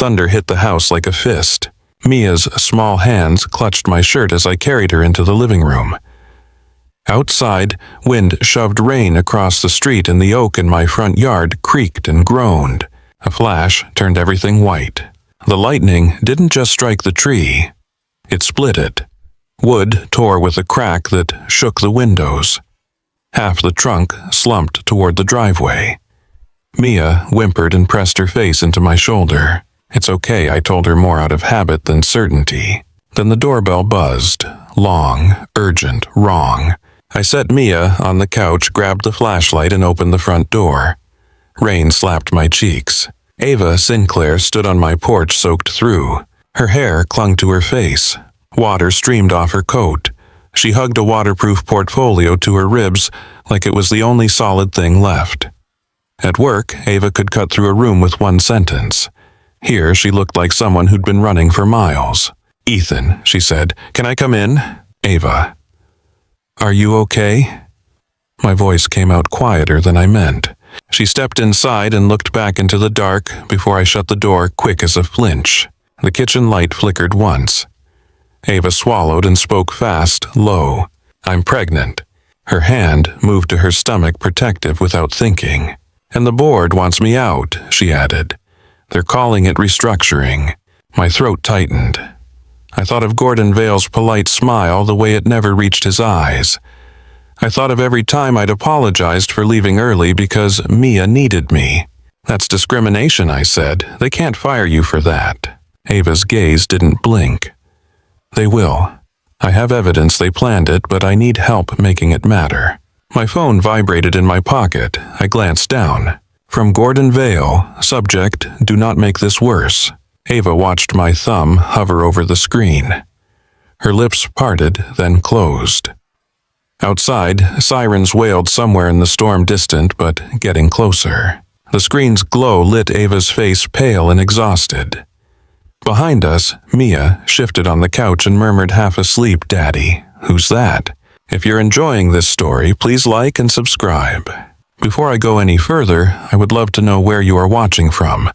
thunder hit the house like a fist. Mia's small hands clutched my shirt as I carried her into the living room. Outside, wind shoved rain across the street and the oak in my front yard creaked and groaned. A flash turned everything white. The lightning didn't just strike the tree. It split it. Wood tore with a crack that shook the windows. Half the trunk slumped toward the driveway. Mia whimpered and pressed her face into my shoulder. "It's okay," I told her more out of habit than certainty. Then the doorbell buzzed. Long, urgent, wrong. I set Mia on the couch, grabbed the flashlight, and opened the front door. Rain slapped my cheeks. Ava Sinclair stood on my porch soaked through. Her hair clung to her face. Water streamed off her coat. She hugged a waterproof portfolio to her ribs like it was the only solid thing left. At work, Ava could cut through a room with one sentence. Here, she looked like someone who'd been running for miles. "Ethan," she said, "can I come in?" "Ava." "Are you okay?" My voice came out quieter than I meant. She stepped inside and looked back into the dark before I shut the door quick as a flinch. The kitchen light flickered once. Ava swallowed and spoke fast, low. "I'm pregnant." Her hand moved to her stomach, protective without thinking. "And the board wants me out," she added. "They're calling it restructuring." My throat tightened. I thought of Gordon Vale's polite smile, the way it never reached his eyes. I thought of every time I'd apologized for leaving early because Mia needed me. "That's discrimination," I said. "They can't fire you for that." Ava's gaze didn't blink. "They will. I have evidence they planned it, but I need help making it matter." My phone vibrated in my pocket. I glanced down. From Gordon Vale, subject, "Do not make this worse." Ava watched my thumb hover over the screen. Her lips parted, then closed. Outside, sirens wailed somewhere in the storm, distant but getting closer. The screen's glow lit Ava's face, pale and exhausted. Behind us, Mia shifted on the couch and murmured half asleep, "Daddy, who's that?" If you're enjoying this story, please like and subscribe. Before I go any further, I would love to know where you are watching from.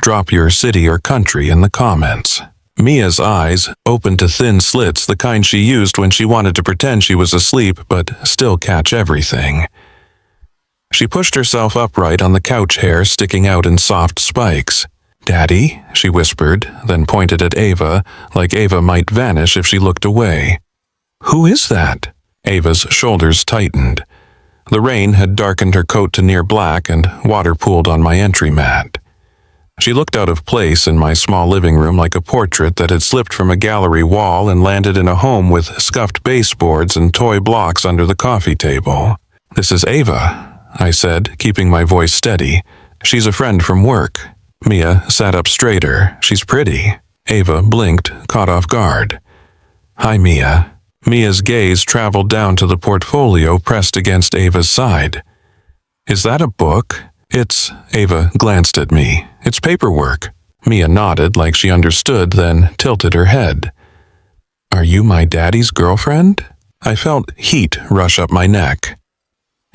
Drop your city or country in the comments. Mia's eyes opened to thin slits, the kind she used when she wanted to pretend she was asleep but still catch everything. She pushed herself upright on the couch, hair sticking out in soft spikes. "Daddy," she whispered, then pointed at Ava, like Ava might vanish if she looked away. "Who is that?" Ava's shoulders tightened. The rain had darkened her coat to near black, and water pooled on my entry mat. She looked out of place in my small living room, like a portrait that had slipped from a gallery wall and landed in a home with scuffed baseboards and toy blocks under the coffee table. "This is Ava," I said, keeping my voice steady. "She's a friend from work." Mia sat up straighter. "She's pretty." Ava blinked, caught off guard. "Hi, Mia." Mia's gaze traveled down to the portfolio pressed against Ava's side. "Is that a book?" "It's..." Ava glanced at me. "It's paperwork." Mia nodded like she understood, then tilted her head. "Are you my daddy's girlfriend?" I felt heat rush up my neck.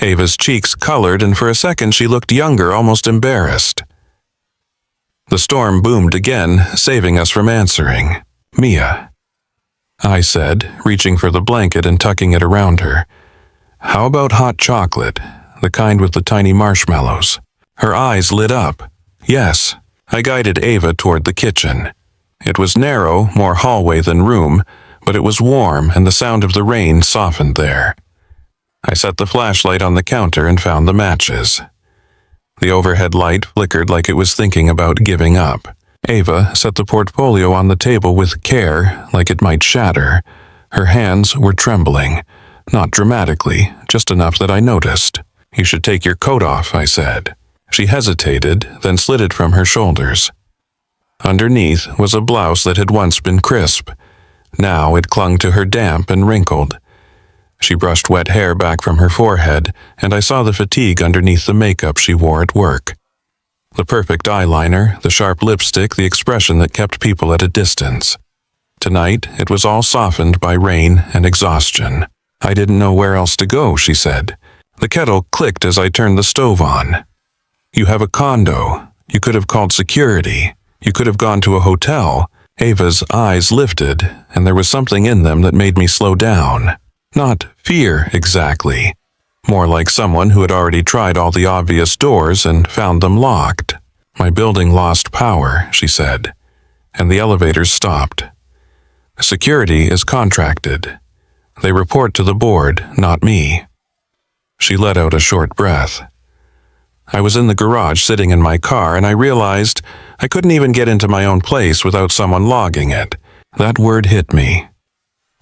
Ava's cheeks colored, and for a second she looked younger, almost embarrassed. The storm boomed again, saving us from answering. "Mia," I said, reaching for the blanket and tucking it around her. "How about hot chocolate, the kind with the tiny marshmallows?" Her eyes lit up. "Yes." I guided Ava toward the kitchen. It was narrow, more hallway than room, but it was warm and the sound of the rain softened there. I set the flashlight on the counter and found the matches. The overhead light flickered like it was thinking about giving up. Ava set the portfolio on the table with care, like it might shatter. Her hands were trembling, not dramatically, just enough that I noticed. "You should take your coat off," I said. She hesitated, then slid it from her shoulders. Underneath was a blouse that had once been crisp. Now it clung to her, damp and wrinkled. She brushed wet hair back from her forehead, and I saw the fatigue underneath the makeup she wore at work. The perfect eyeliner, the sharp lipstick, the expression that kept people at a distance. Tonight, it was all softened by rain and exhaustion. "I didn't know where else to go," she said. The kettle clicked as I turned the stove on. "You have a condo. You could have called security." You could have gone to a hotel. Ava's eyes lifted, and there was something in them that made me slow down. Not fear, exactly. More like someone who had already tried all the obvious doors and found them locked. My building lost power, she said, and the elevators stopped. Security is contracted. They report to the board, not me. She let out a short breath. I was in the garage sitting in my car, and I realized I couldn't even get into my own place without someone logging it. That word hit me.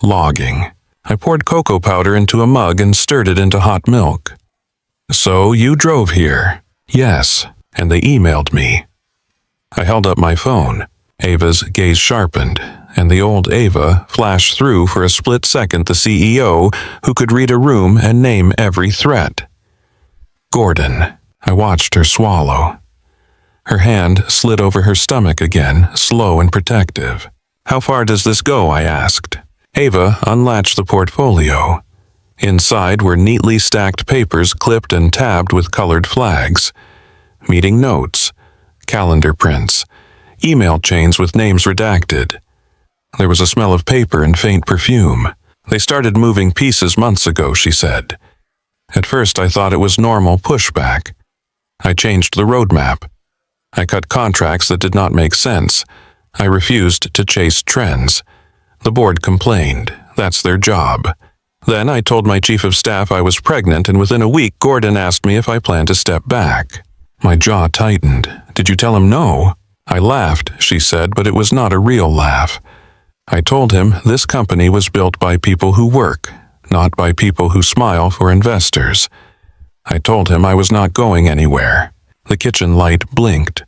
Logging. I poured cocoa powder into a mug and stirred it into hot milk. So you drove here? Yes, and they emailed me. I held up my phone. Ava's gaze sharpened, and the old Ava flashed through for a split second the CEO who could read a room and name every threat. Gordon. I watched her swallow. Her hand slid over her stomach again, slow and protective. How far does this go? I asked. Ava unlatched the portfolio. Inside were neatly stacked papers clipped and tabbed with colored flags. Meeting notes, calendar prints, email chains with names redacted. There was a smell of paper and faint perfume. They started moving pieces months ago, she said. At first I thought it was normal pushback. I changed the roadmap. I cut contracts that did not make sense. I refused to chase trends. The board complained. That's their job. Then I told my chief of staff I was pregnant, and within a week Gordon asked me if I planned to step back. My jaw tightened. Did you tell him no? I laughed, she said, but it was not a real laugh. I told him this company was built by people who work, not by people who smile for investors. I told him I was not going anywhere. The kitchen light blinked.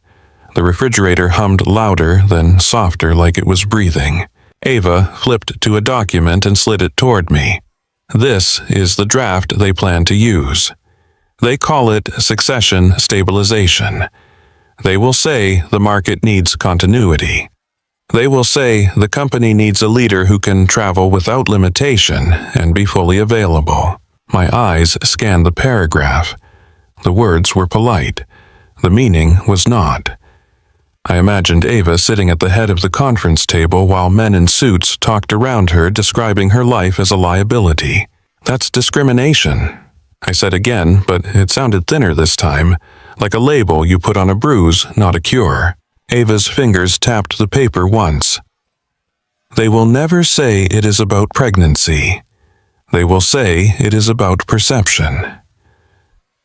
The refrigerator hummed louder, then softer like it was breathing. Ava flipped to a document and slid it toward me. This is the draft they plan to use. They call it succession stabilization. They will say the market needs continuity. They will say the company needs a leader who can travel without limitation and be fully available. My eyes scanned the paragraph. The words were polite. The meaning was not. I imagined Ava sitting at the head of the conference table while men in suits talked around her, describing her life as a liability. That's discrimination. I said again, but it sounded thinner this time, like a label you put on a bruise, not a cure. Ava's fingers tapped the paper once. They will never say it is about pregnancy. They will say it is about perception.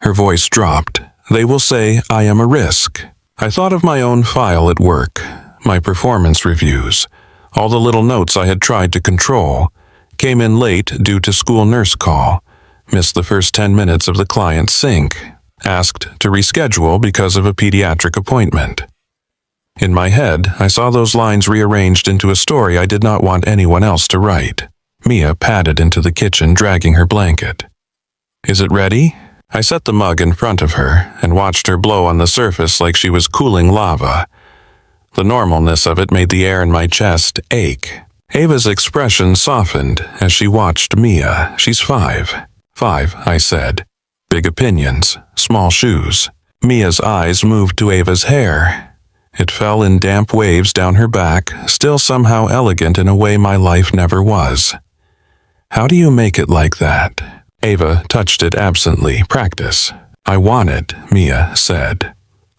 Her voice dropped. They will say I am a risk. I thought of my own file at work, my performance reviews, all the little notes I had tried to control, came in late due to school nurse call, missed the first 10 minutes of the client's sync, asked to reschedule because of a pediatric appointment. In my head, I saw those lines rearranged into a story I did not want anyone else to write. Mia padded into the kitchen, dragging her blanket. Is it ready? I set the mug in front of her and watched her blow on the surface like she was cooling lava. The normalness of it made the air in my chest ache. Ava's expression softened as she watched Mia. She's 5. 5, I said. Big opinions, small shoes. Mia's eyes moved to Ava's hair. It fell in damp waves down her back, still somehow elegant in a way my life never was. How do you make it like that? Ava touched it absently. Practice. I want it, Mia said.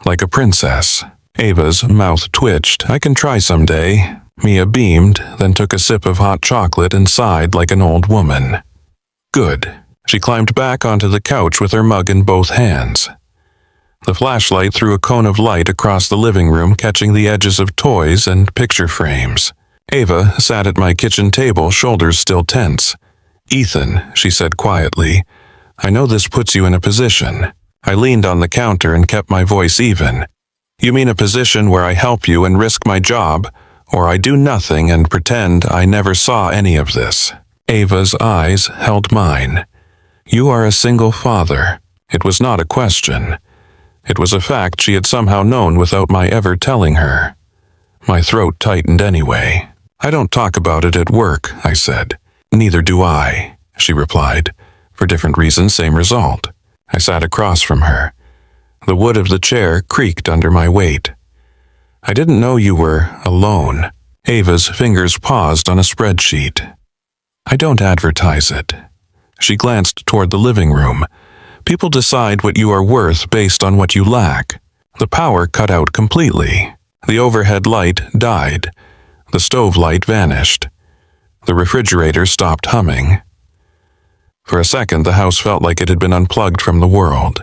Like a princess. Ava's mouth twitched. I can try someday. Mia beamed, then took a sip of hot chocolate and sighed like an old woman. Good. She climbed back onto the couch with her mug in both hands. The flashlight threw a cone of light across the living room, catching the edges of toys and picture frames. Ava sat at my kitchen table, shoulders still tense. Ethan, she said quietly, I know this puts you in a position. I leaned on the counter and kept my voice even. You mean a position where I help you and risk my job, or I do nothing and pretend I never saw any of this? Ava's eyes held mine. You are a single father. It was not a question. It was a fact she had somehow known without my ever telling her. My throat tightened anyway. I don't talk about it at work, I said. Neither do I, she replied. For different reasons, same result. I sat across from her. The wood of the chair creaked under my weight. I didn't know you were alone. Ava's fingers paused on a spreadsheet. I don't advertise it. She glanced toward the living room. People decide what you are worth based on what you lack. The power cut out completely. The overhead light died. The stove light vanished. The refrigerator stopped humming. For a second, the house felt like it had been unplugged from the world.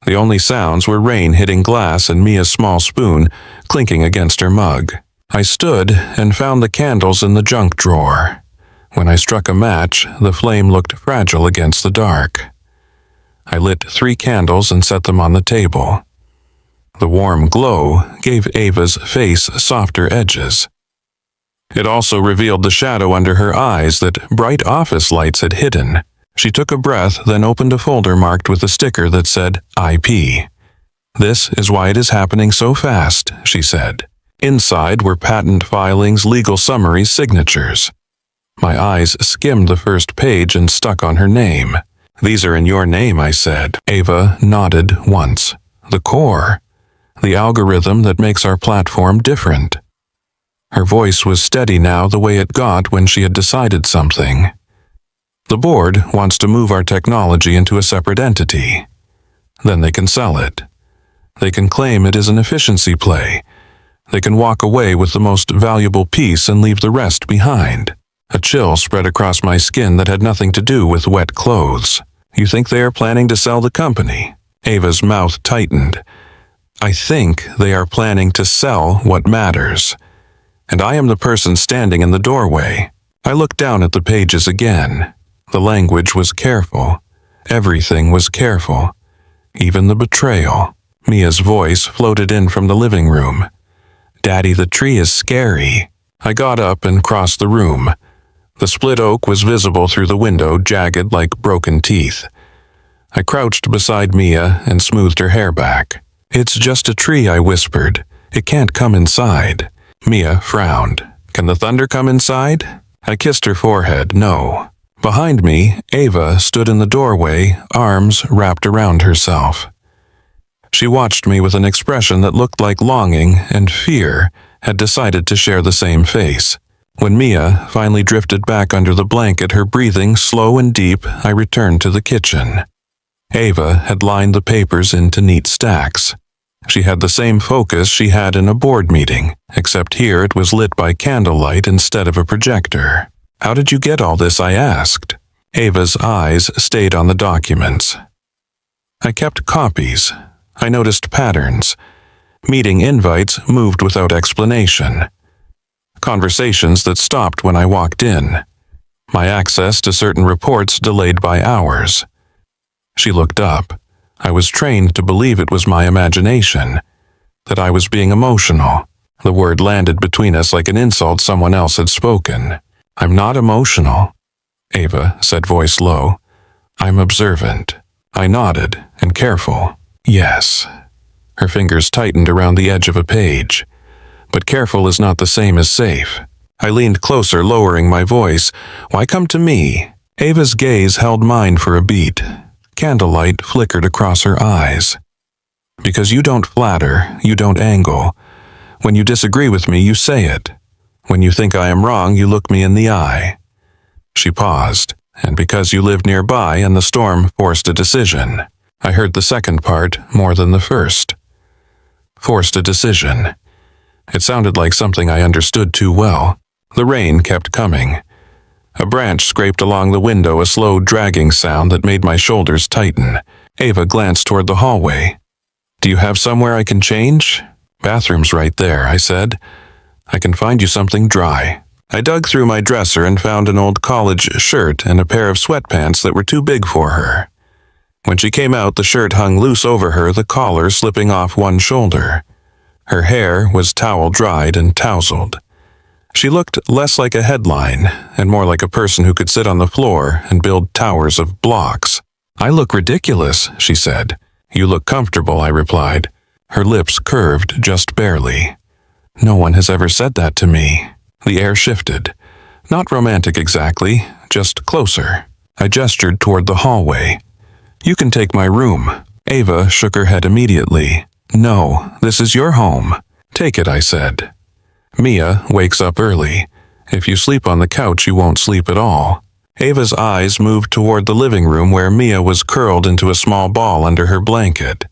The only sounds were rain hitting glass and Mia's small spoon clinking against her mug. I stood and found the candles in the junk drawer. When I struck a match, the flame looked fragile against the dark. I lit 3 candles and set them on the table. The warm glow gave Ava's face softer edges. It also revealed the shadow under her eyes that bright office lights had hidden. She took a breath, then opened a folder marked with a sticker that said IP. This is why it is happening so fast, she said. Inside were patent filings, legal summaries, signatures. My eyes skimmed the first page and stuck on her name. These are in your name, I said. Ava nodded once. The core. The algorithm that makes our platform different. Her voice was steady now, the way it got when she had decided something. The board wants to move our technology into a separate entity. Then they can sell it. They can claim it is an efficiency play. They can walk away with the most valuable piece and leave the rest behind. A chill spread across my skin that had nothing to do with wet clothes. You think they are planning to sell the company? Ava's mouth tightened. I think they are planning to sell what matters. And I am the person standing in the doorway. I looked down at the pages again. The language was careful. Everything was careful. Even the betrayal. Mia's voice floated in from the living room. Daddy, the tree is scary. I got up and crossed the room. The split oak was visible through the window, jagged like broken teeth. I crouched beside Mia and smoothed her hair back. It's just a tree, I whispered. It can't come inside. Mia frowned. Can the thunder come inside? I kissed her forehead. No. Behind me, Ava stood in the doorway, arms wrapped around herself. She watched me with an expression that looked like longing and fear had decided to share the same face. When Mia finally drifted back under the blanket, her breathing slow and deep, I returned to the kitchen. Ava had lined the papers into neat stacks. She had the same focus she had in a board meeting, except here it was lit by candlelight instead of a projector. How did you get all this? I asked. Ava's eyes stayed on the documents. I kept copies. I noticed patterns. Meeting invites moved without explanation. Conversations that stopped when I walked in. My access to certain reports delayed by hours. She looked up. I was trained to believe it was my imagination, that I was being emotional. The word landed between us like an insult someone else had spoken. I'm not emotional, Ava said, voice low. I'm observant. I nodded, and careful. Yes. Her fingers tightened around the edge of a page. But careful is not the same as safe. I leaned closer, lowering my voice. Why come to me? Ava's gaze held mine for a beat. Candlelight flickered across her eyes. Because you don't flatter, you don't angle. When you disagree with me, you say it. When you think I am wrong, you look me in the eye. She paused, and because you lived nearby and the storm forced a decision. I heard the second part more than the first. Forced a decision. It sounded like something I understood too well. The rain kept coming. A branch scraped along the window, a slow dragging sound that made my shoulders tighten. Ava glanced toward the hallway. Do you have somewhere I can change? Bathroom's right there, I said. I can find you something dry. I dug through my dresser and found an old college shirt and a pair of sweatpants that were too big for her. When she came out, the shirt hung loose over her, the collar slipping off one shoulder. Her hair was towel-dried and tousled. She looked less like a headline and more like a person who could sit on the floor and build towers of blocks. I look ridiculous, she said. You look comfortable, I replied. Her lips curved just barely. No one has ever said that to me. The air shifted. Not romantic exactly, just closer. I gestured toward the hallway. You can take my room. Ava shook her head immediately. No, this is your home. Take it, I said. Mia wakes up early. If you sleep on the couch, you won't sleep at all. Ava's eyes moved toward the living room where Mia was curled into a small ball under her blanket.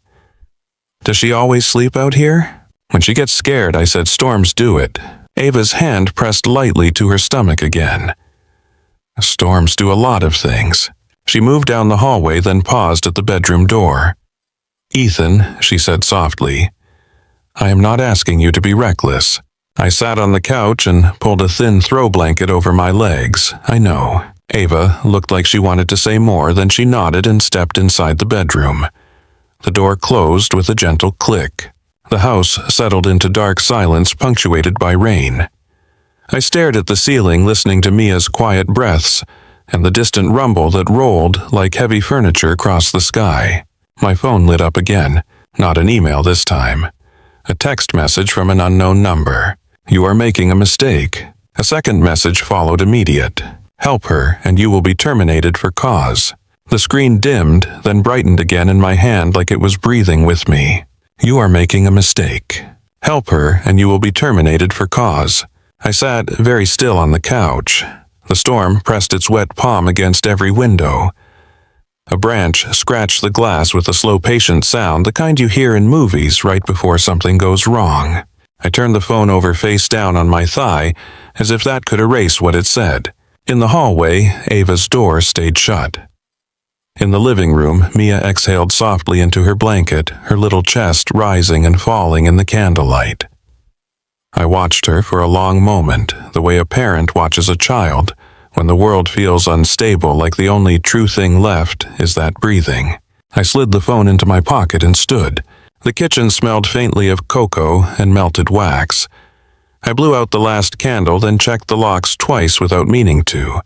Does she always sleep out here? When she gets scared, I said, storms do it. Ava's hand pressed lightly to her stomach again. Storms do a lot of things. She moved down the hallway, then paused at the bedroom door. Ethan, she said softly, I am not asking you to be reckless. I sat on the couch and pulled a thin throw blanket over my legs. I know. Ava looked like she wanted to say more, then she nodded and stepped inside the bedroom. The door closed with a gentle click. The house settled into dark silence punctuated by rain. I stared at the ceiling, listening to Mia's quiet breaths and the distant rumble that rolled like heavy furniture across the sky. My phone lit up again. Not an email this time. A text message from an unknown number. You are making a mistake. A second message followed immediate. Help her, and you will be terminated for cause. The screen dimmed, then brightened again in my hand like it was breathing with me. You are making a mistake. Help her, and you will be terminated for cause. I sat very still on the couch. The storm pressed its wet palm against every window. A branch scratched the glass with a slow, patient sound, the kind you hear in movies right before something goes wrong. I turned the phone over face down on my thigh, as if that could erase what it said. In the hallway, Ava's door stayed shut. In the living room, Mia exhaled softly into her blanket, her little chest rising and falling in the candlelight. I watched her for a long moment, the way a parent watches a child, when the world feels unstable, like the only true thing left is that breathing. I slid the phone into my pocket and stood. The kitchen smelled faintly of cocoa and melted wax. I blew out the last candle, then checked the locks twice without meaning to.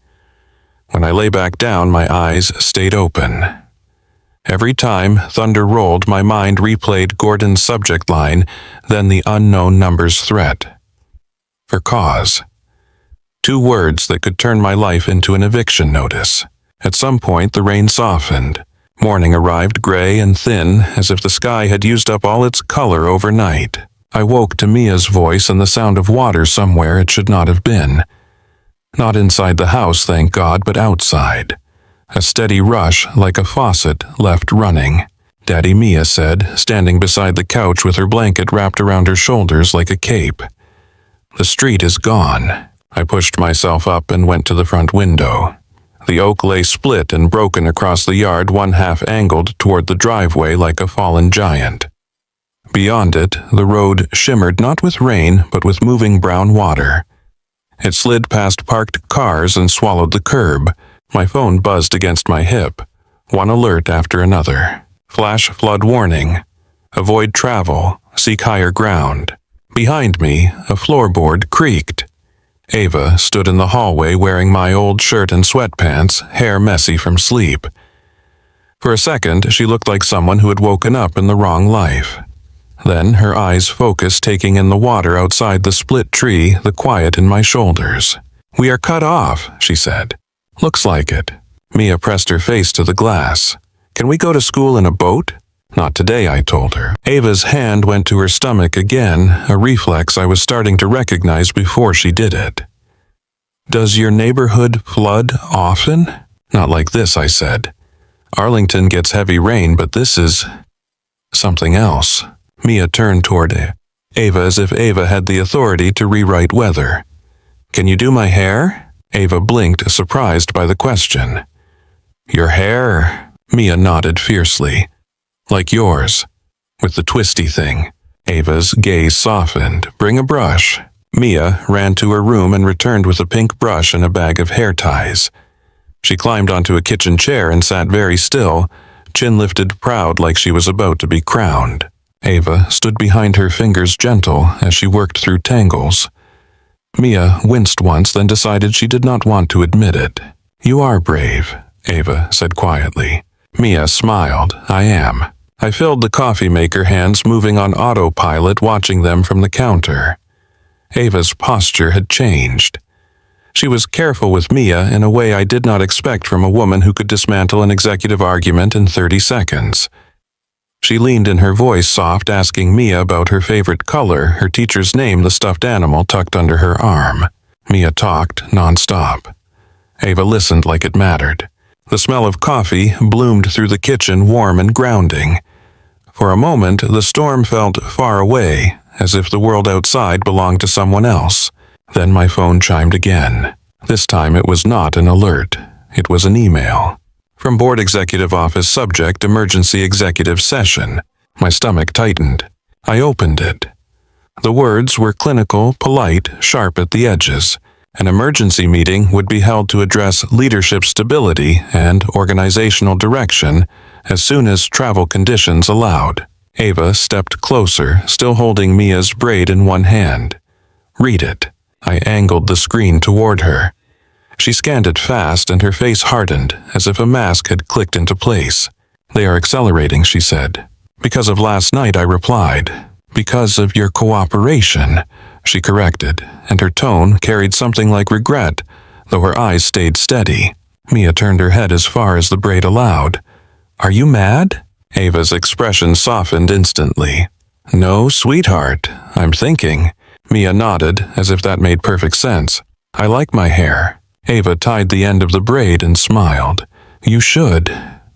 When I lay back down, my eyes stayed open. Every time thunder rolled, my mind replayed Gordon's subject line, then the unknown number's threat. For cause. 2 words that could turn my life into an eviction notice. At some point, the rain softened. Morning arrived gray and thin, as if the sky had used up all its color overnight. I woke to Mia's voice and the sound of water somewhere it should not have been. Not inside the house, thank God, but outside. A steady rush, like a faucet, left running. Daddy, Mia said, standing beside the couch with her blanket wrapped around her shoulders like a cape. The street is gone. I pushed myself up and went to the front window. The oak lay split and broken across the yard, one half angled toward the driveway like a fallen giant. Beyond it, the road shimmered not with rain, but with moving brown water. It slid past parked cars and swallowed the curb. My phone buzzed against my hip. One alert after another. Flash flood warning. Avoid travel. Seek higher ground. Behind me, a floorboard creaked. Ava stood in the hallway wearing my old shirt and sweatpants, hair messy from sleep. For a second, she looked like someone who had woken up in the wrong life. Then her eyes focused, taking in the water outside the split tree, the quiet in my shoulders. We are cut off, she said. Looks like it. Mia pressed her face to the glass. Can we go to school in a boat? Not today, I told her. Ava's hand went to her stomach again, a reflex I was starting to recognize before she did it. Does your neighborhood flood often? Not like this, I said. Arlington gets heavy rain, but this is something else. Mia turned toward Ava as if Ava had the authority to rewrite weather. Can you do my hair? Ava blinked, surprised by the question. Your hair? Mia nodded fiercely. Like yours. With the twisty thing. Ava's gaze softened. Bring a brush. Mia ran to her room and returned with a pink brush and a bag of hair ties. She climbed onto a kitchen chair and sat very still, chin lifted proud like she was about to be crowned. Ava stood behind her, fingers gentle as she worked through tangles. Mia winced once, then decided she did not want to admit it. You are brave, Ava said quietly. Mia smiled. I am. I filled the coffee maker, hands moving on autopilot, watching them from the counter. Ava's posture had changed. She was careful with Mia in a way I did not expect from a woman who could dismantle an executive argument in 30 seconds. She leaned in, her voice soft, asking Mia about her favorite color, her teacher's name, the stuffed animal tucked under her arm. Mia talked nonstop. Ava listened like it mattered. The smell of coffee bloomed through the kitchen, warm and grounding. For a moment, the storm felt far away, as if the world outside belonged to someone else. Then my phone chimed again. This time it was not an alert. It was an email. From Board Executive Office, subject Emergency Executive Session. My stomach tightened. I opened it. The words were clinical, polite, sharp at the edges. An emergency meeting would be held to address leadership stability and organizational direction as soon as travel conditions allowed. Ava stepped closer, still holding Mia's braid in one hand. Read it. I angled the screen toward her. She scanned it fast, and her face hardened, as if a mask had clicked into place. They are accelerating, she said. Because of last night, I replied. Because of your cooperation, she corrected, and her tone carried something like regret, though her eyes stayed steady. Mia turned her head as far as the braid allowed. Are you mad? Ava's expression softened instantly. No, sweetheart, I'm thinking. Mia nodded, as if that made perfect sense. I like my hair. Ava tied the end of the braid and smiled. You should.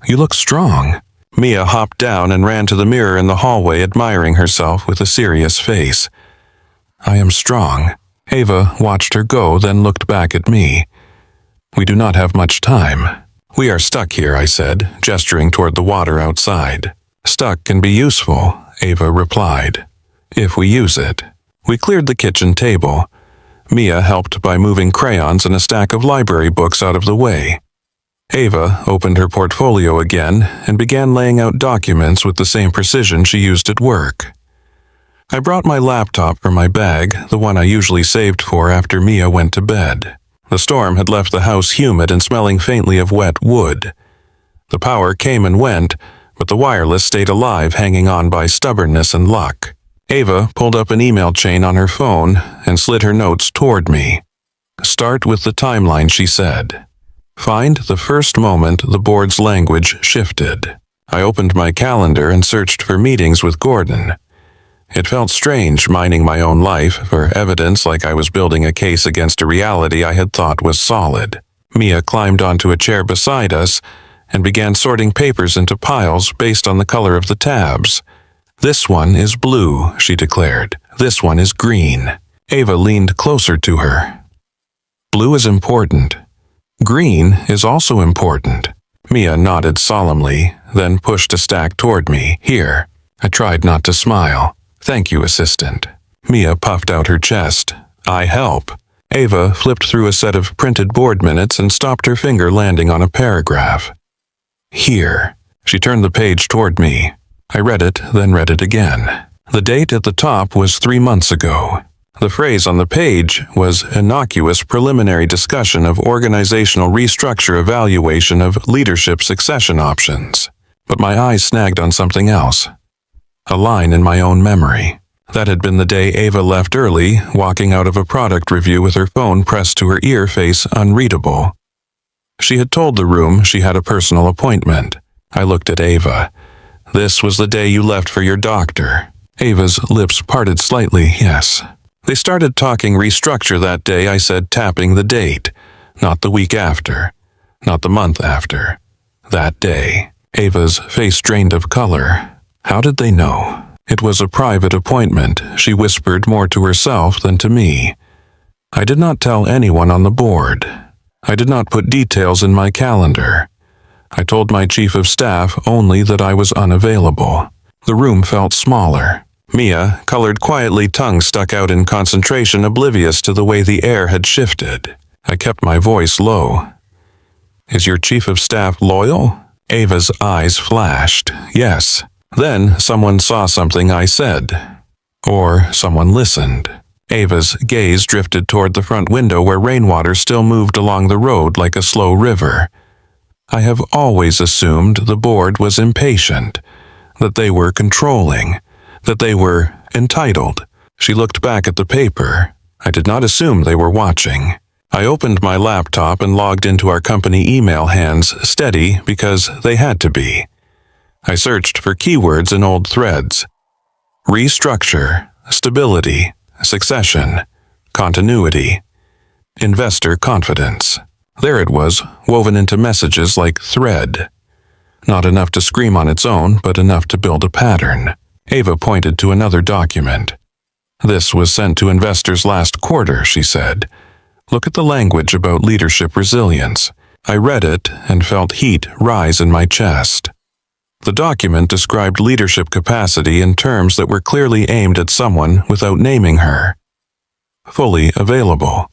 You look strong. Mia hopped down and ran to the mirror in the hallway, admiring herself with a serious face. I am strong. Ava watched her go, then looked back at me. We do not have much time. We are stuck here, I said, gesturing toward the water outside. Stuck can be useful, Ava replied, if we use it. We cleared the kitchen table. Mia helped by moving crayons and a stack of library books out of the way. Ava opened her portfolio again and began laying out documents with the same precision she used at work. I brought my laptop from my bag, the one I usually saved for after Mia went to bed. The storm had left the house humid and smelling faintly of wet wood. The power came and went, but the wireless stayed alive, hanging on by stubbornness and luck. Ava pulled up an email chain on her phone and slid her notes toward me. Start with the timeline, she said. Find the first moment the board's language shifted. I opened my calendar and searched for meetings with Gordon. It felt strange mining my own life for evidence, like I was building a case against a reality I had thought was solid. Mia climbed onto a chair beside us and began sorting papers into piles based on the color of the tabs. This one is blue, she declared. This one is green. Ava leaned closer to her. Blue is important. Green is also important. Mia nodded solemnly, then pushed a stack toward me. Here. I tried not to smile. Thank you, assistant. Mia puffed out her chest. I help. Ava flipped through a set of printed board minutes and stopped her finger, landing on a paragraph. Here. She turned the page toward me. I read it, then read it again. The date at the top was 3 months ago. The phrase on the page was innocuous preliminary discussion of organizational restructure, evaluation of leadership succession options. But my eyes snagged on something else. A line in my own memory. That had been the day Ava left early, walking out of a product review with her phone pressed to her ear, face unreadable. She had told the room she had a personal appointment. I looked at Ava. This was the day you left for your doctor. Ava's lips parted slightly, yes. They started talking restructure that day, I said, tapping the date. Not the week after. Not the month after. That day. Ava's face drained of color. How did they know? It was a private appointment, she whispered, more to herself than to me. I did not tell anyone on the board. I did not put details in my calendar. I told my chief of staff only that I was unavailable. The room felt smaller. Mia colored quietly, tongue stuck out in concentration, oblivious to the way the air had shifted. I kept my voice low. Is your chief of staff loyal? Ava's eyes flashed. Yes. Then someone saw something I said. Or someone listened. Ava's gaze drifted toward the front window where rainwater still moved along the road like a slow river. I have always assumed the board was impatient, that they were controlling, that they were entitled. She looked back at the paper. I did not assume they were watching. I opened my laptop and logged into our company email, hands steady because they had to be. I searched for keywords in old threads. Restructure, stability, succession, continuity, investor confidence. There it was, woven into messages like thread. Not enough to scream on its own, but enough to build a pattern. Ava pointed to another document. This was sent to investors last quarter, she said. Look at the language about leadership resilience. I read it and felt heat rise in my chest. The document described leadership capacity in terms that were clearly aimed at someone without naming her. Fully available.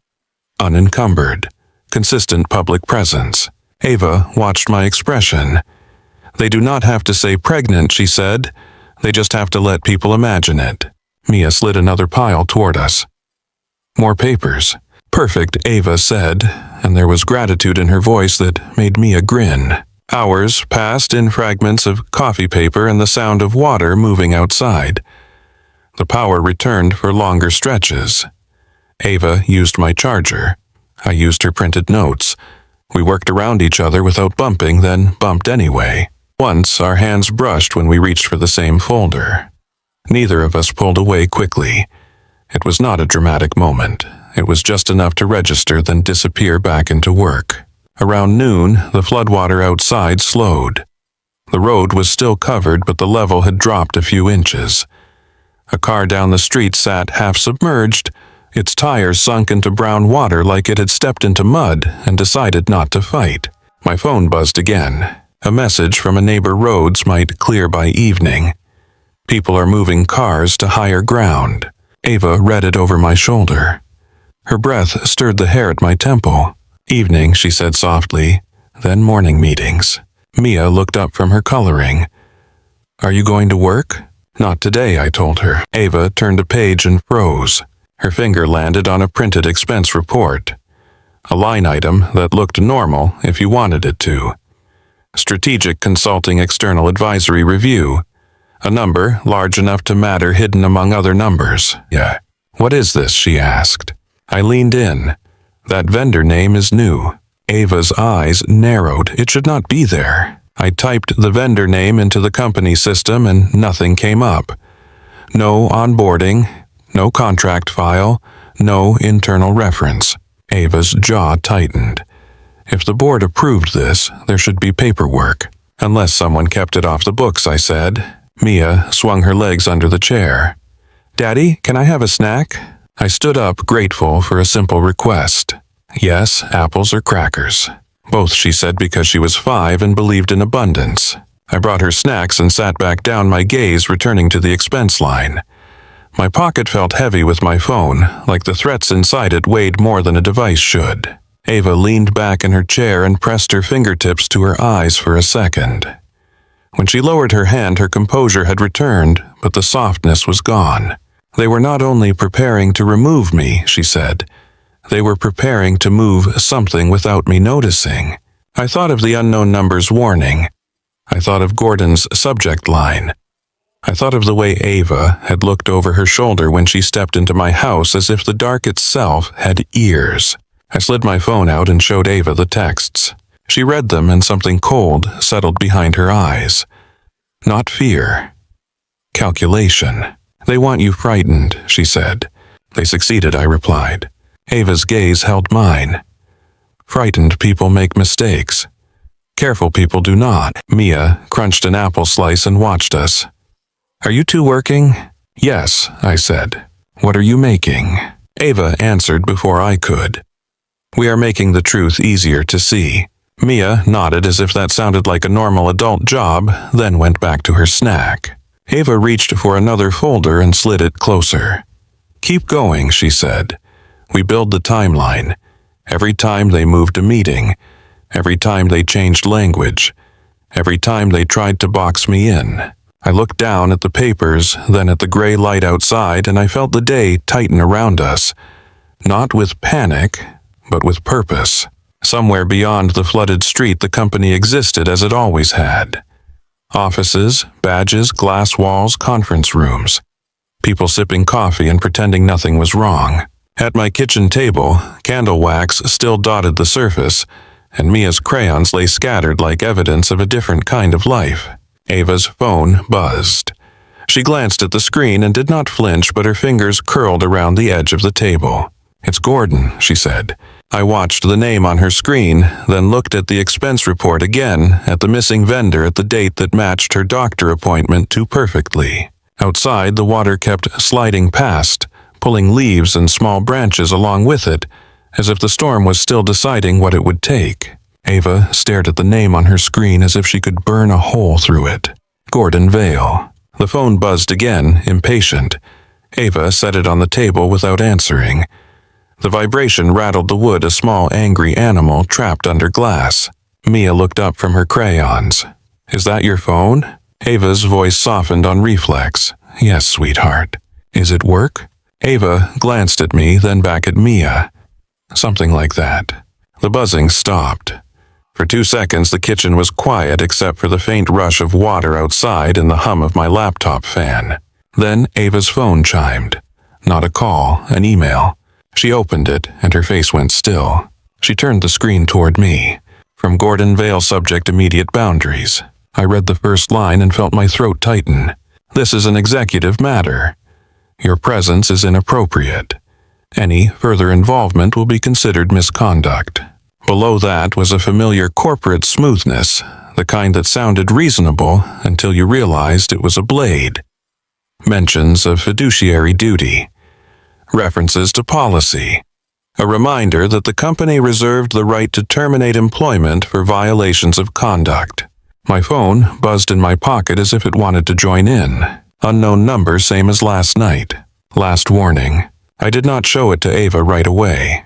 Unencumbered. Consistent public presence. Ava watched my expression. They do not have to say pregnant, she said. They just have to let people imagine it. Mia slid another pile toward us. More papers. Perfect, Ava said, and there was gratitude in her voice that made Mia grin. Hours passed in fragments of coffee paper and the sound of water moving outside. The power returned for longer stretches. Ava used my charger. I used her printed notes. We worked around each other without bumping, then bumped anyway. Once, our hands brushed when we reached for the same folder. Neither of us pulled away quickly. It was not a dramatic moment. It was just enough to register, then disappear back into work. Around noon, the floodwater outside slowed. The road was still covered, but the level had dropped a few inches. A car down the street sat half submerged, its tires sunk into brown water like it had stepped into mud and decided not to fight. My phone buzzed again. A message from a neighbor: roads might clear by evening. People are moving cars to higher ground. Ava read it over my shoulder. Her breath stirred the hair at my temple. Evening, she said softly, then morning meetings. Mia looked up from her coloring. Are you going to work? Not today, I told her. Ava turned a page and froze. Her finger landed on a printed expense report. A line item that looked normal if you wanted it to. Strategic Consulting External Advisory Review. A number large enough to matter hidden among other numbers. Yeah. What is this? She asked. I leaned in. That vendor name is new. Ava's eyes narrowed. It should not be there. I typed the vendor name into the company system and nothing came up. No onboarding, no contract file, no internal reference. Ava's jaw tightened. If the board approved this, there should be paperwork. Unless someone kept it off the books, I said. Mia swung her legs under the chair. Daddy, can I have a snack? I stood up, grateful for a simple request. Yes, apples or crackers. Both, she said, because she was 5 and believed in abundance. I brought her snacks and sat back down, my gaze returning to the expense line. My pocket felt heavy with my phone, like the threats inside it weighed more than a device should. Ava leaned back in her chair and pressed her fingertips to her eyes for a second. When she lowered her hand, her composure had returned, but the softness was gone. They were not only preparing to remove me, she said. They were preparing to move something without me noticing. I thought of the unknown number's warning. I thought of Gordon's subject line. I thought of the way Ava had looked over her shoulder when she stepped into my house, as if the dark itself had ears. I slid my phone out and showed Ava the texts. She read them and something cold settled behind her eyes. Not fear. Calculation. They want you frightened, she said. They succeeded, I replied. Ava's gaze held mine. Frightened people make mistakes. Careful people do not. Mia crunched an apple slice and watched us. Are you two working? Yes, I said. What are you making? Ava answered before I could. We are making the truth easier to see. Mia nodded as if that sounded like a normal adult job, then went back to her snack. Ava reached for another folder and slid it closer. Keep going, she said. We build the timeline. Every time they moved a meeting. Every time they changed language. Every time they tried to box me in. I looked down at the papers, then at the gray light outside, and I felt the day tighten around us. Not with panic, but with purpose. Somewhere beyond the flooded street, the company existed as it always had. Offices, badges, glass walls, conference rooms. People sipping coffee and pretending nothing was wrong. At my kitchen table, candle wax still dotted the surface, and Mia's crayons lay scattered like evidence of a different kind of life. Ava's phone buzzed. She glanced at the screen and did not flinch, but her fingers curled around the edge of the table. "It's Gordon," she said. I watched the name on her screen, then looked at the expense report again, at the missing vendor at the date that matched her doctor appointment too perfectly. Outside, the water kept sliding past, pulling leaves and small branches along with it, as if the storm was still deciding what it would take. Ava stared at the name on her screen as if she could burn a hole through it. Gordon Vale. The phone buzzed again, impatient. Ava set it on the table without answering. The vibration rattled the wood, a small, angry animal trapped under glass. Mia looked up from her crayons. "Is that your phone?" Ava's voice softened on reflex. "Yes, sweetheart." "Is it work?" Ava glanced at me, then back at Mia. "Something like that." The buzzing stopped. For 2 seconds, the kitchen was quiet except for the faint rush of water outside and the hum of my laptop fan. Then Ava's phone chimed. Not a call, an email. She opened it, and her face went still. She turned the screen toward me. From Gordon Vale, subject immediate boundaries. I read the first line and felt my throat tighten. "This is an executive matter. Your presence is inappropriate. Any further involvement will be considered misconduct." Below that was a familiar corporate smoothness, the kind that sounded reasonable until you realized it was a blade. Mentions of fiduciary duty. References to policy. A reminder that the company reserved the right to terminate employment for violations of conduct. My phone buzzed in my pocket as if it wanted to join in. Unknown number, same as last night. Last warning. I did not show it to Ava right away.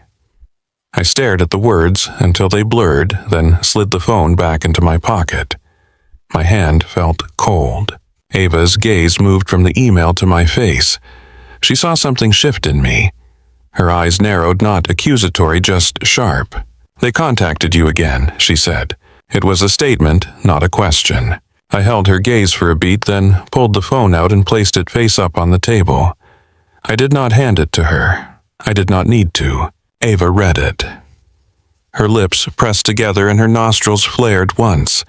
I stared at the words until they blurred, then slid the phone back into my pocket. My hand felt cold. Ava's gaze moved from the email to my face. She saw something shift in me. Her eyes narrowed, not accusatory, just sharp. "They contacted you again," she said. It was a statement, not a question. I held her gaze for a beat, then pulled the phone out and placed it face up on the table. I did not hand it to her. I did not need to. Ava read it. Her lips pressed together and her nostrils flared once.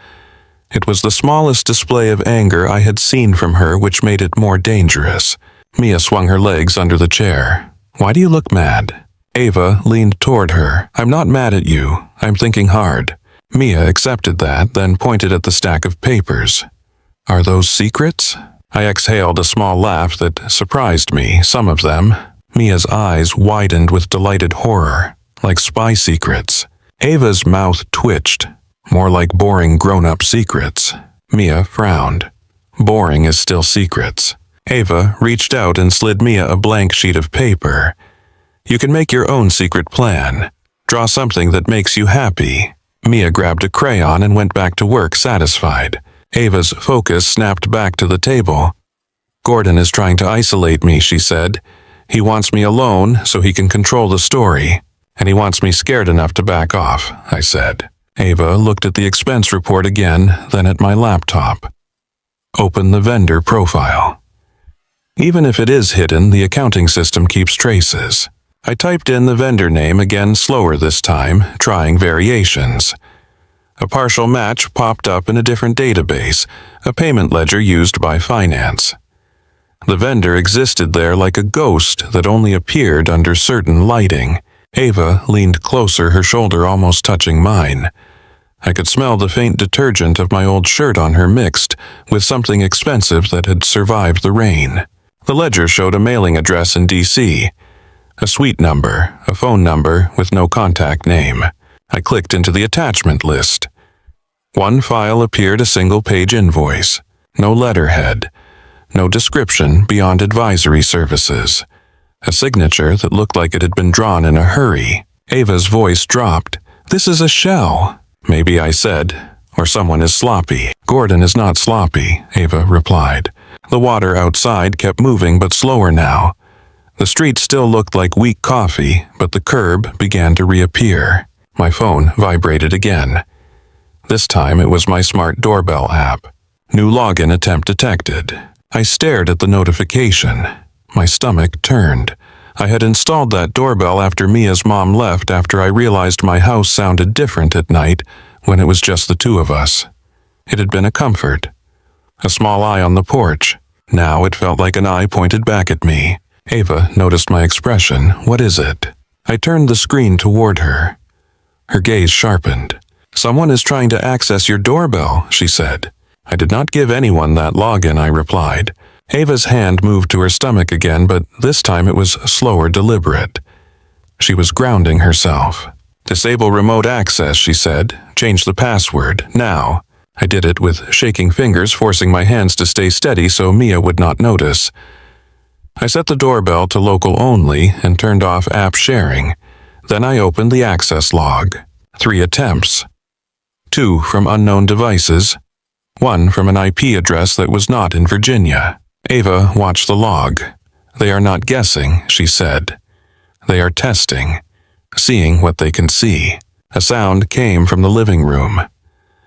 It was the smallest display of anger I had seen from her, which made it more dangerous. Mia swung her legs under the chair. "Why do you look mad?" Ava leaned toward her. "I'm not mad at you. I'm thinking hard." Mia accepted that, then pointed at the stack of papers. "Are those secrets?" I exhaled a small laugh that surprised me, some of them. Mia's eyes widened with delighted horror, like spy secrets. Ava's mouth twitched, more like boring grown-up secrets. Mia frowned. Boring is still secrets. Ava reached out and slid Mia a blank sheet of paper. "You can make your own secret plan. Draw something that makes you happy." Mia grabbed a crayon and went back to work, satisfied. Ava's focus snapped back to the table. "Gordon is trying to isolate me," she said. "He wants me alone so he can control the story. And he wants me scared enough to back off," I said. Ava looked at the expense report again, then at my laptop. "Open the vendor profile." Even if it is hidden, the accounting system keeps traces. I typed in the vendor name again, slower this time, trying variations. A partial match popped up in a different database, a payment ledger used by finance. The vendor existed there like a ghost that only appeared under certain lighting. Ava leaned closer, her shoulder almost touching mine. I could smell the faint detergent of my old shirt on her mixed with something expensive that had survived the rain. The ledger showed a mailing address in D.C., a suite number, a phone number with no contact name. I clicked into the attachment list. One file appeared, a single-page invoice. No letterhead. No description beyond advisory services. A signature that looked like it had been drawn in a hurry. Ava's voice dropped. "This is a shell." "Maybe," I said, "or someone is sloppy." "Gordon is not sloppy," Ava replied. The water outside kept moving, but slower now. The street still looked like weak coffee, but the curb began to reappear. My phone vibrated again. This time it was my smart doorbell app. New login attempt detected. I stared at the notification. My stomach turned. I had installed that doorbell after Mia's mom left, after I realized my house sounded different at night when it was just the two of us. It had been a comfort. a small eye on the porch. Now it felt like an eye pointed back at me. Ava noticed my expression. What is it? I turned the screen toward her. Her gaze sharpened. Someone is trying to access your doorbell, she said. I did not give anyone that login, I replied. Ava's hand moved to her stomach again, but this time it was slower, deliberate. She was grounding herself. Disable remote access, she said. Change the password, now. I did it with shaking fingers, forcing my hands to stay steady so Mia would not notice. I set the doorbell to local only and turned off app sharing. Then I opened the access log. 3 attempts. 2 from unknown devices. 1 from an IP address that was not in Virginia. Ava watched the log. They are not guessing, she said. They are testing, seeing what they can see. A sound came from the living room.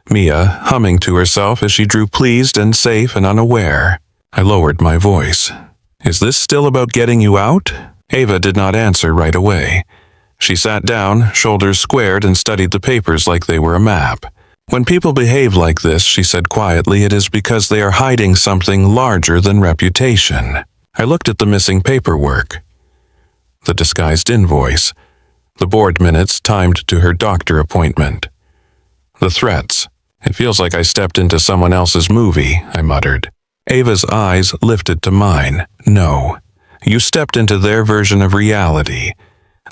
Mia humming to herself as she drew pleased and safe and unaware. I lowered my voice. Is this still about getting you out? Ava did not answer right away. She sat down, shoulders squared, and studied the papers like they were a map. When people behave like this, she said quietly, it is because they are hiding something larger than reputation. I looked at the missing paperwork. The disguised invoice. The board minutes timed to her doctor appointment. The threats. It feels like I stepped into someone else's movie, I muttered. Ava's eyes lifted to mine. No. You stepped into their version of reality.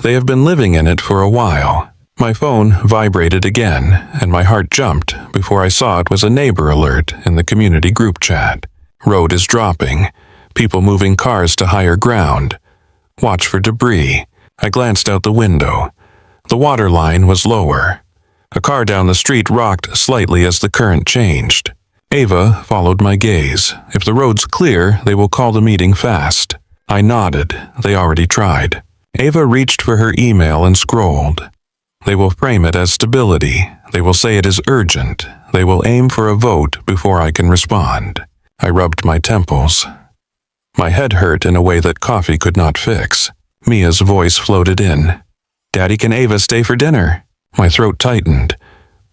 They have been living in it for a while. My phone vibrated again, and my heart jumped before I saw it was a neighbor alert in the community group chat. Road is dropping. People moving cars to higher ground. Watch for debris. I glanced out the window. The water line was lower. A car down the street rocked slightly as the current changed. Ava followed my gaze. If the road's clear, they will call the meeting fast. I nodded. They already tried. Ava reached for her email and scrolled. They will frame it as stability. They will say it is urgent. They will aim for a vote before I can respond. I rubbed my temples. My head hurt in a way that coffee could not fix. Mia's voice floated in. Daddy, can Ava stay for dinner? My throat tightened.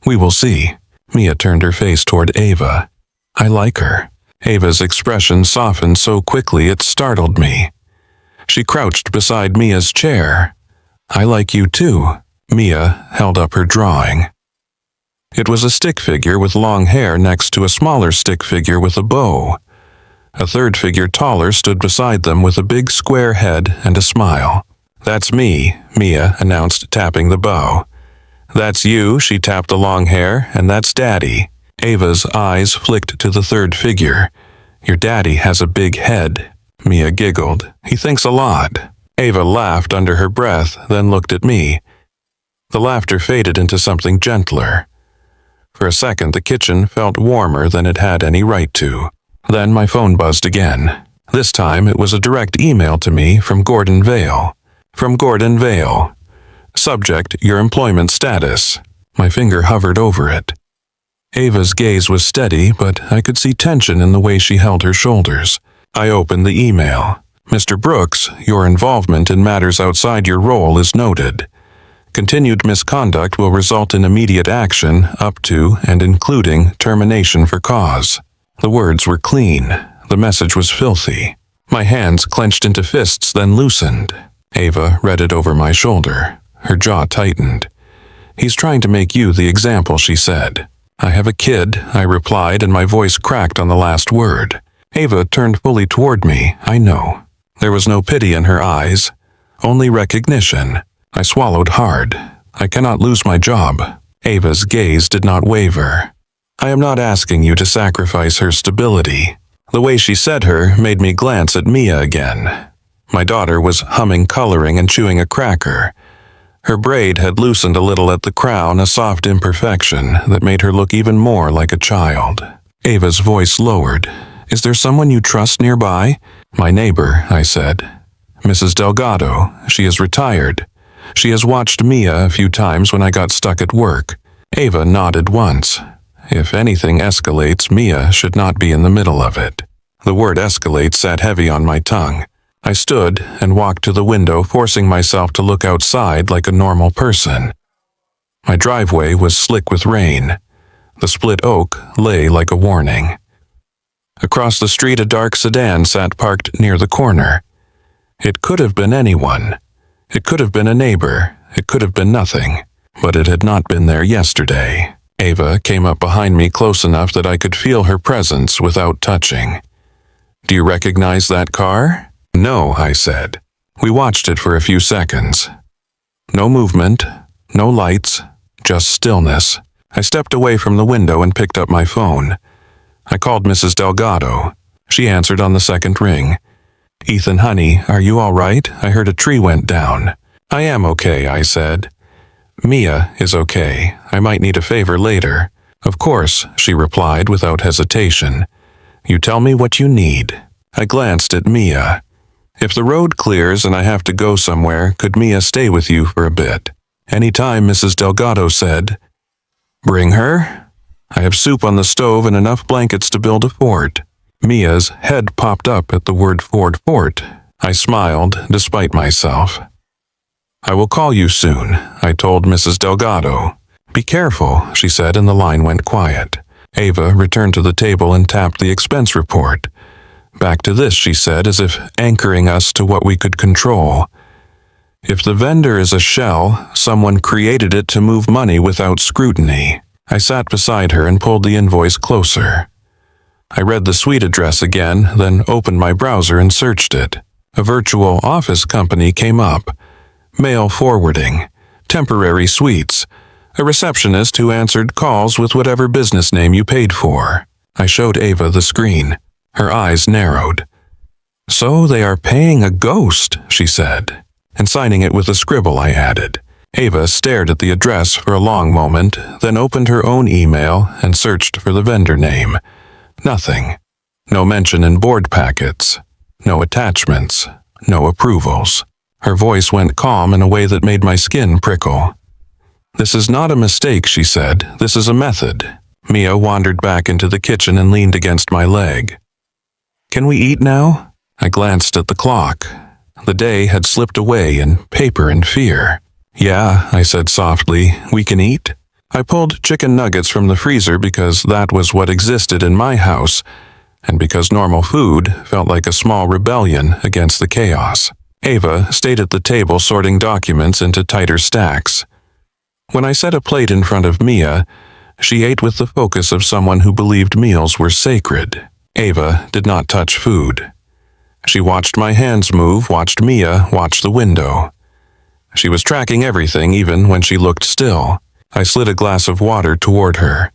We will see. Mia turned her face toward Ava. I like her. Ava's expression softened so quickly it startled me. She crouched beside Mia's chair. I like you too. Mia held up her drawing. It was a stick figure with long hair next to a smaller stick figure with a bow. A third figure taller stood beside them with a big square head and a smile. That's me, Mia announced, tapping the bow. That's you, she tapped the long hair, and that's Daddy. Ava's eyes flicked to the third figure. Your daddy has a big head. Mia giggled. He thinks a lot. Ava laughed under her breath, then looked at me. The laughter faded into something gentler. For a second, the kitchen felt warmer than it had any right to. Then my phone buzzed again. This time it was a direct email to me from Gordon Vale. From Gordon Vale. Subject, your employment status. My finger hovered over it. Ava's gaze was steady, but I could see tension in the way she held her shoulders. I opened the email. Mr. Brooks, your involvement in matters outside your role is noted. Continued misconduct will result in immediate action up to and including termination for cause. The words were clean. The message was filthy. My hands clenched into fists, then loosened. Ava read it over my shoulder. Her jaw tightened. He's trying to make you the example, she said. I have a kid, I replied, and my voice cracked on the last word. Ava turned fully toward me. I know. There was no pity in her eyes, only recognition. I swallowed hard. I cannot lose my job. Ava's gaze did not waver. I am not asking you to sacrifice her stability. The way she said her made me glance at Mia again. My daughter was humming coloring and chewing a cracker. Her braid had loosened a little at the crown, a soft imperfection that made her look even more like a child. Ava's voice lowered. Is there someone you trust nearby? My neighbor, I said. Mrs. Delgado. She is retired. She has watched Mia a few times when I got stuck at work. Ava nodded once. If anything escalates, Mia should not be in the middle of it. The word escalate sat heavy on my tongue. I stood and walked to the window, forcing myself to look outside like a normal person. My driveway was slick with rain. The split oak lay like a warning. Across the street, a dark sedan sat parked near the corner. It could have been anyone. It could have been a neighbor. It could have been nothing. But it had not been there yesterday. Ava came up behind me close enough that I could feel her presence without touching. "Do you recognize that car?" "No," I said. We watched it for a few seconds. No movement, no lights, just stillness. I stepped away from the window and picked up my phone. I called Mrs. Delgado. She answered on the second ring. "Ethan, honey, are you all right? I heard a tree went down." "I am okay," I said. "Mia is okay. I might need a favor later." "Of course," she replied without hesitation. "You tell me what you need." I glanced at Mia. "If the road clears and I have to go somewhere, could Mia stay with you for a bit?" "Any time," Mrs. Delgado said. "Bring her? I have soup on the stove and enough blankets to build a fort." Mia's head popped up at the word fort. I smiled, despite myself. "I will call you soon," I told Mrs. Delgado. "Be careful," she said, and the line went quiet. Ava returned to the table and tapped the expense report. "Back to this," she said, as if anchoring us to what we could control. "If the vendor is a shell, someone created it to move money without scrutiny." I sat beside her and pulled the invoice closer. I read the suite address again, then opened my browser and searched it. A virtual office company came up. Mail forwarding, temporary suites, a receptionist who answered calls with whatever business name you paid for. I showed Ava the screen. Her eyes narrowed. "So they are paying a ghost," she said, and signing it with a scribble, I added. Ava stared at the address for a long moment, then opened her own email and searched for the vendor name. Nothing. No mention in board packets. No attachments. No approvals. Her voice went calm in a way that made my skin prickle. "This is not a mistake," she said. "This is a method." Mia wandered back into the kitchen and leaned against my leg. "Can we eat now?" I glanced at the clock. The day had slipped away in paper and fear. "Yeah," I said softly, "we can eat." I pulled chicken nuggets from the freezer because that was what existed in my house, and because normal food felt like a small rebellion against the chaos. Ava stayed at the table sorting documents into tighter stacks. When I set a plate in front of Mia, she ate with the focus of someone who believed meals were sacred. Ava did not touch food. She watched my hands move, watched Mia watch the window. She was tracking everything even when she looked still. I slid a glass of water toward her.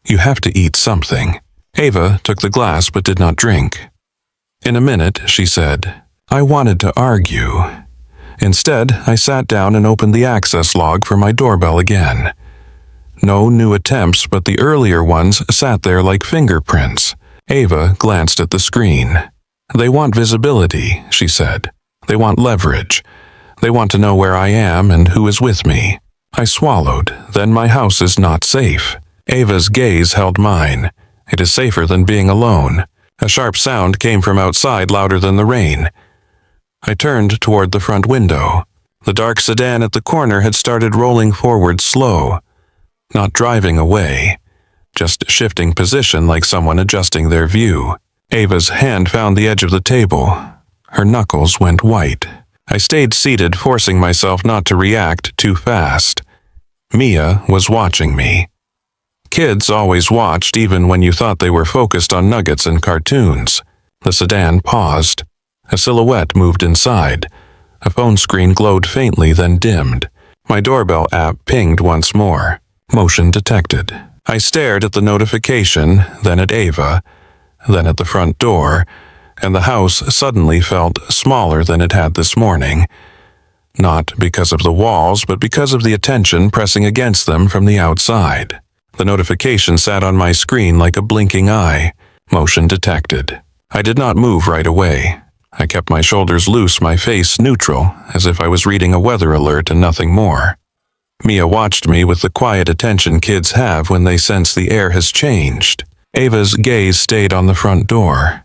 "You have to eat something." Ava took the glass but did not drink. "In a minute," she said. I wanted to argue. Instead, I sat down and opened the access log for my doorbell again. No new attempts, but the earlier ones sat there like fingerprints. Ava glanced at the screen. "They want visibility," she said. "They want leverage. They want to know where I am and who is with me." I swallowed. "Then my house is not safe." Ava's gaze held mine. "It is safer than being alone." A sharp sound came from outside, louder than the rain. I turned toward the front window. The dark sedan at the corner had started rolling forward slow. Not driving away, just shifting position like someone adjusting their view. Ava's hand found the edge of the table. Her knuckles went white. I stayed seated, forcing myself not to react too fast. Mia was watching me. Kids always watched even when you thought they were focused on nuggets and cartoons. The sedan paused. A silhouette moved inside. A phone screen glowed faintly, then dimmed. My doorbell app pinged once more. Motion detected. I stared at the notification, then at Ava, then at the front door, and the house suddenly felt smaller than it had this morning. Not because of the walls, but because of the attention pressing against them from the outside. The notification sat on my screen like a blinking eye. Motion detected. I did not move right away. I kept my shoulders loose, my face neutral, as if I was reading a weather alert and nothing more. Mia watched me with the quiet attention kids have when they sense the air has changed. Ava's gaze stayed on the front door.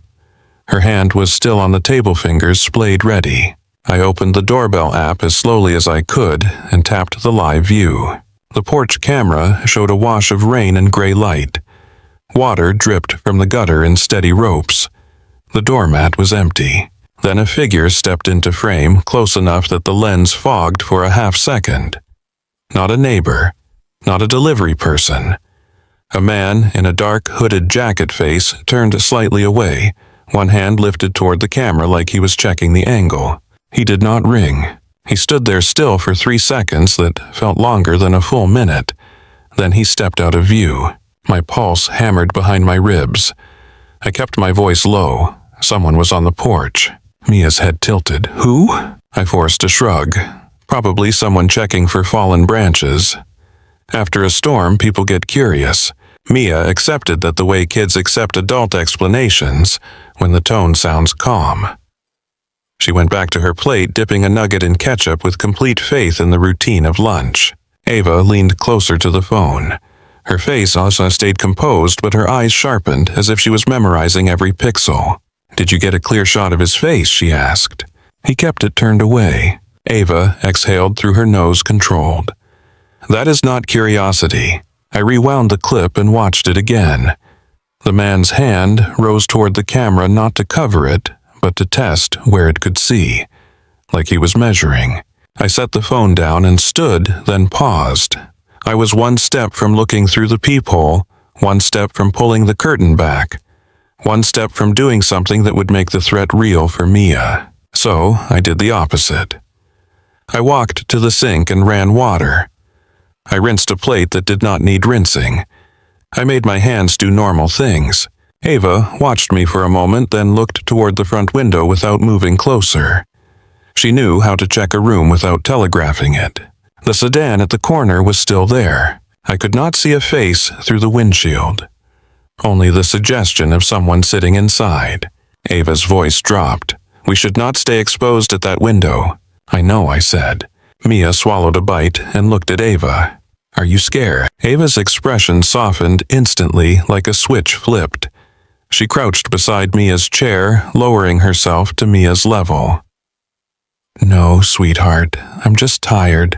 Her hand was still on the table, fingers splayed ready. I opened the doorbell app as slowly as I could and tapped the live view. The porch camera showed a wash of rain and gray light. Water dripped from the gutter in steady ropes. The doormat was empty. Then a figure stepped into frame close enough that the lens fogged for a half second. Not a neighbor, not a delivery person. A man in a dark hooded jacket face turned slightly away, one hand lifted toward the camera like he was checking the angle. He did not ring. He stood there still for 3 seconds that felt longer than a full minute. Then he stepped out of view. My pulse hammered behind my ribs. I kept my voice low. Someone was on the porch. Mia's head tilted. Who? I forced a shrug. Probably someone checking for fallen branches. After a storm, people get curious. Mia accepted that the way kids accept adult explanations, when the tone sounds calm. She went back to her plate, dipping a nugget in ketchup with complete faith in the routine of lunch. Ava leaned closer to the phone. Her face also stayed composed, but her eyes sharpened as if she was memorizing every pixel. Did you get a clear shot of his face? She asked. He kept it turned away. Ava exhaled through her nose, controlled. That is not curiosity. I rewound the clip and watched it again. The man's hand rose toward the camera not to cover it, but to test where it could see, like he was measuring. I set the phone down and stood, then paused. I was one step from looking through the peephole, one step from pulling the curtain back, one step from doing something that would make the threat real for Mia. So I did the opposite. I walked to the sink and ran water. I rinsed a plate that did not need rinsing. I made my hands do normal things. Ava watched me for a moment, then looked toward the front window without moving closer. She knew how to check a room without telegraphing it. The sedan at the corner was still there. I could not see a face through the windshield. Only the suggestion of someone sitting inside. Ava's voice dropped. We should not stay exposed at that window. I know, I said. Mia swallowed a bite and looked at Ava. Are you scared? Ava's expression softened instantly like a switch flipped. She crouched beside Mia's chair, lowering herself to Mia's level. No, sweetheart, I'm just tired.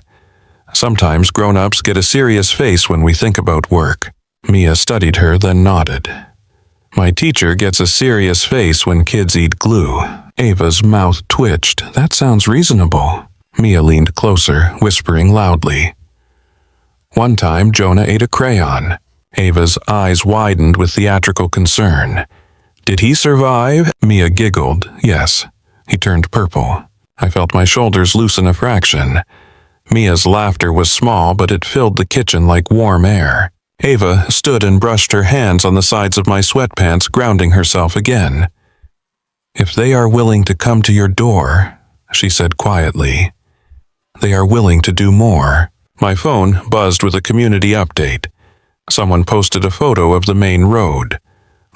Sometimes grown-ups get a serious face when we think about work. Mia studied her, then nodded. My teacher gets a serious face when kids eat glue. Ava's mouth twitched. That sounds reasonable. Mia leaned closer, whispering loudly. One time, Jonah ate a crayon. Ava's eyes widened with theatrical concern. Did he survive? Mia giggled. Yes. He turned purple. I felt my shoulders loosen a fraction. Mia's laughter was small, but it filled the kitchen like warm air. Ava stood and brushed her hands on the sides of my sweatpants, grounding herself again. If they are willing to come to your door, she said quietly, they are willing to do more. My phone buzzed with a community update. Someone posted a photo of the main road.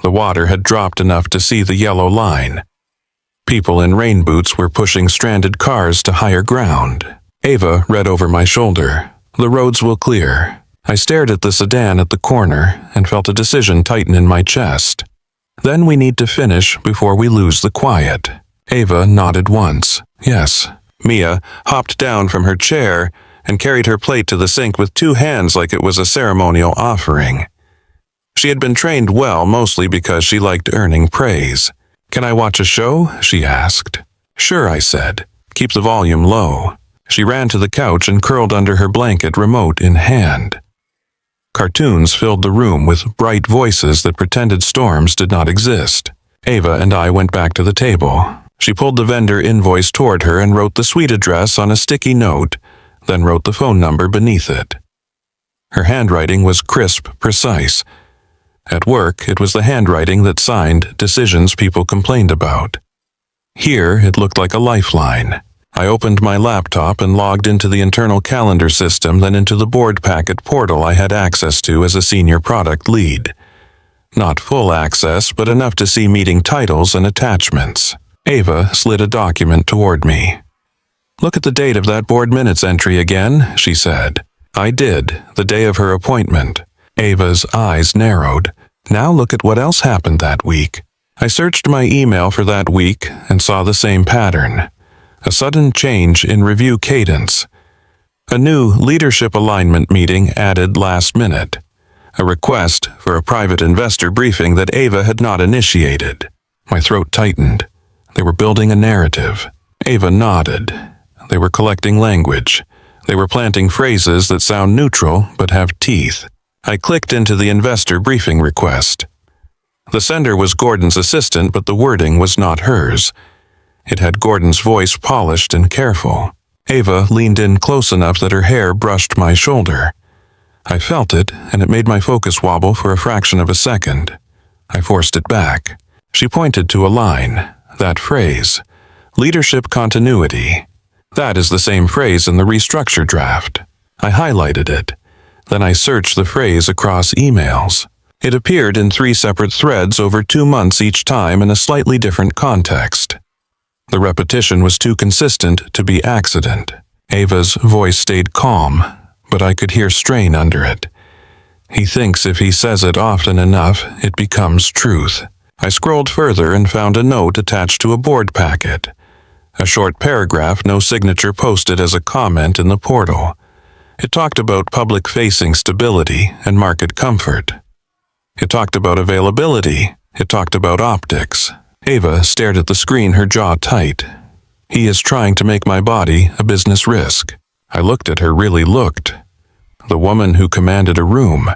The water had dropped enough to see the yellow line. People in rain boots were pushing stranded cars to higher ground. Ava read over my shoulder. The roads will clear. I stared at the sedan at the corner and felt a decision tighten in my chest. Then we need to finish before we lose the quiet. Ava nodded once. Yes. Mia hopped down from her chair and carried her plate to the sink with 2 hands like it was a ceremonial offering. She had been trained well, mostly because she liked earning praise. Can I watch a show? She asked. Sure, I said. Keep the volume low. She ran to the couch and curled under her blanket, remote in hand. Cartoons filled the room with bright voices that pretended storms did not exist. Ava and I went back to the table. She pulled the vendor invoice toward her and wrote the suite address on a sticky note, then wrote the phone number beneath it. Her handwriting was crisp, precise. At work, it was the handwriting that signed decisions people complained about. Here, it looked like a lifeline. I opened my laptop and logged into the internal calendar system, then into the board packet portal I had access to as a senior product lead. Not full access, but enough to see meeting titles and attachments. Ava slid a document toward me. Look at the date of that board minutes entry again, she said. I did, the day of her appointment. Ava's eyes narrowed. Now look at what else happened that week. I searched my email for that week and saw the same pattern. A sudden change in review cadence. A new leadership alignment meeting added last minute. a request for a private investor briefing that Ava had not initiated. My throat tightened. They were building a narrative. Ava nodded. They were collecting language. They were planting phrases that sound neutral but have teeth. I clicked into the investor briefing request. The sender was Gordon's assistant, but the wording was not hers. It had Gordon's voice polished and careful. Ava leaned in close enough that her hair brushed my shoulder. I felt it, and it made my focus wobble for a fraction of a second. I forced it back. She pointed to a line, that phrase, leadership continuity. That is the same phrase in the restructure draft. I highlighted it. Then I searched the phrase across emails. It appeared in 3 separate threads over 2 months each time in a slightly different context. The repetition was too consistent to be accident. Ava's voice stayed calm, but I could hear strain under it. He thinks if he says it often enough, it becomes truth. I scrolled further and found a note attached to a board packet. A short paragraph, no signature, posted as a comment in the portal. It talked about public-facing stability and market comfort. It talked about availability. It talked about optics. Ava stared at the screen, her jaw tight. He is trying to make my body a business risk. I looked at her, really looked. The woman who commanded a room.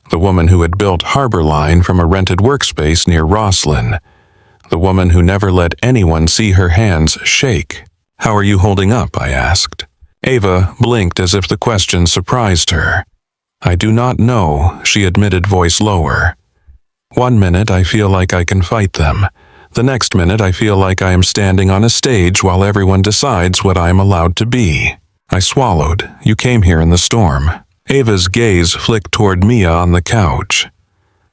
The woman who had built Harbor Line from a rented workspace near Rosslyn. The woman who never let anyone see her hands shake. "How are you holding up?" I asked. Ava blinked as if the question surprised her. "I do not know," she admitted, voice lower. "One minute I feel like I can fight them. The next minute I feel like I am standing on a stage while everyone decides what I am allowed to be." I swallowed. "You came here in the storm." Ava's gaze flicked toward Mia on the couch.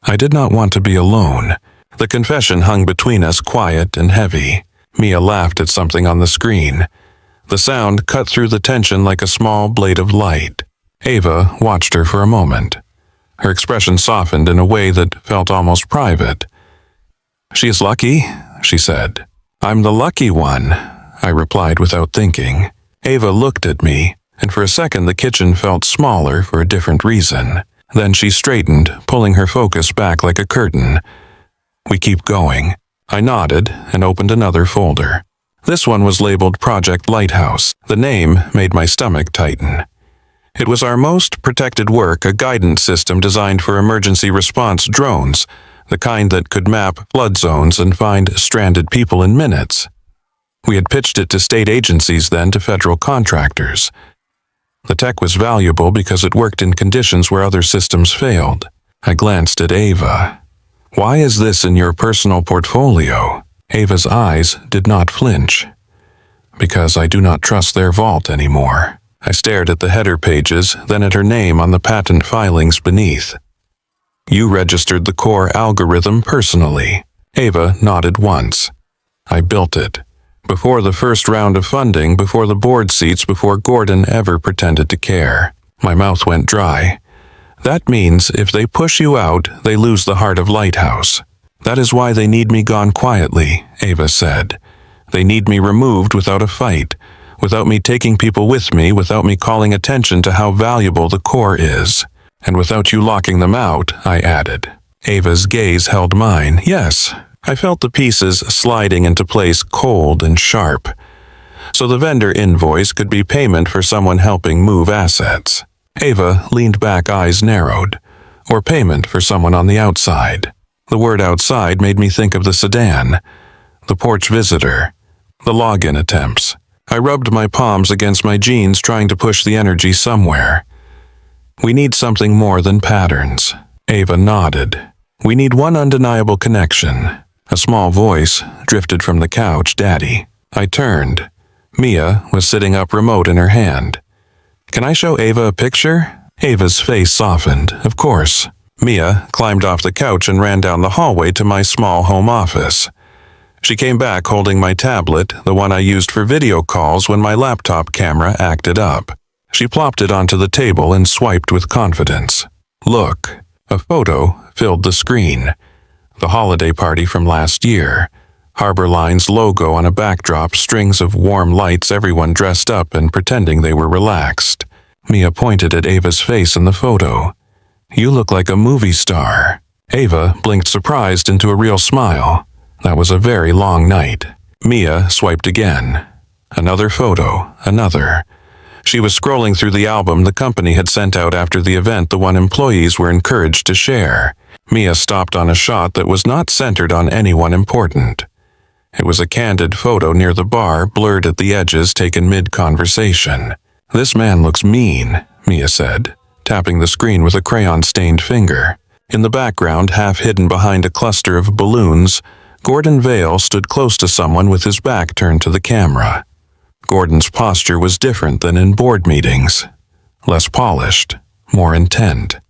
I did not want to be alone. The confession hung between us, quiet and heavy. Mia laughed at something on the screen. The sound cut through the tension like a small blade of light. Ava watched her for a moment. Her expression softened in a way that felt almost private. "She is lucky," she said. "I'm the lucky one," I replied without thinking. Ava looked at me, and for a second the kitchen felt smaller for a different reason. Then she straightened, pulling her focus back like a curtain. "We keep going." I nodded and opened another folder. This one was labeled Project Lighthouse. The name made my stomach tighten. It was our most protected work, a guidance system designed for emergency response drones, the kind that could map flood zones and find stranded people in minutes. We had pitched it to state agencies, then to federal contractors. The tech was valuable because it worked in conditions where other systems failed. I glanced at Ava. "Why is this in your personal portfolio?" Ava's eyes did not flinch. "Because I do not trust their vault anymore." I stared at the header pages, then at her name on the patent filings beneath. "You registered the core algorithm personally." Ava nodded once. "I built it. Before the first round of funding, before the board seats, before Gordon ever pretended to care." My mouth went dry. "That means if they push you out, they lose the heart of Lighthouse. That is why they need me gone quietly," Ava said. "They need me removed without a fight, without me taking people with me, without me calling attention to how valuable the core is. And without you locking them out," I added. Ava's gaze held mine. Yes, I felt the pieces sliding into place, cold and sharp. So the vendor invoice could be payment for someone helping move assets. Ava leaned back, eyes narrowed. Or payment for someone on the outside. The word outside made me think of the sedan, the porch visitor, the login attempts. I rubbed my palms against my jeans, trying to push the energy somewhere. "We need something more than patterns." Ava nodded. "We need one undeniable connection." A small voice drifted from the couch, "Daddy." I turned. Mia was sitting up, remote in her hand. "Can I show Ava a picture?" Ava's face softened. "Of course." Mia climbed off the couch and ran down the hallway to my small home office. She came back holding my tablet, the one I used for video calls when my laptop camera acted up. She plopped it onto the table and swiped with confidence. "Look." A photo filled the screen. The holiday party from last year. Harbor Line's logo on a backdrop, strings of warm lights, everyone dressed up and pretending they were relaxed. Mia pointed at Ava's face in the photo. You look like a movie star." Ava blinked surprised into a real smile. That was a very long night. Mia swiped again. Another photo, another. She was scrolling through the album the company had sent out after the event, the one employees were encouraged to share. Mia stopped on a shot that was not centered on anyone important. It was a candid photo near the bar, blurred at the edges, taken mid-conversation. "This man looks mean," Mia said, tapping the screen with a crayon-stained finger. In the background, half hidden behind a cluster of balloons, Gordon Vale stood close to someone with his back turned to the camera. Gordon's posture was different than in board meetings. Less polished, more intent.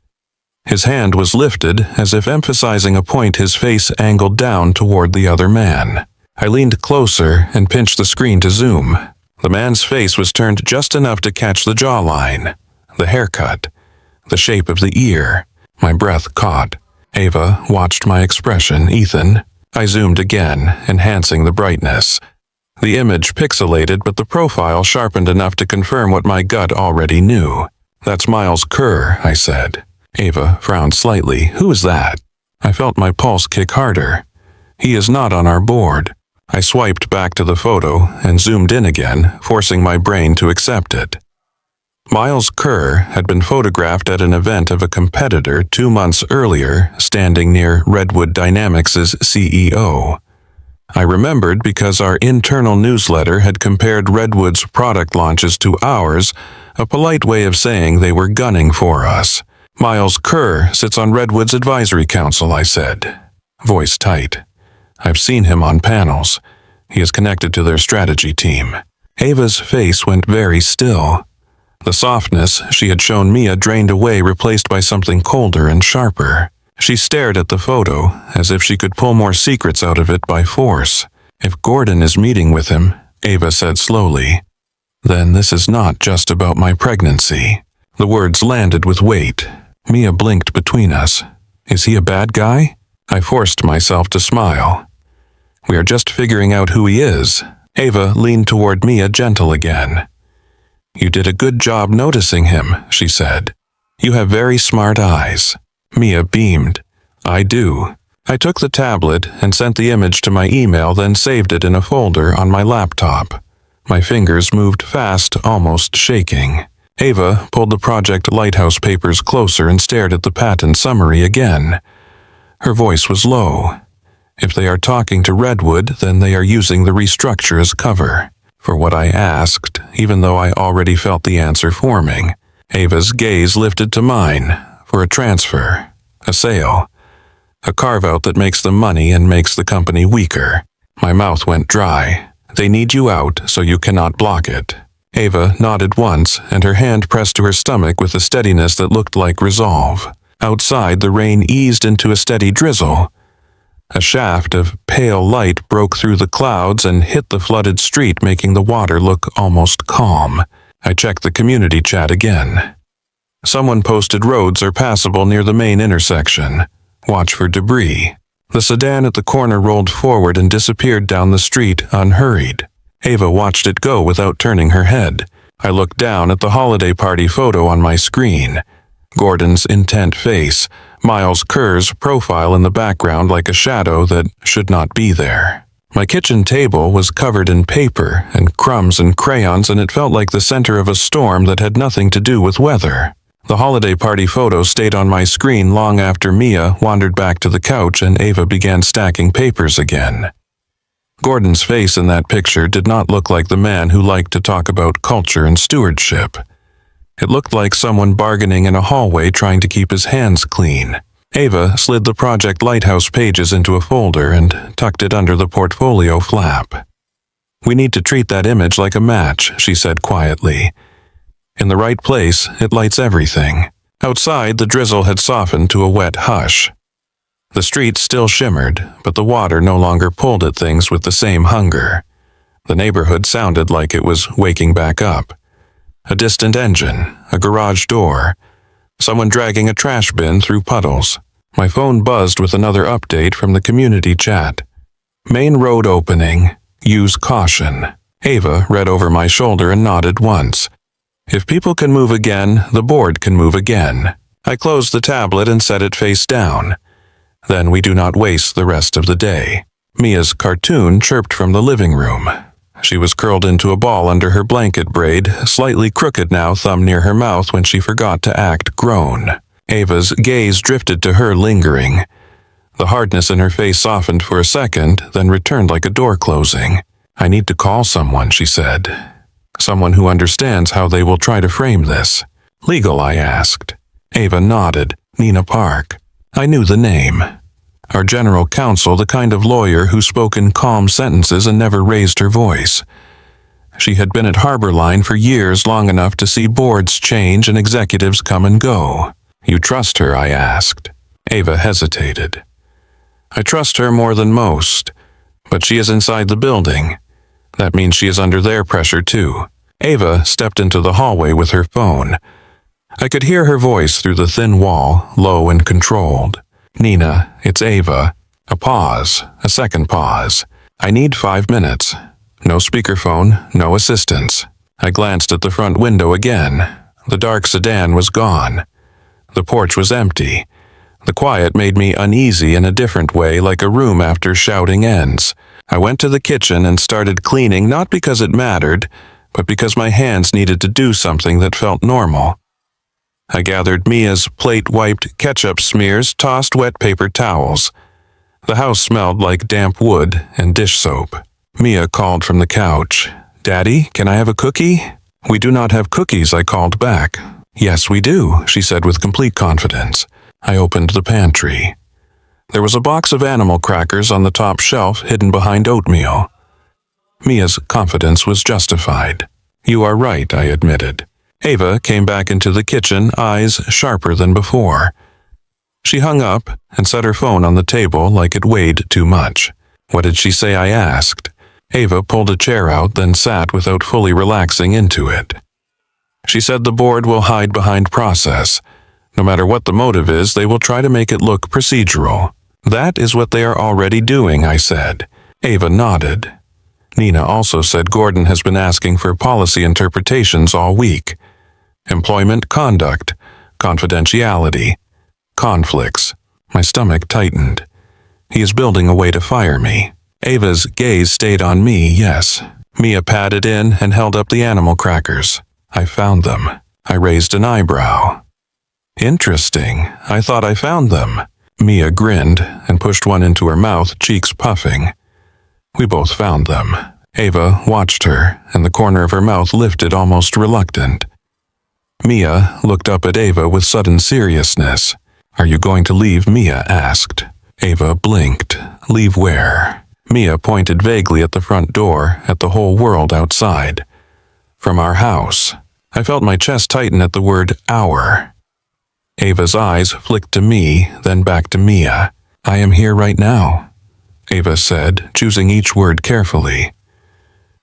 His hand was lifted, as if emphasizing a point, his face angled down toward the other man. I leaned closer and pinched the screen to zoom. The man's face was turned just enough to catch the jawline, the haircut, the shape of the ear. My breath caught. Ava watched my expression. "Ethan." I zoomed again, enhancing the brightness. The image pixelated, but the profile sharpened enough to confirm what my gut already knew. "That's Miles Kerr," I said. Ava frowned slightly. "Who is that?" I felt my pulse kick harder. "He is not on our board." I swiped back to the photo and zoomed in again, forcing my brain to accept it. Miles Kerr had been photographed at an event of a competitor 2 months earlier, standing near Redwood Dynamics' CEO. I remembered because our internal newsletter had compared Redwood's product launches to ours, a polite way of saying they were gunning for us. "Miles Kerr sits on Redwood's advisory council," I said, voice tight. "I've seen him on panels. He is connected to their strategy team." Ava's face went very still. The softness she had shown Mia drained away, replaced by something colder and sharper. She stared at the photo, as if she could pull more secrets out of it by force. "If Gordon is meeting with him," Ava said slowly, "then this is not just about my pregnancy." The words landed with weight. Mia blinked between us. "Is he a bad guy?" I forced myself to smile. "We are just figuring out who he is." Ava leaned toward Mia, gentle again. "You did a good job noticing him," she said. "You have very smart eyes." Mia beamed. "I do." I took the tablet and sent the image to my email, then saved it in a folder on my laptop. My fingers moved fast, almost shaking. Ava pulled the Project Lighthouse papers closer and stared at the patent summary again. Her voice was low. "If they are talking to Redwood, then they are using the restructure as cover." For what I asked, even though I already felt the answer forming. Ava's gaze lifted to mine. For a transfer, a sale, a carve-out that makes them money and makes the company weaker. My mouth went dry. "They need you out, so you cannot block it." Ava nodded once, and her hand pressed to her stomach with a steadiness that looked like resolve. Outside, the rain eased into a steady drizzle. A shaft of pale light broke through the clouds and hit the flooded street, making the water look almost calm. I checked the community chat again. Someone posted roads are passable near the main intersection. Watch for debris. The sedan at the corner rolled forward and disappeared down the street, unhurried. Ava watched it go without turning her head. I looked down at the holiday party photo on my screen. Gordon's intent face, Miles Kerr's profile in the background like a shadow that should not be there. My kitchen table was covered in paper and crumbs and crayons, and it felt like the center of a storm that had nothing to do with weather. The holiday party photo stayed on my screen long after Mia wandered back to the couch and Ava began stacking papers again. Gordon's face in that picture did not look like the man who liked to talk about culture and stewardship. It looked like someone bargaining in a hallway trying to keep his hands clean. Ava slid the Project Lighthouse pages into a folder and tucked it under the portfolio flap. "We need to treat that image like a match," she said quietly. "In the right place, it lights everything." Outside, the drizzle had softened to a wet hush. The street still shimmered, but the water no longer pulled at things with the same hunger. The neighborhood sounded like it was waking back up. A distant engine, a garage door, someone dragging a trash bin through puddles. My phone buzzed with another update from the community chat. "Main road opening. Use caution." Ava read over my shoulder and nodded once. "If people can move again, the board can move again." I close the tablet and set it face down. Then we do not waste the rest of the day. Mia's cartoon chirped from the living room. She was curled into a ball under her blanket braid, slightly crooked now, thumb near her mouth when she forgot to act grown. Ava's gaze drifted to her, lingering. The hardness in her face softened for a second, then returned like a door closing. I need to call someone, she said. Someone who understands how they will try to frame this. Legal, I asked. Ava nodded. Nina Park. I knew the name. Our general counsel, the kind of lawyer who spoke in calm sentences and never raised her voice. She had been at Harborline for years, long enough to see boards change and executives come and go. You trust her, I asked. Ava hesitated. I trust her more than most, but she is inside the building. That means she is under their pressure too. Ava stepped into the hallway with her phone. I could hear her voice through the thin wall, low and controlled. Nina, it's Ava. A pause, a second pause. I need 5 minutes. No speakerphone, no assistance. I glanced at the front window again. The dark sedan was gone. The porch was empty. The quiet made me uneasy in a different way, like a room after shouting ends. I went to the kitchen and started cleaning, not because it mattered, but because my hands needed to do something that felt normal. I gathered Mia's plate-wiped ketchup smears, tossed wet paper towels. The house smelled like damp wood and dish soap. Mia called from the couch. Daddy, can I have a cookie? We do not have cookies, I called back. Yes, we do, she said with complete confidence. I opened the pantry. There was a box of animal crackers on the top shelf, hidden behind oatmeal. Mia's confidence was justified. You are right, I admitted. Ava came back into the kitchen, eyes sharper than before. She hung up and set her phone on the table like it weighed too much. What did she say, I asked. Ava pulled a chair out, then sat without fully relaxing into it. She said the board will hide behind process. No matter what the motive is, they will try to make it look procedural. That is what they are already doing, I said. Ava nodded. Nina also said Gordon has been asking for policy interpretations all week. Employment conduct, confidentiality, conflicts. My stomach tightened. He is building a way to fire me. Ava's gaze stayed on me, yes. Mia patted in and held up the animal crackers. I found them. I raised an eyebrow. Interesting. I thought I found them. Mia grinned and pushed one into her mouth, cheeks puffing. We both found them. Ava watched her, and the corner of her mouth lifted, almost reluctant. Mia looked up at Ava with sudden seriousness. Are you going to leave? Mia asked. Ava blinked. Leave where? Mia pointed vaguely at the front door, at the whole world outside. From our house. I felt my chest tighten at the word our. Ava's eyes flicked to me, then back to Mia. I am here right now, Ava said, choosing each word carefully.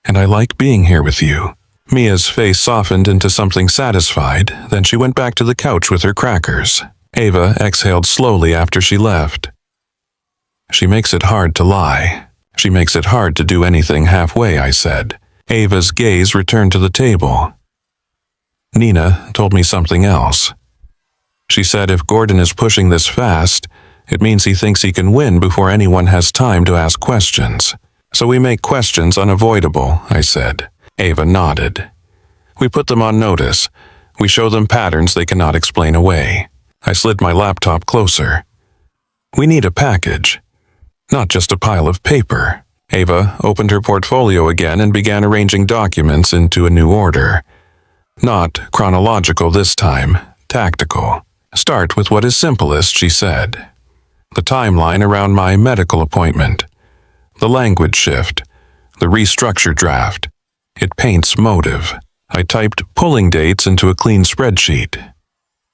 And I like being here with you. Mia's face softened into something satisfied, then she went back to the couch with her crackers. Ava exhaled slowly after she left. She makes it hard to lie. She makes it hard to do anything halfway, I said. Ava's gaze returned to the table. Nina told me something else. She said if Gordon is pushing this fast, it means he thinks he can win before anyone has time to ask questions. So we make questions unavoidable, I said. Ava nodded. We put them on notice. We show them patterns they cannot explain away. I slid my laptop closer. We need a package, not just a pile of paper. Ava opened her portfolio again and began arranging documents into a new order. Not chronological this time, tactical. Start with what is simplest, she said. The timeline around my medical appointment. The language shift. The restructure draft. It paints motive. I typed pulling dates into a clean spreadsheet.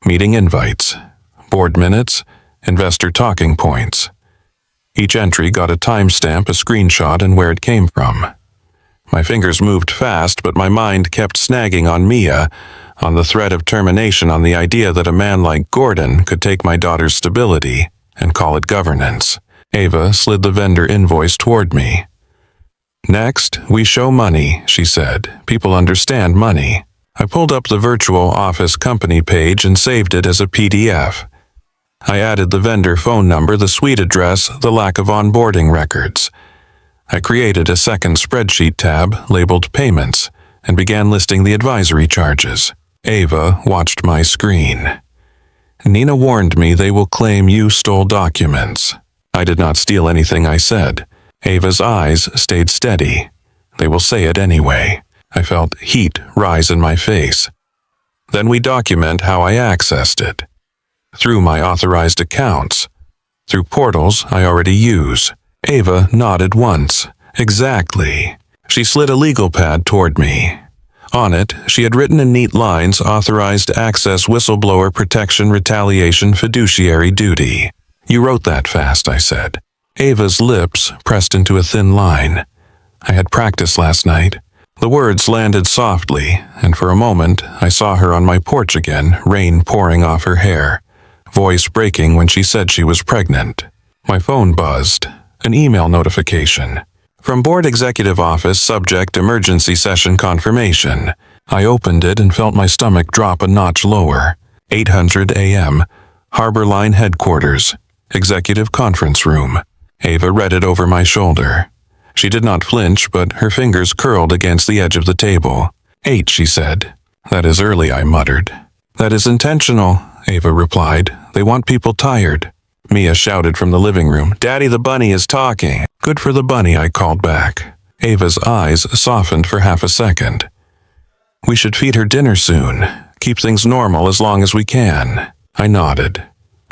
Meeting invites. Board minutes. Investor talking points. Each entry got a timestamp, a screenshot, and where it came from. My fingers moved fast, but my mind kept snagging on Mia, on the threat of termination, on the idea that a man like Gordon could take my daughter's stability and call it governance. Ava slid the vendor invoice toward me. Next, we show money, she said. People understand money. I pulled up the virtual office company page and saved it as a PDF. I added the vendor phone number, the suite address, the lack of onboarding records. I created a second spreadsheet tab labeled Payments and began listing the advisory charges. Ava watched my screen. Nina warned me they will claim you stole documents. I did not steal anything, I said. Ava's eyes stayed steady. They will say it anyway. I felt heat rise in my face. Then we document how I accessed it. Through my authorized accounts. Through portals I already use. Ava nodded once. Exactly. She slid a legal pad toward me. On it, she had written in neat lines, authorized access, whistleblower protection, retaliation, fiduciary duty. You wrote that fast, I said. Ava's lips pressed into a thin line. I had practiced last night. The words landed softly, and for a moment I saw her on my porch again, rain pouring off her hair. Voice breaking when she said she was pregnant. My phone buzzed. An email notification. From Board Executive Office, subject emergency session confirmation. I opened it and felt my stomach drop a notch lower. 8:00 a.m. Harbor Line Headquarters. Executive Conference Room. Ava read it over my shoulder. She did not flinch, but her fingers curled against the edge of the table. 8, she said. That is early, I muttered. That is intentional, Ava replied. They want people tired. Mia shouted from the living room. Daddy, the bunny is talking. Good for the bunny, I called back. Ava's eyes softened for half a second. We should feed her dinner soon. Keep things normal as long as we can. I nodded.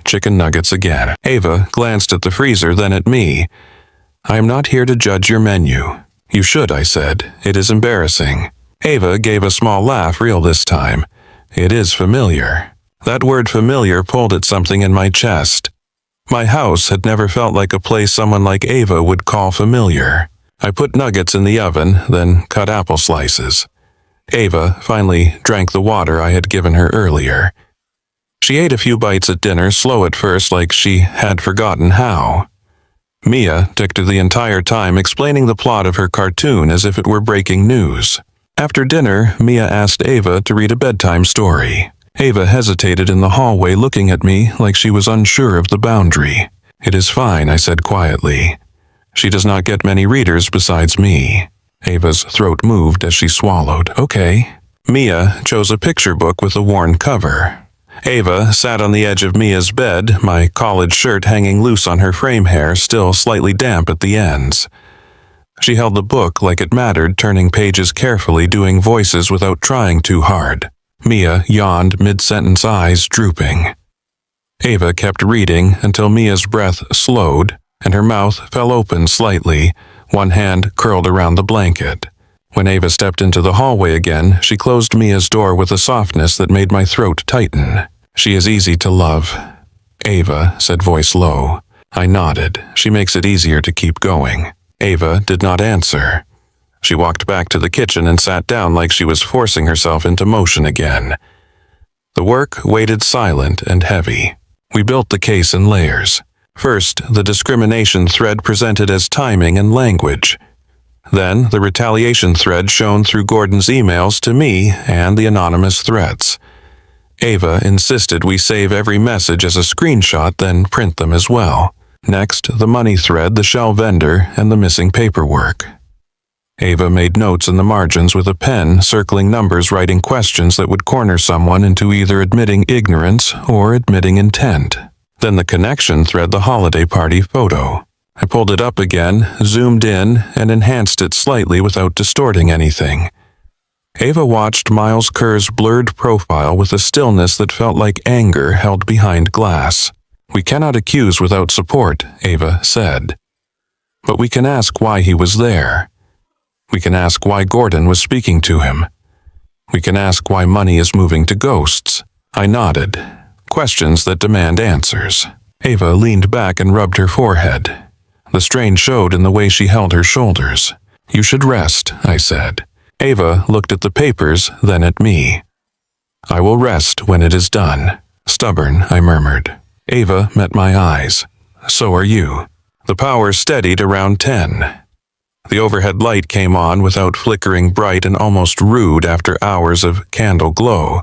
Chicken nuggets again. Ava glanced at the freezer, then at me. I am not here to judge your menu. You should, I said. It is embarrassing. Ava gave a small laugh, real this time. It is familiar. That word familiar pulled at something in my chest. My house had never felt like a place someone like Ava would call familiar. I put nuggets in the oven, then cut apple slices. Ava finally drank the water I had given her earlier. She ate a few bites at dinner, slow at first, like she had forgotten how. Mia dictated the entire time, explaining the plot of her cartoon as if it were breaking news. After dinner, Mia asked Ava to read a bedtime story. Ava hesitated in the hallway, looking at me like she was unsure of the boundary. It is fine, I said quietly. She does not get many readers besides me. Ava's throat moved as she swallowed. Okay. Mia chose a picture book with a worn cover. Ava sat on the edge of Mia's bed, my college shirt hanging loose on her frame hair, still slightly damp at the ends. She held the book like it mattered, turning pages carefully, doing voices without trying too hard. Mia yawned mid-sentence, eyes drooping. Ava kept reading until Mia's breath slowed and her mouth fell open slightly, one hand curled around the blanket. When Ava stepped into the hallway again, she closed Mia's door with a softness that made my throat tighten. She is easy to love. Ava said, voice low. I nodded. She makes it easier to keep going. Ava did not answer. She walked back to the kitchen and sat down like she was forcing herself into motion again. The work waited silent and heavy. We built the case in layers. First, the discrimination thread presented as timing and language. Then, the retaliation thread shown through Gordon's emails to me and the anonymous threats. Ava insisted we save every message as a screenshot, then print them as well. Next, the money thread, the shell vendor, and the missing paperwork. Ava made notes in the margins with a pen, circling numbers, writing questions that would corner someone into either admitting ignorance or admitting intent. Then the connection thread, the holiday party photo. I pulled it up again, zoomed in, and enhanced it slightly without distorting anything. Ava watched Miles Kerr's blurred profile with a stillness that felt like anger held behind glass. We cannot accuse without support, Ava said. But we can ask why he was there. We can ask why Gordon was speaking to him. We can ask why money is moving to ghosts. I nodded. Questions that demand answers. Ava leaned back and rubbed her forehead. The strain showed in the way she held her shoulders. You should rest, I said. Ava looked at the papers, then at me. I will rest when it is done. Stubborn, I murmured. Ava met my eyes. So are you. The power steadied around 10. The overhead light came on without flickering, bright and almost rude after hours of candle glow.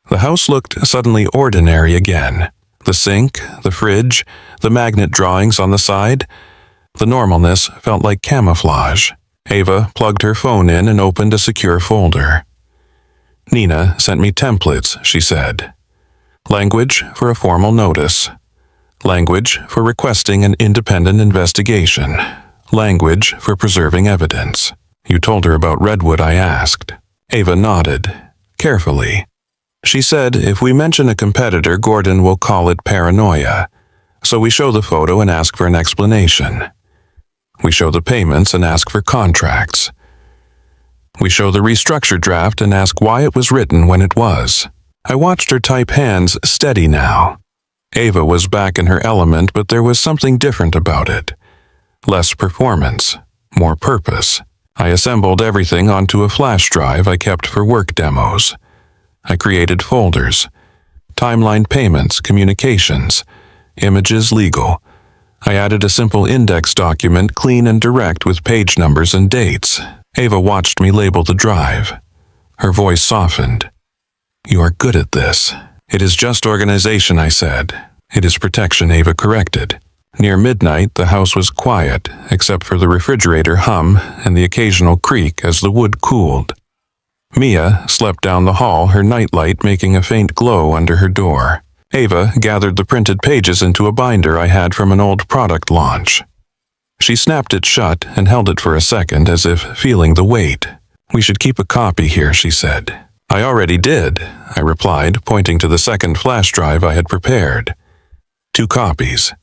The house looked suddenly ordinary again. The sink, the fridge, the magnet drawings on the side. The normalness felt like camouflage. Ava plugged her phone in and opened a secure folder. Nina sent me templates, she said. Language for a formal notice. Language for requesting an independent investigation. Language for preserving evidence. You told her about Redwood, I asked. Ava nodded, carefully. She said if we mention a competitor, Gordon will call it paranoia. So we show the photo and ask for an explanation. We show the payments and ask for contracts. We show the restructure draft and ask why it was written when it was. I watched her type, hands steady now. Ava was back in her element, but there was something different about it. Less performance, more purpose. I assembled everything onto a flash drive I kept for work demos. I created folders. Timeline payments, communications, images, legal. I added a simple index document, clean and direct with page numbers and dates. Ava watched me label the drive. Her voice softened. You are good at this. It is just organization, I said. It is protection, Ava corrected. Near midnight, the house was quiet, except for the refrigerator hum and the occasional creak as the wood cooled. Mia slept down the hall, her nightlight making a faint glow under her door. Ava gathered the printed pages into a binder I had from an old product launch. She snapped it shut and held it for a second as if feeling the weight. We should keep a copy here, she said. I already did, I replied, pointing to the second flash drive I had prepared. 2 copies.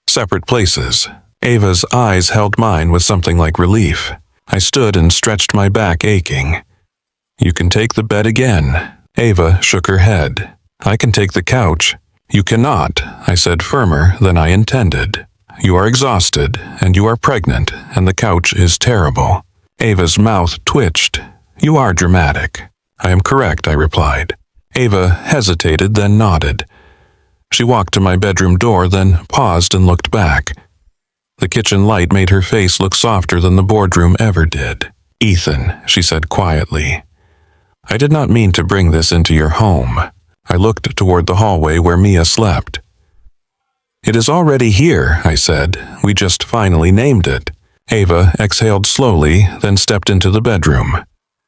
Separate places. Ava's eyes held mine with something like relief. I stood and stretched my back, aching. You can take the bed again. Ava shook her head. I can take the couch. You cannot, I said, firmer than I intended. You are exhausted, and you are pregnant, and the couch is terrible. Ava's mouth twitched. You are dramatic. I am correct, I replied. Ava hesitated, then nodded. She walked to my bedroom door, then paused and looked back. The kitchen light made her face look softer than the boardroom ever did. Ethan, she said quietly. I did not mean to bring this into your home. I looked toward the hallway where Mia slept. It is already here, I said. We just finally named it. Ava exhaled slowly, then stepped into the bedroom.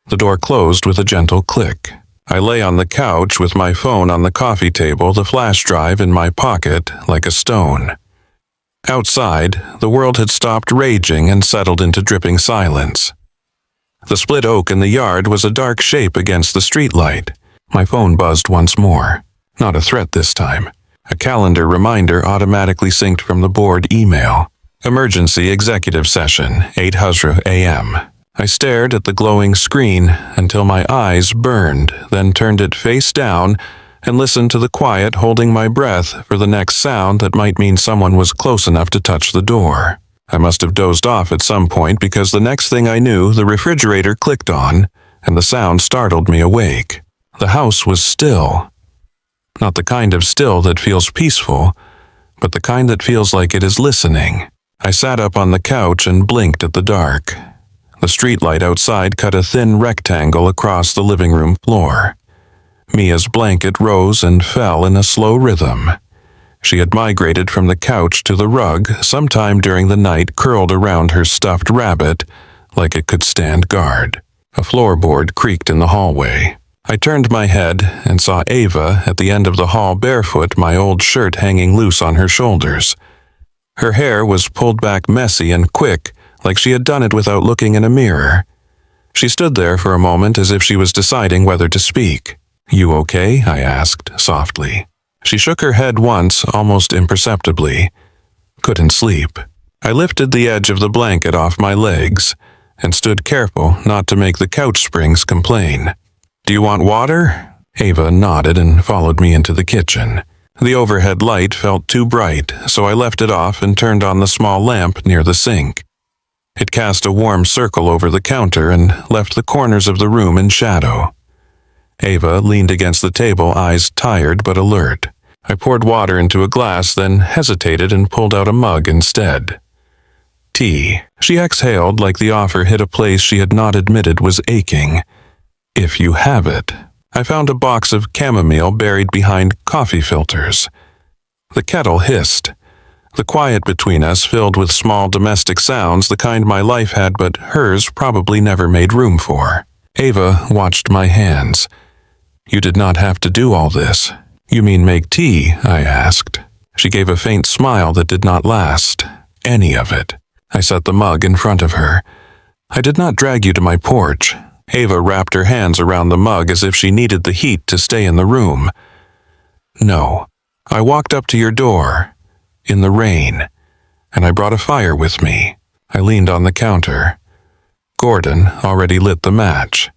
The door closed with a gentle click. I lay on the couch with my phone on the coffee table, the flash drive in my pocket like a stone. Outside, the world had stopped raging and settled into dripping silence. The split oak in the yard was a dark shape against the streetlight. My phone buzzed once more. Not a threat this time. A calendar reminder automatically synced from the board email. Emergency executive session, 8:00 a.m. I stared at the glowing screen until my eyes burned, then turned it face down and listened to the quiet, holding my breath for the next sound that might mean someone was close enough to touch the door. I must have dozed off at some point because the next thing I knew, the refrigerator clicked on, and the sound startled me awake. The house was still. Not the kind of still that feels peaceful, but the kind that feels like it is listening. I sat up on the couch and blinked at the dark. The streetlight outside cut a thin rectangle across the living room floor. Mia's blanket rose and fell in a slow rhythm. She had migrated from the couch to the rug sometime during the night, curled around her stuffed rabbit like it could stand guard. A floorboard creaked in the hallway. I turned my head and saw Ava at the end of the hall, barefoot, my old shirt hanging loose on her shoulders. Her hair was pulled back messy and quick, like she had done it without looking in a mirror. She stood there for a moment as if she was deciding whether to speak. You okay? I asked, softly. She shook her head once, almost imperceptibly. Couldn't sleep. I lifted the edge of the blanket off my legs and stood careful not to make the couch springs complain. Do you want water? Ava nodded and followed me into the kitchen. The overhead light felt too bright, so I left it off and turned on the small lamp near the sink. It cast a warm circle over the counter and left the corners of the room in shadow. Ava leaned against the table, eyes tired but alert. I poured water into a glass, then hesitated and pulled out a mug instead. Tea. She exhaled like the offer hit a place she had not admitted was aching. If you have it. I found a box of chamomile buried behind coffee filters. The kettle hissed. The quiet between us filled with small domestic sounds, the kind my life had but hers probably never made room for. Ava watched my hands. You did not have to do all this. You mean make tea? I asked. She gave a faint smile that did not last. Any of it. I set the mug in front of her. I did not drag you to my porch. Ava wrapped her hands around the mug as if she needed the heat to stay in the room. No. I walked up to your door. In the rain. And I brought a fire with me. I leaned on the counter. Gordon already lit the match.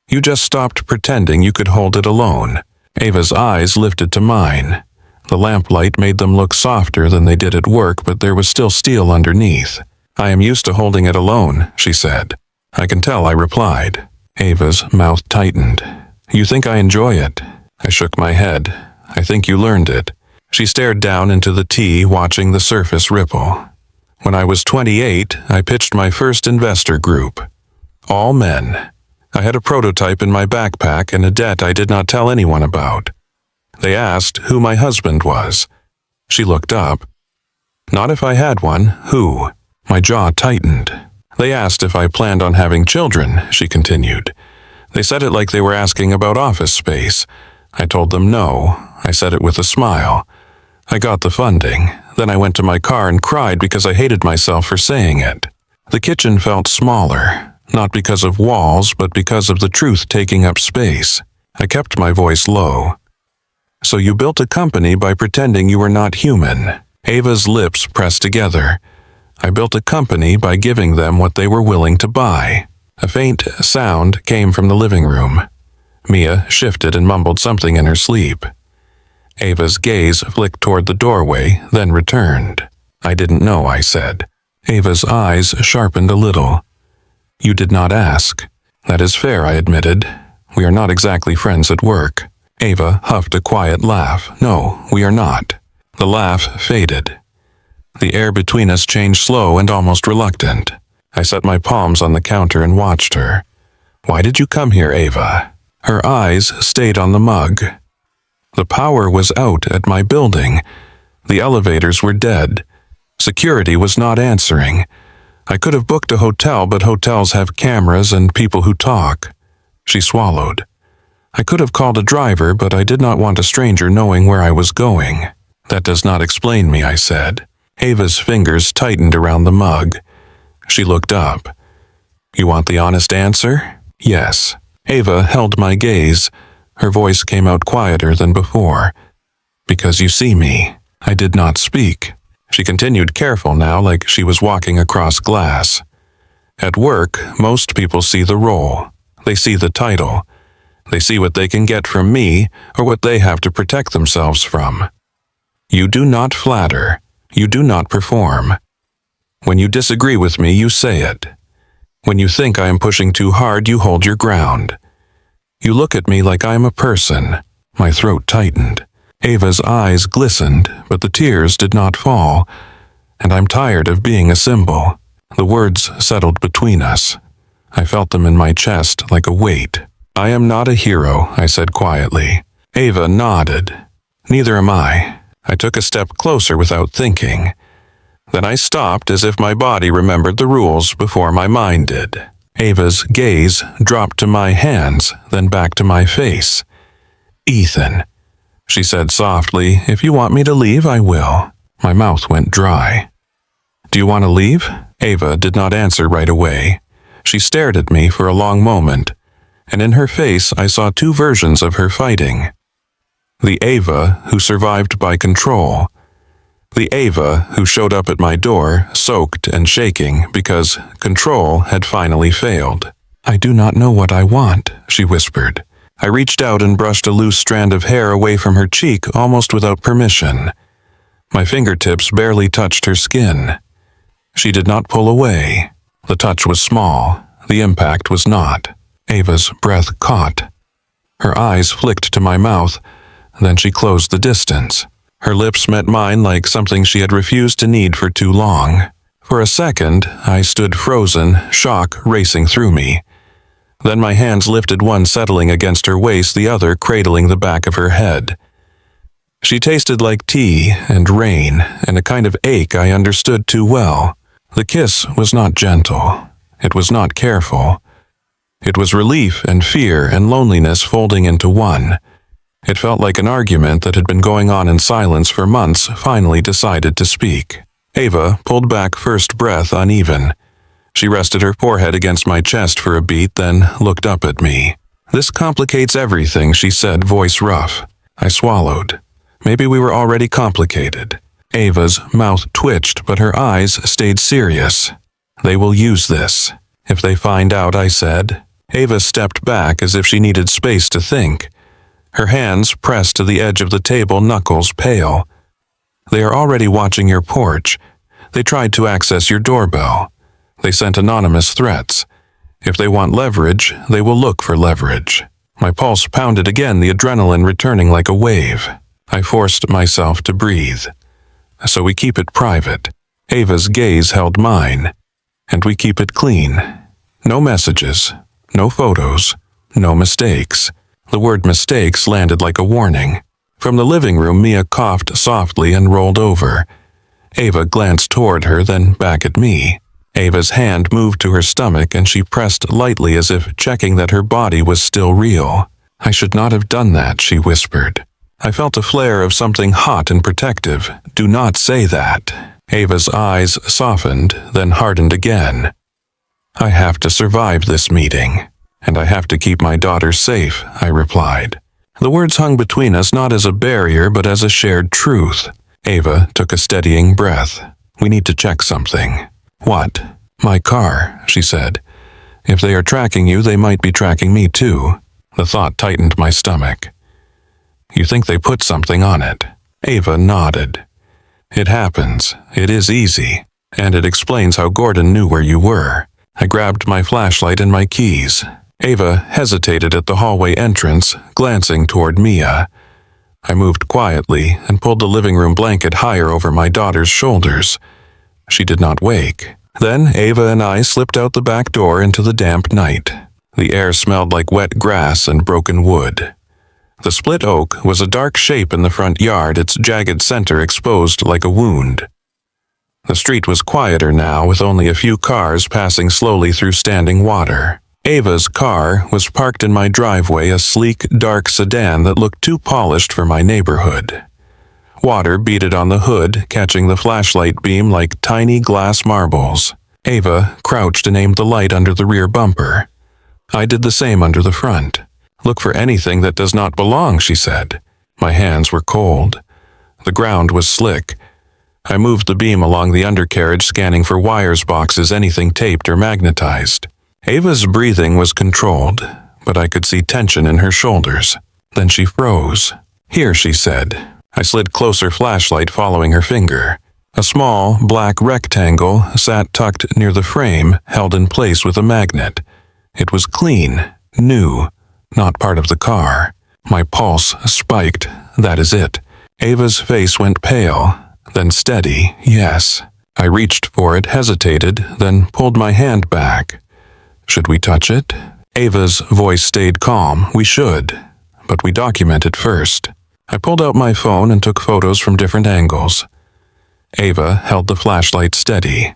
You just stopped pretending you could hold it alone. Ava's eyes lifted to mine. The lamplight made them look softer than they did at work, but there was still steel underneath. I am used to holding it alone, she said. I can tell, I replied. Ava's mouth tightened. You think I enjoy it? I shook my head. I think you learned it. She stared down into the tea, watching the surface ripple. When I was 28, I pitched my first investor group. All men. I had a prototype in my backpack and a debt I did not tell anyone about. They asked who my husband was. She looked up. Not if I had one, who? My jaw tightened. They asked if I planned on having children, she continued. They said it like they were asking about office space. I told them no. I said it with a smile. I got the funding. Then I went to my car and cried because I hated myself for saying it. The kitchen felt smaller, not because of walls, but because of the truth taking up space. I kept my voice low. So you built a company by pretending you were not human. Ava's lips pressed together. I built a company by giving them what they were willing to buy. A faint sound came from the living room. Mia shifted and mumbled something in her sleep. Ava's gaze flicked toward the doorway, then returned. I didn't know, I said. Ava's eyes sharpened a little. You did not ask. That is fair, I admitted. We are not exactly friends at work. Ava huffed a quiet laugh. No, we are not. The laugh faded. The air between us changed slow and almost reluctant. I set my palms on the counter and watched her. Why did you come here, Ava? Her eyes stayed on the mug. The power was out at my building. The elevators were dead. Security was not answering. I could have booked a hotel, but hotels have cameras and people who talk. She swallowed. I could have called a driver, but I did not want a stranger knowing where I was going. That does not explain me, I said. Ava's fingers tightened around the mug. She looked up. You want the honest answer? Yes. Ava held my gaze. Her voice came out quieter than before. Because you see me. I did not speak. She continued, careful now, like she was walking across glass. At work, most people see the role. They see the title. They see what they can get from me or what they have to protect themselves from. You do not flatter. You do not perform. When you disagree with me, you say it. When you think I am pushing too hard, you hold your ground. You look at me like I am a person. My throat tightened. Ava's eyes glistened, but the tears did not fall. And I'm tired of being a symbol. The words settled between us. I felt them in my chest like a weight. I am not a hero, I said quietly. Ava nodded. Neither am I. I took a step closer without thinking. Then I stopped as if my body remembered the rules before my mind did. Ava's gaze dropped to my hands, then back to my face. Ethan, she said softly, if you want me to leave, I will. My mouth went dry. Do you want to leave? Ava did not answer right away. She stared at me for a long moment, and in her face I saw two versions of her fighting. The Ava who survived by control. The Ava who showed up at my door, soaked and shaking because control had finally failed. I do not know what I want, she whispered. I reached out and brushed a loose strand of hair away from her cheek almost without permission. My fingertips barely touched her skin. She did not pull away. The touch was small. The impact was not. Ava's breath caught. Her eyes flicked to my mouth. Then she closed the distance. Her lips met mine like something she had refused to need for too long. For a second, I stood frozen, shock racing through me. Then my hands lifted, one settling against her waist, the other cradling the back of her head. She tasted like tea and rain, and a kind of ache I understood too well. The kiss was not gentle. It was not careful. It was relief and fear and loneliness folding into one. It felt like an argument that had been going on in silence for months finally decided to speak. Ava pulled back, first breath uneven. She rested her forehead against my chest for a beat, then looked up at me. "This complicates everything," she said, voice rough. I swallowed. Maybe we were already complicated. Ava's mouth twitched, but her eyes stayed serious. "They will use this. If they find out," I said. Ava stepped back as if she needed space to think. Her hands pressed to the edge of the table, knuckles pale. "They are already watching your porch. They tried to access your doorbell. They sent anonymous threats. If they want leverage, they will look for leverage." My pulse pounded again, the adrenaline returning like a wave. I forced myself to breathe. "So we keep it private." Ava's gaze held mine. "And we keep it clean. No messages, no photos, no mistakes." The word mistakes landed like a warning. From the living room, Mia coughed softly and rolled over. Ava glanced toward her, then back at me. Ava's hand moved to her stomach and she pressed lightly as if checking that her body was still real. "I should not have done that," she whispered. I felt a flare of something hot and protective. "Do not say that." Ava's eyes softened, then hardened again. "I have to survive this meeting, and I have to keep my daughter safe," I replied. The words hung between us not as a barrier but as a shared truth. Ava took a steadying breath. "We need to check something." "What?" "My car," she said. "If they are tracking you, they might be tracking me too." The thought tightened my stomach. "You think they put something on it?" Ava nodded. "It happens. It is easy. And it explains how Gordon knew where you were." I grabbed my flashlight and my keys. Ava hesitated at the hallway entrance, glancing toward Mia. I moved quietly and pulled the living room blanket higher over my daughter's shoulders. She did not wake. Then Ava and I slipped out the back door into the damp night. The air smelled like wet grass and broken wood. The split oak was a dark shape in the front yard, its jagged center exposed like a wound. The street was quieter now, with only a few cars passing slowly through standing water. Ava's car was parked in my driveway, a sleek, dark sedan that looked too polished for my neighborhood. Water beaded on the hood, catching the flashlight beam like tiny glass marbles. Ava crouched and aimed the light under the rear bumper. I did the same under the front. "Look for anything that does not belong," she said. My hands were cold. The ground was slick. I moved the beam along the undercarriage, scanning for wires, boxes, anything taped or magnetized. Ava's breathing was controlled, but I could see tension in her shoulders. Then she froze. "Here," she said. I slid closer, flashlight following her finger. A small, black rectangle sat tucked near the frame, held in place with a magnet. It was clean, new, not part of the car. My pulse spiked. "That is it." Ava's face went pale, then steady. "Yes." I reached for it, hesitated, then pulled my hand back. "Should we touch it?" Ava's voice stayed calm. "We should, but we document it first." I pulled out my phone and took photos from different angles. Ava held the flashlight steady.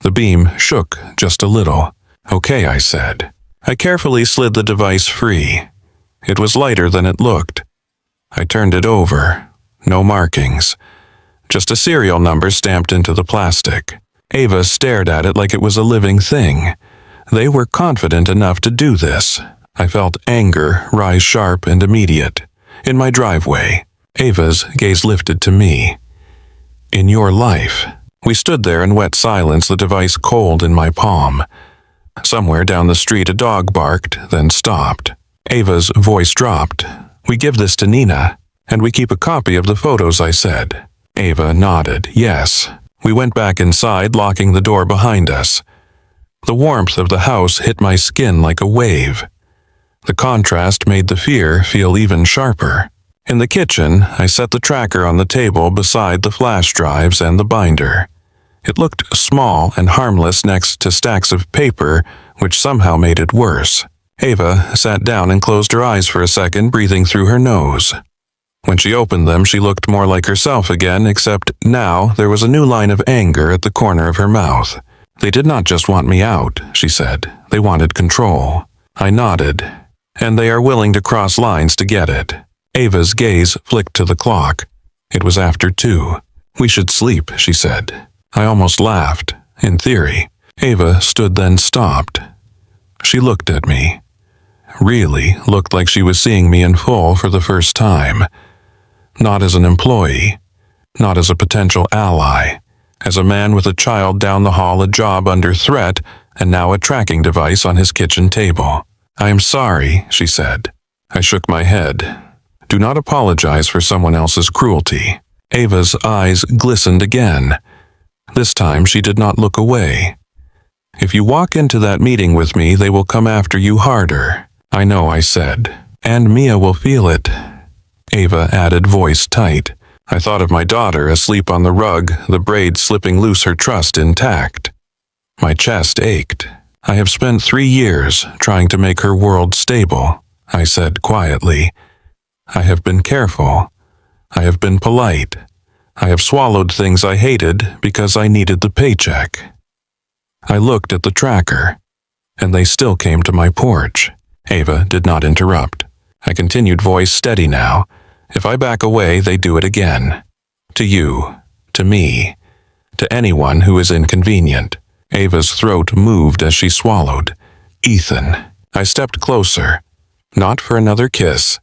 The beam shook just a little. "Okay," I said. I carefully slid the device free. It was lighter than it looked. I turned it over. No markings. Just a serial number stamped into the plastic. Ava stared at it like it was a living thing. They were confident enough to do this. I felt anger rise sharp and immediate. In my driveway, Ava's gaze lifted to me. "In your life." We stood there in wet silence, the device cold in my palm. Somewhere down the street a dog barked, then stopped. Ava's voice dropped. "We give this to Nina, and we keep a copy of the photos," I said. Ava nodded. "Yes." We went back inside, locking the door behind us. The warmth of the house hit my skin like a wave. The contrast made the fear feel even sharper. In the kitchen, I set the tracker on the table beside the flash drives and the binder. It looked small and harmless next to stacks of paper, which somehow made it worse. Ava sat down and closed her eyes for a second, breathing through her nose. When she opened them, she looked more like herself again, except now there was a new line of anger at the corner of her mouth. "They did not just want me out," she said. "They wanted control." I nodded. "And they are willing to cross lines to get it." Ava's gaze flicked to the clock. It was after 2. "We should sleep," she said. I almost laughed. In theory. Ava stood, then stopped. She looked at me. Really looked like she was seeing me in full for the first time. Not as an employee. Not as a potential ally. As a man with a child down the hall, a job under threat, and now a tracking device on his kitchen table. "I am sorry," she said. I shook my head. "Do not apologize for someone else's cruelty." Ava's eyes glistened again. This time she did not look away. "If you walk into that meeting with me, they will come after you harder." "I know," I said. "And Mia will feel it." Ava added, voice tight. I thought of my daughter asleep on the rug, the braid slipping loose, her trust intact. My chest ached. "I have spent 3 years trying to make her world stable," I said quietly. "I have been careful. I have been polite. I have swallowed things I hated because I needed the paycheck." I looked at the tracker, and they still came to my porch. Ava did not interrupt. I continued, voice steady now. "If I back away, they do it again. To you, to me, to anyone who is inconvenient." Ava's throat moved as she swallowed. "Ethan." I stepped closer. Not for another kiss.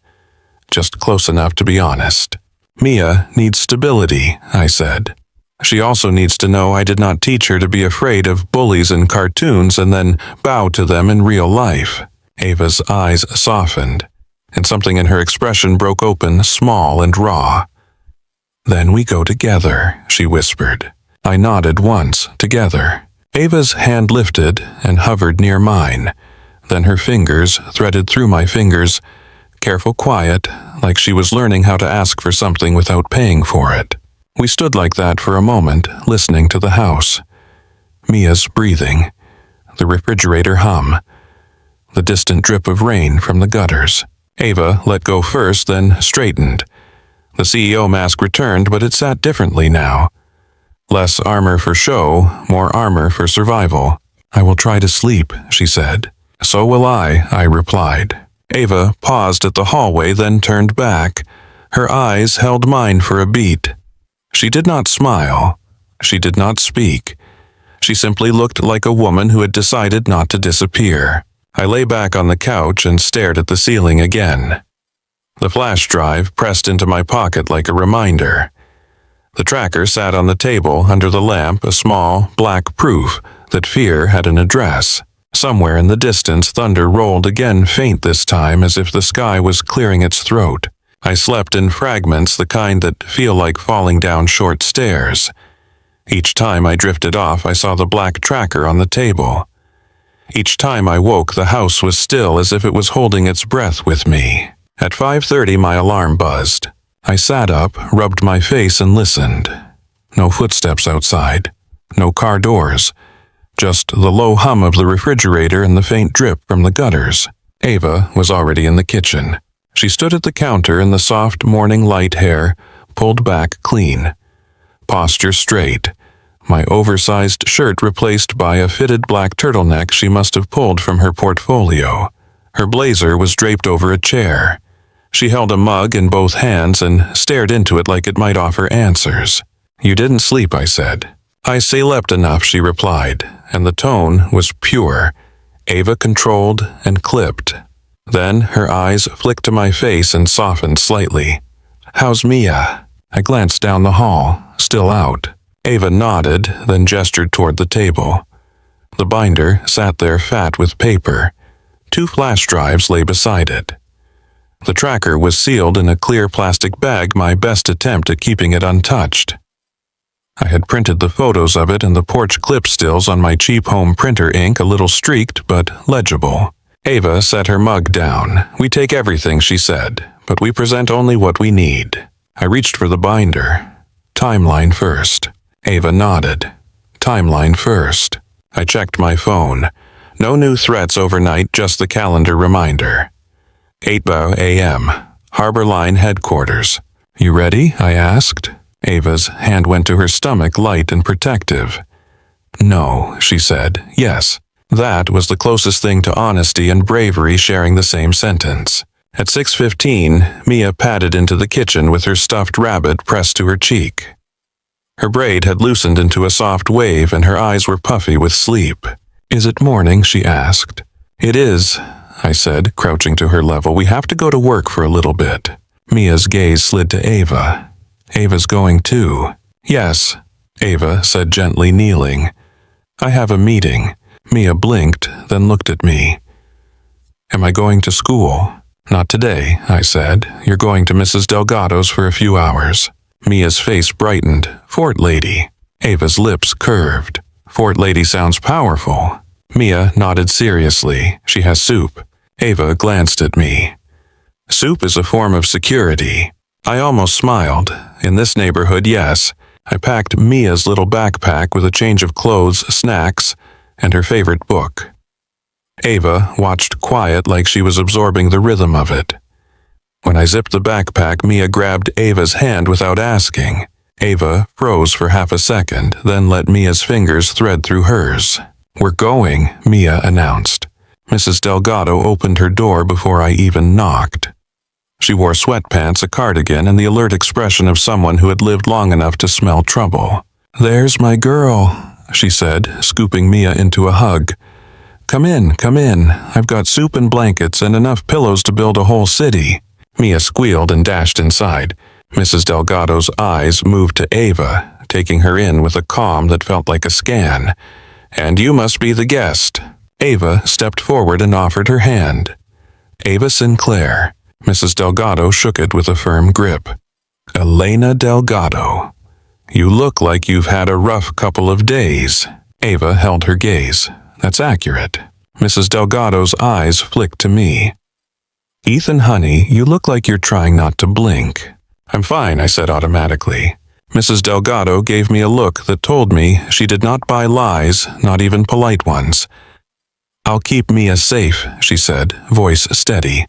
Just close enough to be honest. "Mia needs stability," I said. "She also needs to know I did not teach her to be afraid of bullies in cartoons and then bow to them in real life." Ava's eyes softened, and something in her expression broke open, small and raw. "Then we go together," she whispered. I nodded once, together. Ava's hand lifted and hovered near mine. Then her fingers threaded through my fingers, careful, quiet, like she was learning how to ask for something without paying for it. We stood like that for a moment, listening to the house. Mia's breathing, the refrigerator hum, the distant drip of rain from the gutters. Ava let go first, then straightened. The CEO mask returned, but it sat differently now. Less armor for show, more armor for survival. "I will try to sleep," she said. "So will I replied. Ava paused at the hallway, then turned back. Her eyes held mine for a beat. She did not smile. She did not speak. She simply looked like a woman who had decided not to disappear. I lay back on the couch and stared at the ceiling again. The flash drive pressed into my pocket like a reminder. The tracker sat on the table under the lamp, a small, black proof that fear had an address. Somewhere in the distance, thunder rolled again, faint this time, as if the sky was clearing its throat. I slept in fragments, the kind that feel like falling down short stairs. Each time I drifted off, I saw the black tracker on the table. Each time I woke, the house was still, as if it was holding its breath with me. At 5:30, my alarm buzzed. I sat up, rubbed my face, and listened. No footsteps outside. No car doors. Just the low hum of the refrigerator and the faint drip from the gutters. Ava was already in the kitchen. She stood at the counter in the soft morning light, hair pulled back clean. Posture straight. My oversized shirt replaced by a fitted black turtleneck she must have pulled from her portfolio. Her blazer was draped over a chair. She held a mug in both hands and stared into it like it might offer answers. "You didn't sleep," I said. "I slept enough," she replied, and the tone was pure. Ava controlled and clipped. Then her eyes flicked to my face and softened slightly. "How's Mia?" I glanced down the hall, still out. Ava nodded, then gestured toward the table. The binder sat there fat with paper. 2 flash drives lay beside it. The tracker was sealed in a clear plastic bag, my best attempt at keeping it untouched. I had printed the photos of it and the porch clip stills on my cheap home printer ink, a little streaked but legible. Ava set her mug down. "We take everything," she said, "but we present only what we need." I reached for the binder. Timeline first. Ava nodded. timeline first. I checked my phone. No new threats overnight, just the calendar reminder. 8 a.m. Harbor Line headquarters. You ready? I asked. Ava's hand went to her stomach, light and protective. No, she said. Yes. That was the closest thing to honesty and bravery sharing the same sentence. At 6:15, Mia padded into the kitchen with her stuffed rabbit pressed to her cheek. Her braid had loosened into a soft wave and her eyes were puffy with sleep. Is it morning? She asked. It is, I said, crouching to her level. We have to go to work for a little bit. Mia's gaze slid to Ava. Ava's going too. Yes, Ava said gently, kneeling. I have a meeting. Mia blinked, then looked at me. Am I going to school? Not today, I said. You're going to Mrs. Delgado's for a few hours. Mia's face brightened. Fort Lady. Ava's lips curved. Fort Lady sounds powerful. Mia nodded seriously. She has soup. Ava glanced at me. Soup is a form of security. I almost smiled. In this neighborhood, yes. I packed Mia's little backpack with a change of clothes, snacks, and her favorite book. Ava watched quiet like she was absorbing the rhythm of it. When I zipped the backpack, Mia grabbed Ava's hand without asking. Ava froze for half a second, then let Mia's fingers thread through hers. We're going, Mia announced. Mrs. Delgado opened her door before I even knocked. She wore sweatpants, a cardigan, and the alert expression of someone who had lived long enough to smell trouble. There's my girl, she said, scooping Mia into a hug. Come in, come in. I've got soup and blankets and enough pillows to build a whole city. Mia squealed and dashed inside. Mrs. Delgado's eyes moved to Ava, taking her in with a calm that felt like a scan. And you must be the guest. Ava stepped forward and offered her hand. Ava Sinclair. Mrs. Delgado shook it with a firm grip. Elena Delgado. You look like you've had a rough couple of days. Ava held her gaze. That's accurate. Mrs. Delgado's eyes flicked to me. Ethan, honey, you look like you're trying not to blink. I'm fine, I said automatically. Mrs. Delgado gave me a look that told me she did not buy lies, not even polite ones. I'll keep Mia safe, she said, voice steady.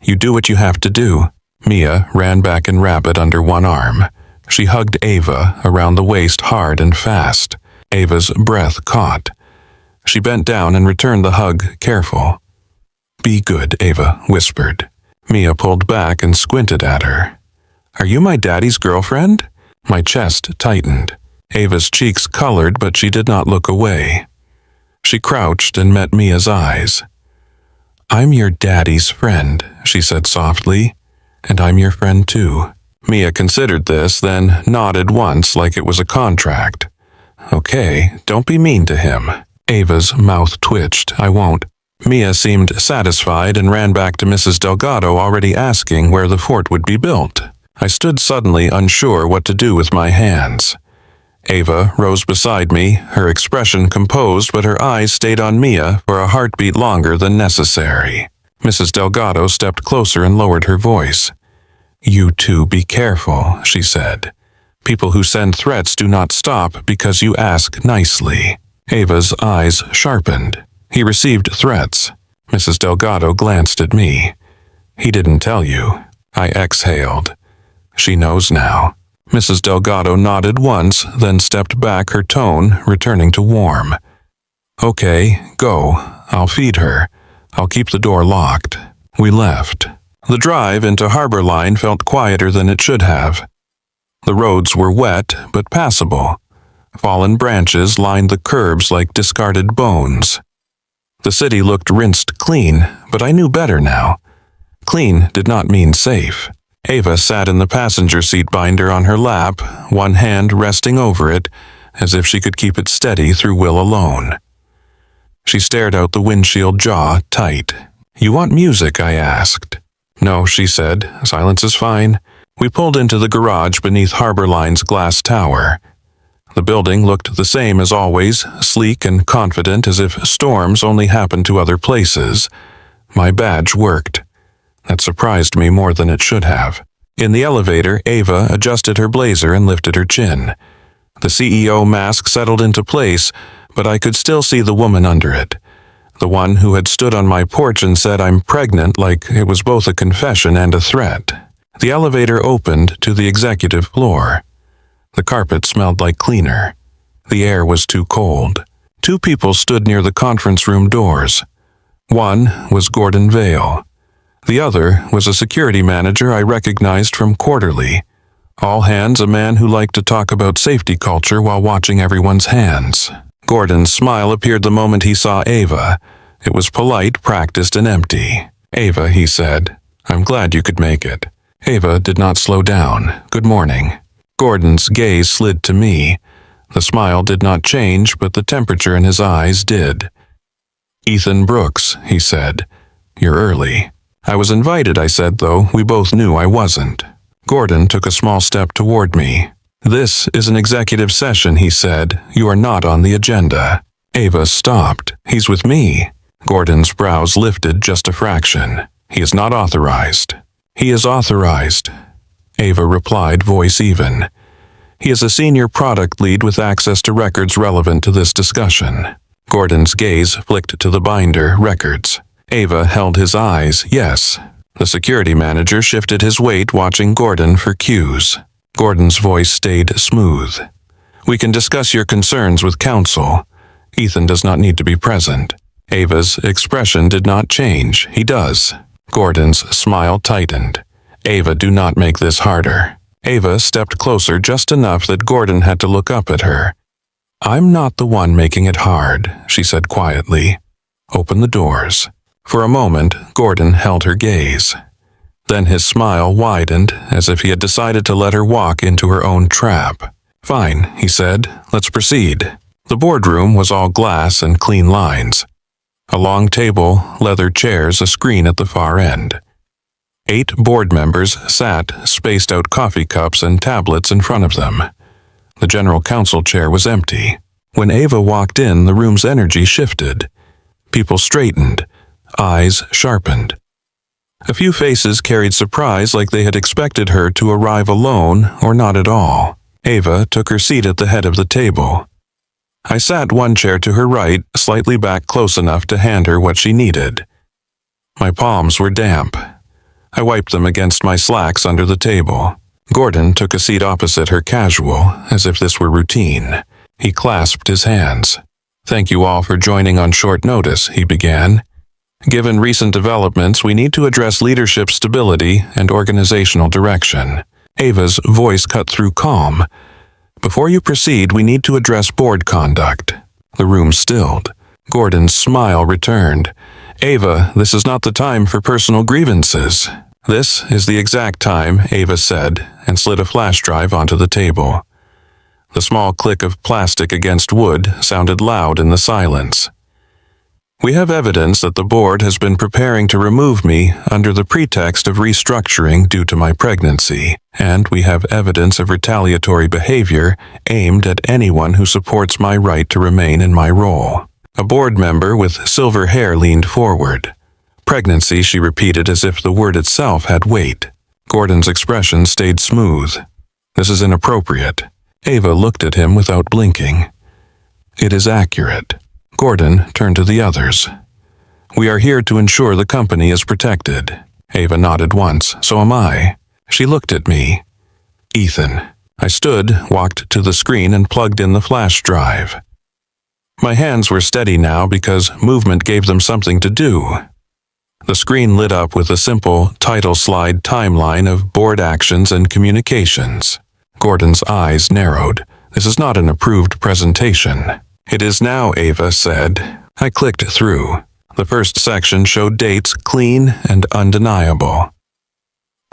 You do what you have to do. Mia ran back and rabbit under one arm. She hugged Ava around the waist hard and fast. Ava's breath caught. She bent down and returned the hug, careful. Be good, Ava whispered. Mia pulled back and squinted at her. Are you my daddy's girlfriend? My chest tightened. Ava's cheeks colored, but she did not look away. She crouched and met Mia's eyes. I'm your daddy's friend, she said softly, and I'm your friend too. Mia considered this, then nodded once like it was a contract. Okay, don't be mean to him. Ava's mouth twitched. I won't. Mia seemed satisfied and ran back to Mrs. Delgado, already asking where the fort would be built. I stood suddenly unsure what to do with my hands. Ava rose beside me, her expression composed, but her eyes stayed on Mia for a heartbeat longer than necessary. Mrs. Delgado stepped closer and lowered her voice. You two be careful, she said. People who send threats do not stop because you ask nicely. Ava's eyes sharpened. He received threats. Mrs. Delgado glanced at me. He didn't tell you. I exhaled. She knows now. Mrs. Delgado nodded once, then stepped back, her tone returning to warm. Okay, go. I'll feed her. I'll keep the door locked. We left. The drive into Harbor Line felt quieter than it should have. The roads were wet, but passable. Fallen branches lined the curbs like discarded bones. The city looked rinsed clean, but I knew better now. Clean did not mean safe. Ava sat in the passenger seat, binder on her lap, one hand resting over it, as if she could keep it steady through will alone. She stared out the windshield, jaw tight. You want music? I asked. No, she said. Silence is fine. We pulled into the garage beneath Harbor Line's glass tower. The building looked the same as always, sleek and confident, as if storms only happened to other places. My badge worked. That surprised me more than it should have. In the elevator, Ava adjusted her blazer and lifted her chin. The CEO mask settled into place, but I could still see the woman under it. The one who had stood on my porch and said I'm pregnant like it was both a confession and a threat. The elevator opened to the executive floor. The carpet smelled like cleaner. The air was too cold. 2 people stood near the conference room doors. One was Gordon Vale. The other was a security manager I recognized from Quarterly. All hands, a man who liked to talk about safety culture while watching everyone's hands. Gordon's smile appeared the moment he saw Ava. It was polite, practiced, and empty. "Ava," he said, "I'm glad you could make it." Ava did not slow down. "Good morning." Gordon's gaze slid to me. The smile did not change, but the temperature in his eyes did. "Ethan Brooks," he said. "You're early." "I was invited," I said, though we both knew I wasn't. Gordon took a small step toward me. "This is an executive session," he said. "You are not on the agenda." Ava stopped. "He's with me." Gordon's brows lifted just a fraction. "He is not authorized." "He is authorized," Ava replied, voice even. "He is a senior product lead with access to records relevant to this discussion." Gordon's gaze flicked to the binder, records. Ava held his eyes, yes. The security manager shifted his weight, watching Gordon for cues. Gordon's voice stayed smooth. "We can discuss your concerns with counsel. Ethan does not need to be present." Ava's expression did not change. "He does." Gordon's smile tightened. "Ava, do not make this harder." Ava stepped closer just enough that Gordon had to look up at her. "I'm not the one making it hard," she said quietly. "Open the doors." For a moment, Gordon held her gaze. Then his smile widened, as if he had decided to let her walk into her own trap. "Fine," he said. "Let's proceed." The boardroom was all glass and clean lines. A long table, leather chairs, a screen at the far end. 8 board members sat, spaced out coffee cups and tablets in front of them. The general counsel chair was empty. When Ava walked in, the room's energy shifted. People straightened. Eyes sharpened. A few faces carried surprise, like they had expected her to arrive alone or not at all. Ava took her seat at the head of the table. I sat one chair to her right, slightly back close enough to hand her what she needed. My palms were damp. I wiped them against my slacks under the table. Gordon took a seat opposite her, casual, as if this were routine. He clasped his hands. "Thank you all for joining on short notice," he began. "Given recent developments, we need to address leadership stability and organizational direction." Ava's voice cut through calm. "Before you proceed, we need to address board conduct." The room stilled. Gordon's smile returned. "Ava, this is not the time for personal grievances." "This is the exact time," Ava said, and slid a flash drive onto the table. The small click of plastic against wood sounded loud in the silence. "We have evidence that the board has been preparing to remove me under the pretext of restructuring due to my pregnancy, and we have evidence of retaliatory behavior aimed at anyone who supports my right to remain in my role." A board member with silver hair leaned forward. "Pregnancy," she repeated as if the word itself had weight. Gordon's expression stayed smooth. "This is inappropriate." Ava looked at him without blinking. "It is accurate." Gordon turned to the others. "We are here to ensure the company is protected." Ava nodded once. "So am I." She looked at me. "Ethan." I stood, walked to the screen, and plugged in the flash drive. My hands were steady now because movement gave them something to do. The screen lit up with a simple title slide timeline of board actions and communications. Gordon's eyes narrowed. "This is not an approved presentation." "It is now," Ava said. I clicked through. The first section showed dates clean and undeniable.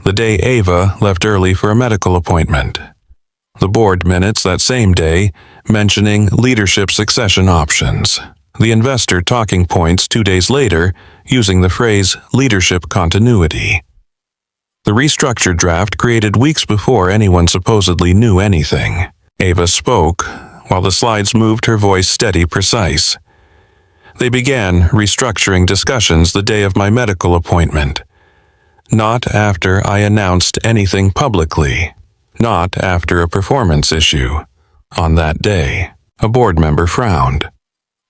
The day Ava left early for a medical appointment. The board minutes that same day mentioning leadership succession options. The investor talking points 2 days later using the phrase leadership continuity. The restructured draft created weeks before anyone supposedly knew anything. Ava spoke, while the slides moved, her voice steady, precise. They began restructuring discussions the day of my medical appointment. Not after I announced anything publicly. Not after a performance issue. On that day, a board member frowned.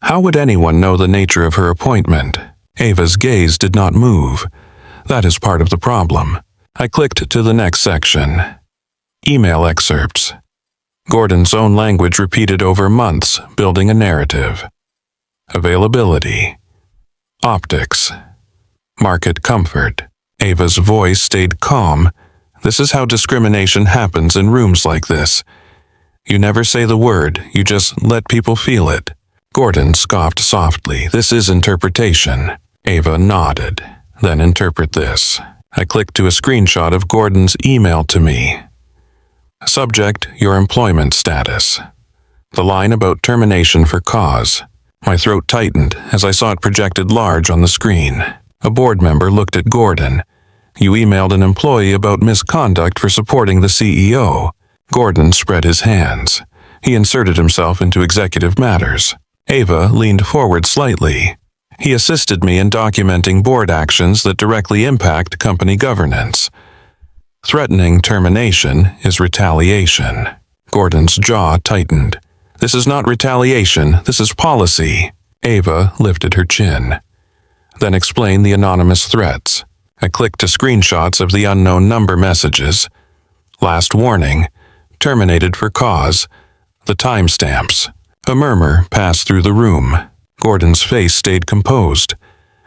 How would anyone know the nature of her appointment? Ava's gaze did not move. That is part of the problem. I clicked to the next section. Email excerpts. Gordon's own language repeated over months, building a narrative. Availability. Optics. Market comfort. Ava's voice stayed calm. This is how discrimination happens in rooms like this. You never say the word, you just let people feel it. Gordon scoffed softly. This is interpretation. Ava nodded. Then interpret this. I clicked to a screenshot of Gordon's email to me. Subject, your employment status. The line about termination for cause. My throat tightened as I saw it projected large on the screen. A board member looked at Gordon. You emailed an employee about misconduct for supporting the CEO. Gordon spread his hands. He inserted himself into executive matters. Ava leaned forward slightly. He assisted me in documenting board actions that directly impact company governance. Threatening termination is retaliation. Gordon's jaw tightened. This is not retaliation, this is policy. Ava lifted her chin. Then explained the anonymous threats. I clicked to screenshots of the unknown number messages. Last warning. Terminated for cause. The timestamps. A murmur passed through the room. Gordon's face stayed composed.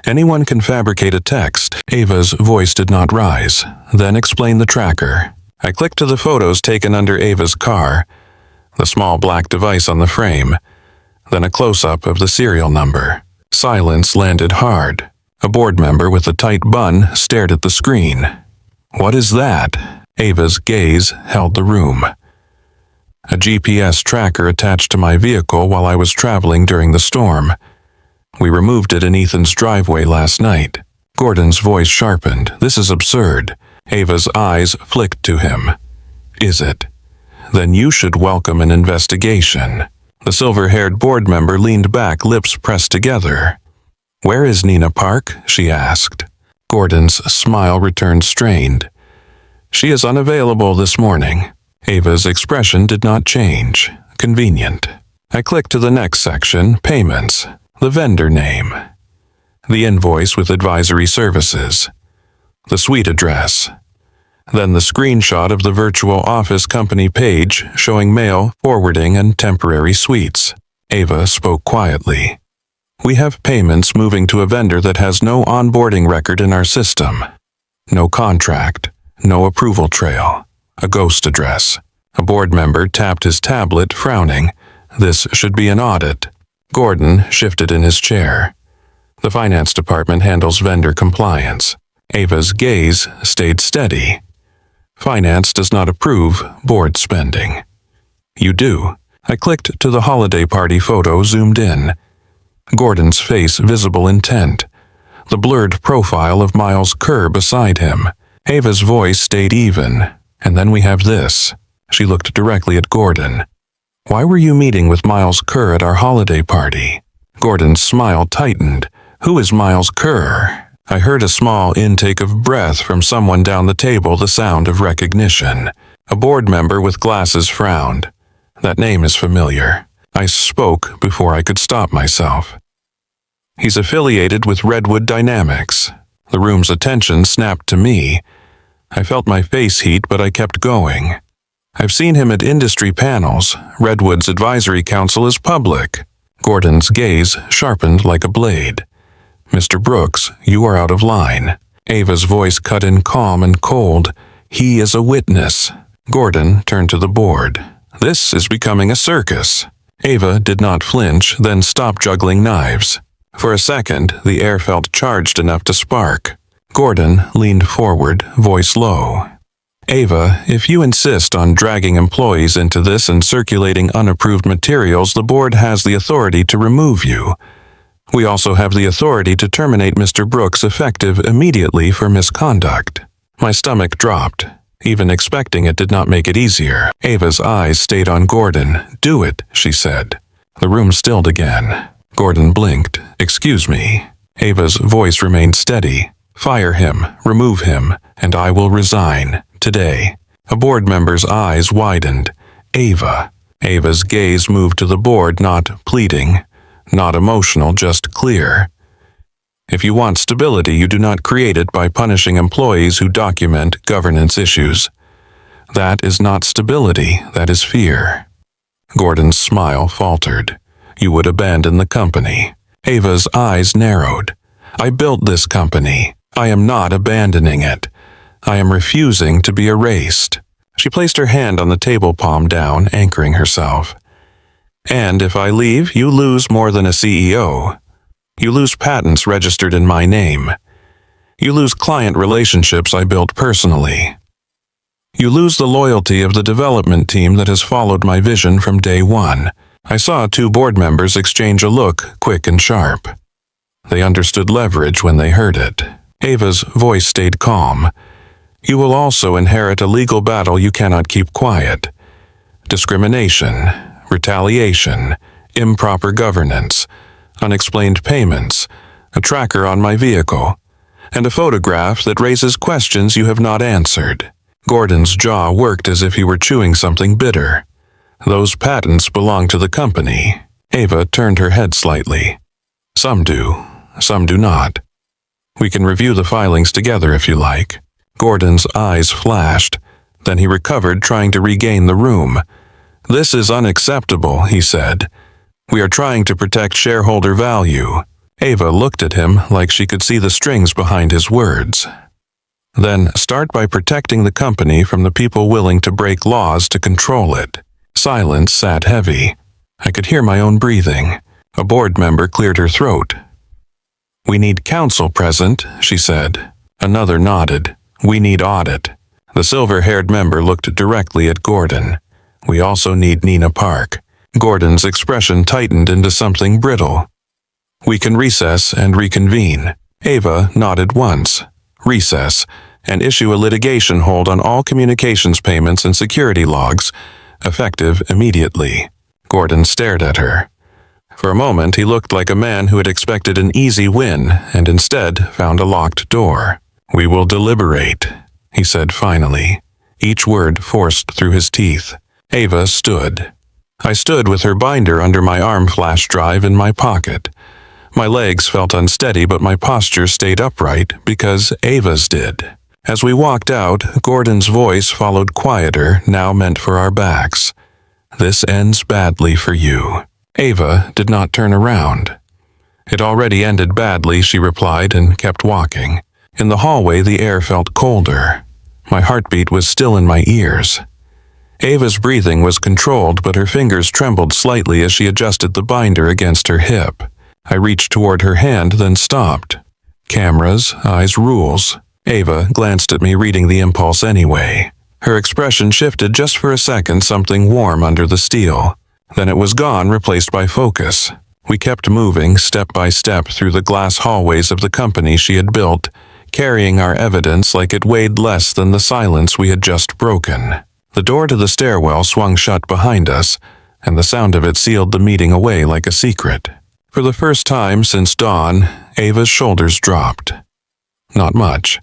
Anyone can fabricate a text. Ava's voice did not rise. Then explain the tracker. I clicked to the photos taken under Ava's car. The small black device on the frame. Then a close-up of the serial number. Silence landed hard. A board member with a tight bun stared at the screen. What is that? Ava's gaze held the room. A GPS tracker attached to my vehicle while I was traveling during the storm. We removed it in Ethan's driveway last night. Gordon's voice sharpened. This is absurd. Ava's eyes flicked to him. Is it? Then you should welcome an investigation. The silver-haired board member leaned back, lips pressed together. Where is Nina Park? She asked. Gordon's smile returned strained. She is unavailable this morning. Ava's expression did not change. Convenient. I clicked to the next section, payments. The vendor name. The invoice with advisory services. The suite address. Then the screenshot of the virtual office company page showing mail, forwarding, and temporary suites. Ava spoke quietly. We have payments moving to a vendor that has no onboarding record in our system. No contract. No approval trail. A ghost address. A board member tapped his tablet, frowning. This should be an audit. Gordon shifted in his chair. The finance department handles vendor compliance. Ava's gaze stayed steady. Finance does not approve board spending. You do. I clicked to the holiday party photo, zoomed in. Gordon's face visible intent. The blurred profile of Miles Kerr beside him. Ava's voice stayed even. And then we have this. She looked directly at Gordon. Why were you meeting with Miles Kerr at our holiday party? Gordon's smile tightened. Who is Miles Kerr? I heard a small intake of breath from someone down the table, the sound of recognition. A board member with glasses frowned. That name is familiar. I spoke before I could stop myself. He's affiliated with Redwood Dynamics. The room's attention snapped to me. I felt my face heat, but I kept going. I've seen him at industry panels. Redwood's advisory council is public. Gordon's gaze sharpened like a blade. Mr. Brooks, you are out of line. Ava's voice cut in calm and cold. He is a witness. Gordon turned to the board. This is becoming a circus. Ava did not flinch, then stopped juggling knives. For a second, the air felt charged enough to spark. Gordon leaned forward, voice low. Ava, if you insist on dragging employees into this and circulating unapproved materials, the board has the authority to remove you. We also have the authority to terminate Mr. Brooks effective immediately for misconduct. My stomach dropped. Even expecting it did not make it easier. Ava's eyes stayed on Gordon. Do it, she said. The room stilled again. Gordon blinked. Excuse me. Ava's voice remained steady. Fire him, remove him, and I will resign. Today. A board member's eyes widened. Ava. Ava's gaze moved to the board, not pleading, not emotional, just clear. If you want stability, you do not create it by punishing employees who document governance issues. That is not stability, that is fear. Gordon's smile faltered. You would abandon the company. Ava's eyes narrowed. I built this company. I am not abandoning it. I am refusing to be erased. She placed her hand on the table, palm down, anchoring herself. And if I leave, you lose more than a CEO. You lose patents registered in my name. You lose client relationships I built personally. You lose the loyalty of the development team that has followed my vision from day one. I saw two board members exchange a look, quick and sharp. They understood leverage when they heard it. Ava's voice stayed calm. You will also inherit a legal battle you cannot keep quiet. Discrimination, retaliation, improper governance, unexplained payments, a tracker on my vehicle, and a photograph that raises questions you have not answered. Gordon's jaw worked as if he were chewing something bitter. Those patents belong to the company. Ava turned her head slightly. Some do, some do not. We can review the filings together if you like. Gordon's eyes flashed. Then he recovered, trying to regain the room. This is unacceptable, he said. We are trying to protect shareholder value. Ava looked at him like she could see the strings behind his words. Then start by protecting the company from the people willing to break laws to control it. Silence sat heavy. I could hear my own breathing. A board member cleared her throat. We need counsel present, she said. Another nodded. We need audit. The silver-haired member looked directly at Gordon. We also need Nina Park. Gordon's expression tightened into something brittle. We can recess and reconvene. Ava nodded once. Recess, and issue a litigation hold on all communications payments and security logs, effective immediately. Gordon stared at her. For a moment, he looked like a man who had expected an easy win and instead found a locked door. We will deliberate, he said finally, each word forced through his teeth. Ava stood. I stood with her binder under my arm flash drive in my pocket. My legs felt unsteady, but my posture stayed upright because Ava's did. As we walked out, Gordon's voice followed quieter, now meant for our backs. This ends badly for you. Ava did not turn around. It already ended badly, she replied and kept walking. In the hallway, the air felt colder. My heartbeat was still in my ears. Ava's breathing was controlled, but her fingers trembled slightly as she adjusted the binder against her hip. I reached toward her hand, then stopped. Cameras, eyes, rules. Ava glanced at me, reading the impulse anyway. Her expression shifted just for a second, something warm under the steel. Then it was gone, replaced by focus. We kept moving, step by step, through the glass hallways of the company she had built, carrying our evidence like it weighed less than the silence we had just broken. The door to the stairwell swung shut behind us, and the sound of it sealed the meeting away like a secret. For the first time since dawn, Ava's shoulders dropped. Not much,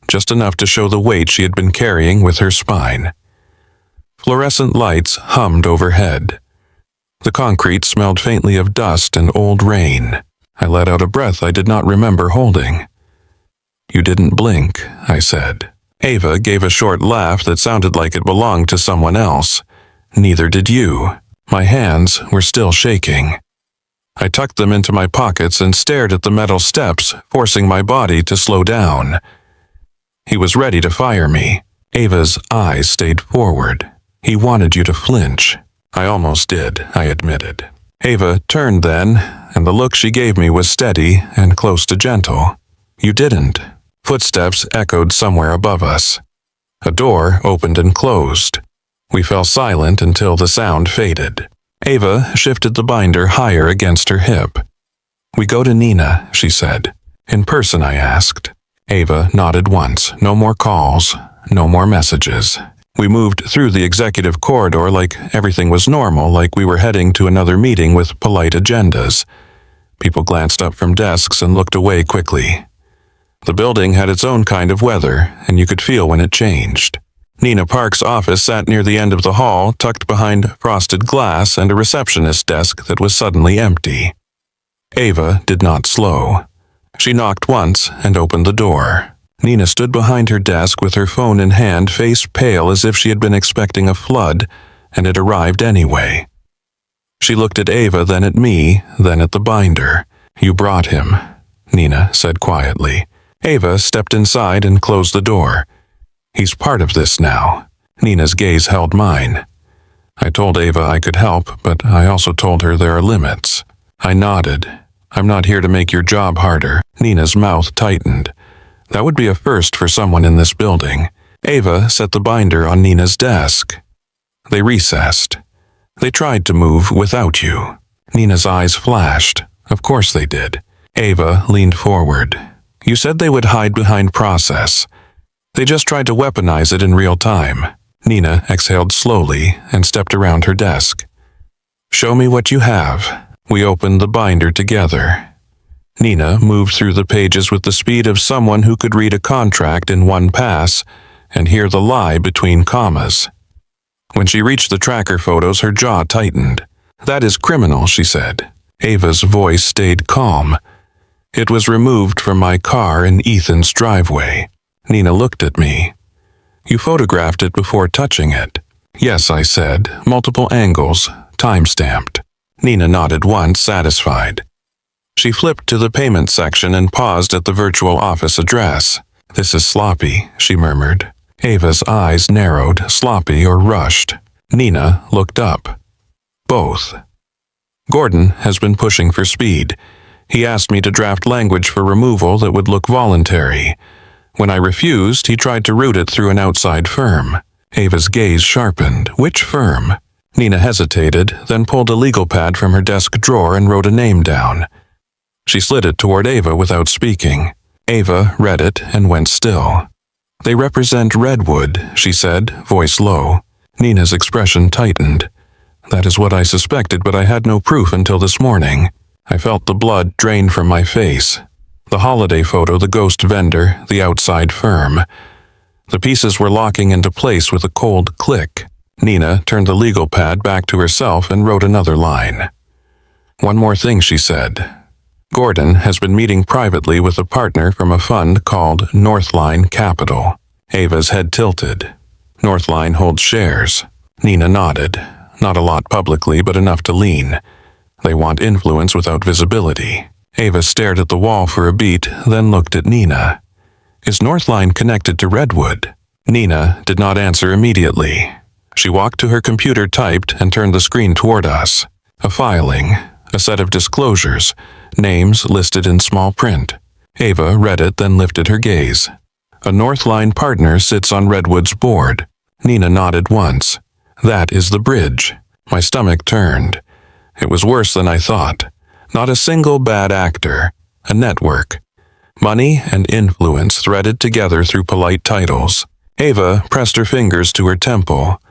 just enough to show the weight she had been carrying with her spine. Fluorescent lights hummed overhead. The concrete smelled faintly of dust and old rain. I let out a breath I did not remember holding. You didn't blink, I said. Ava gave a short laugh that sounded like it belonged to someone else. Neither did you. My hands were still shaking. I tucked them into my pockets and stared at the metal steps, forcing my body to slow down. He was ready to fire me. Ava's eyes stayed forward. He wanted you to flinch. I almost did, I admitted. Ava turned then, and the look she gave me was steady and close to gentle. You didn't. Footsteps echoed somewhere above us. A door opened and closed. We fell silent until the sound faded. Ava shifted the binder higher against her hip. We go to Nina, she said. In person, I asked. Ava nodded once. No more calls, no more messages. We moved through the executive corridor like everything was normal, like we were heading to another meeting with polite agendas. People glanced up from desks and looked away quickly. The building had its own kind of weather, and you could feel when it changed. Nina Park's office sat near the end of the hall, tucked behind frosted glass and a receptionist desk that was suddenly empty. Ava did not slow. She knocked once and opened the door. Nina stood behind her desk with her phone in hand, face pale as if she had been expecting a flood, and it arrived anyway. She looked at Ava, then at me, then at the binder. "You brought him," Nina said quietly. Ava stepped inside and closed the door. "He's part of this now." Nina's gaze held mine. I told Ava I could help, but I also told her there are limits. I nodded. "I'm not here to make your job harder." Nina's mouth tightened. That would be a first for someone in this building. Ava set the binder on Nina's desk. They recessed. "They tried to move without you." Nina's eyes flashed. "Of course they did." Ava leaned forward. "You said they would hide behind process. They just tried to weaponize it in real time." Nina exhaled slowly and stepped around her desk. "Show me what you have." We opened the binder together. Nina moved through the pages with the speed of someone who could read a contract in one pass and hear the lie between commas. When she reached the tracker photos, her jaw tightened. "That is criminal," she said. Ava's voice stayed calm. "It was removed from my car in Ethan's driveway." Nina looked at me. "You photographed it before touching it." "Yes," I said. "Multiple angles, time-stamped." Nina nodded once, satisfied. She flipped to the payment section and paused at the virtual office address. "This is sloppy," she murmured. Ava's eyes narrowed. "Sloppy or rushed?" Nina looked up. "Both." "Gordon has been pushing for speed. He asked me to draft language for removal that would look voluntary. When I refused, he tried to route it through an outside firm." Ava's gaze sharpened. "Which firm?" Nina hesitated, then pulled a legal pad from her desk drawer and wrote a name down. She slid it toward Ava without speaking. Ava read it and went still. "They represent Redwood," she said, voice low. Nina's expression tightened. "That is what I suspected, but I had no proof until this morning." I felt the blood drain from my face. The holiday photo, the ghost vendor, the outside firm. The pieces were locking into place with a cold click. Nina turned the legal pad back to herself and wrote another line. "One more thing," she said. "Gordon has been meeting privately with a partner from a fund called Northline Capital." Ava's head tilted. "Northline holds shares." Nina nodded. "Not a lot publicly, but enough to lean. They want influence without visibility." Ava stared at the wall for a beat, then looked at Nina. "Is Northline connected to Redwood?" Nina did not answer immediately. She walked to her computer, typed, and turned the screen toward us. A filing, a set of disclosures, names listed in small print. Ava read it, then lifted her gaze. "A Northline partner sits on Redwood's board." Nina nodded once. "That is the bridge." My stomach turned. It was worse than I thought. Not a single bad actor. A network. Money and influence threaded together through polite titles. Ava pressed her fingers to her temple.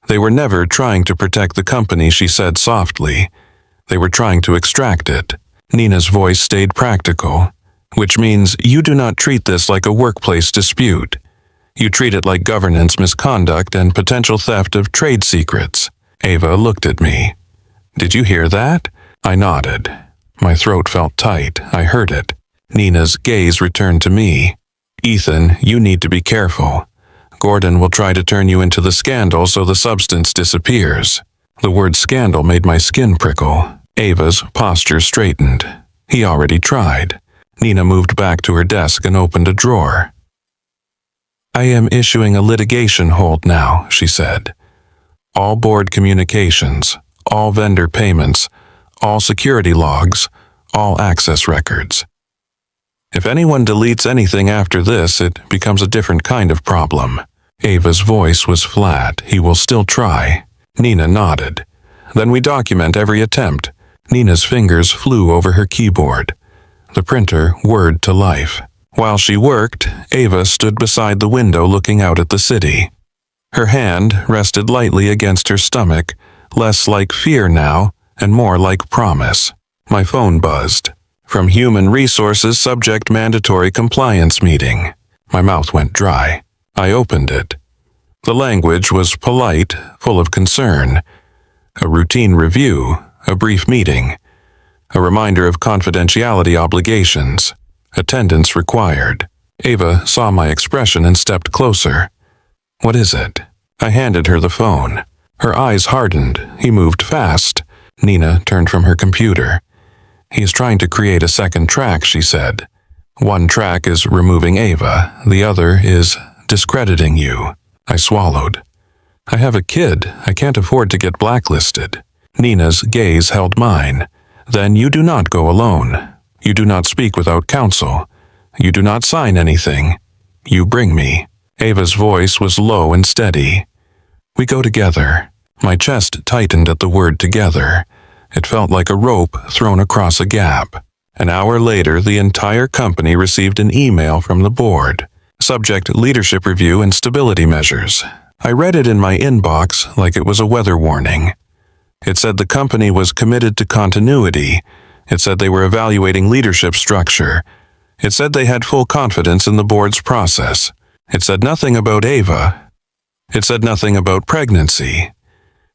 "They were never trying to protect the company," she said softly. "They were trying to extract it." Nina's voice stayed practical. "Which means you do not treat this like a workplace dispute. You treat it like governance misconduct and potential theft of trade secrets." Ava looked at me. "Did you hear that?" I nodded. My throat felt tight. I heard it. Nina's gaze returned to me. "Ethan, you need to be careful. Gordon will try to turn you into the scandal so the substance disappears." The word scandal made my skin prickle. Ava's posture straightened. "He already tried." Nina moved back to her desk and opened a drawer. "I am issuing a litigation hold now," she said. "All board communications, all vendor payments, all security logs, all access records. If anyone deletes anything after this, it becomes a different kind of problem." Ava's voice was flat. "He will still try." Nina nodded. "Then we document every attempt." Nina's fingers flew over her keyboard. The printer whirred to life. While she worked, Ava stood beside the window looking out at the city. Her hand rested lightly against her stomach, less like fear now and more like promise. My phone buzzed. From Human Resources, subject mandatory compliance meeting. My mouth went dry. I opened it. The language was polite, full of concern. A routine review, a brief meeting, a reminder of confidentiality obligations, attendance required. Ava saw my expression and stepped closer. "What is it?" I handed her the phone. Her eyes hardened. He moved fast. Nina turned from her computer. "He is trying to create a second track," she said. "One track is removing Ava. The other is discrediting you." I swallowed. "I have a kid. I can't afford to get blacklisted." Nina's gaze held mine. "Then you do not go alone. You do not speak without counsel. You do not sign anything. You bring me." Ava's voice was low and steady. "We go together." My chest tightened at the word together. It felt like a rope thrown across a gap. An hour later, the entire company received an email from the board. Subject: leadership review and stability measures. I read it in my inbox like it was a weather warning. It said the company was committed to continuity. It said they were evaluating leadership structure. It said they had full confidence in the board's process. It said nothing about Ava. It said nothing about pregnancy.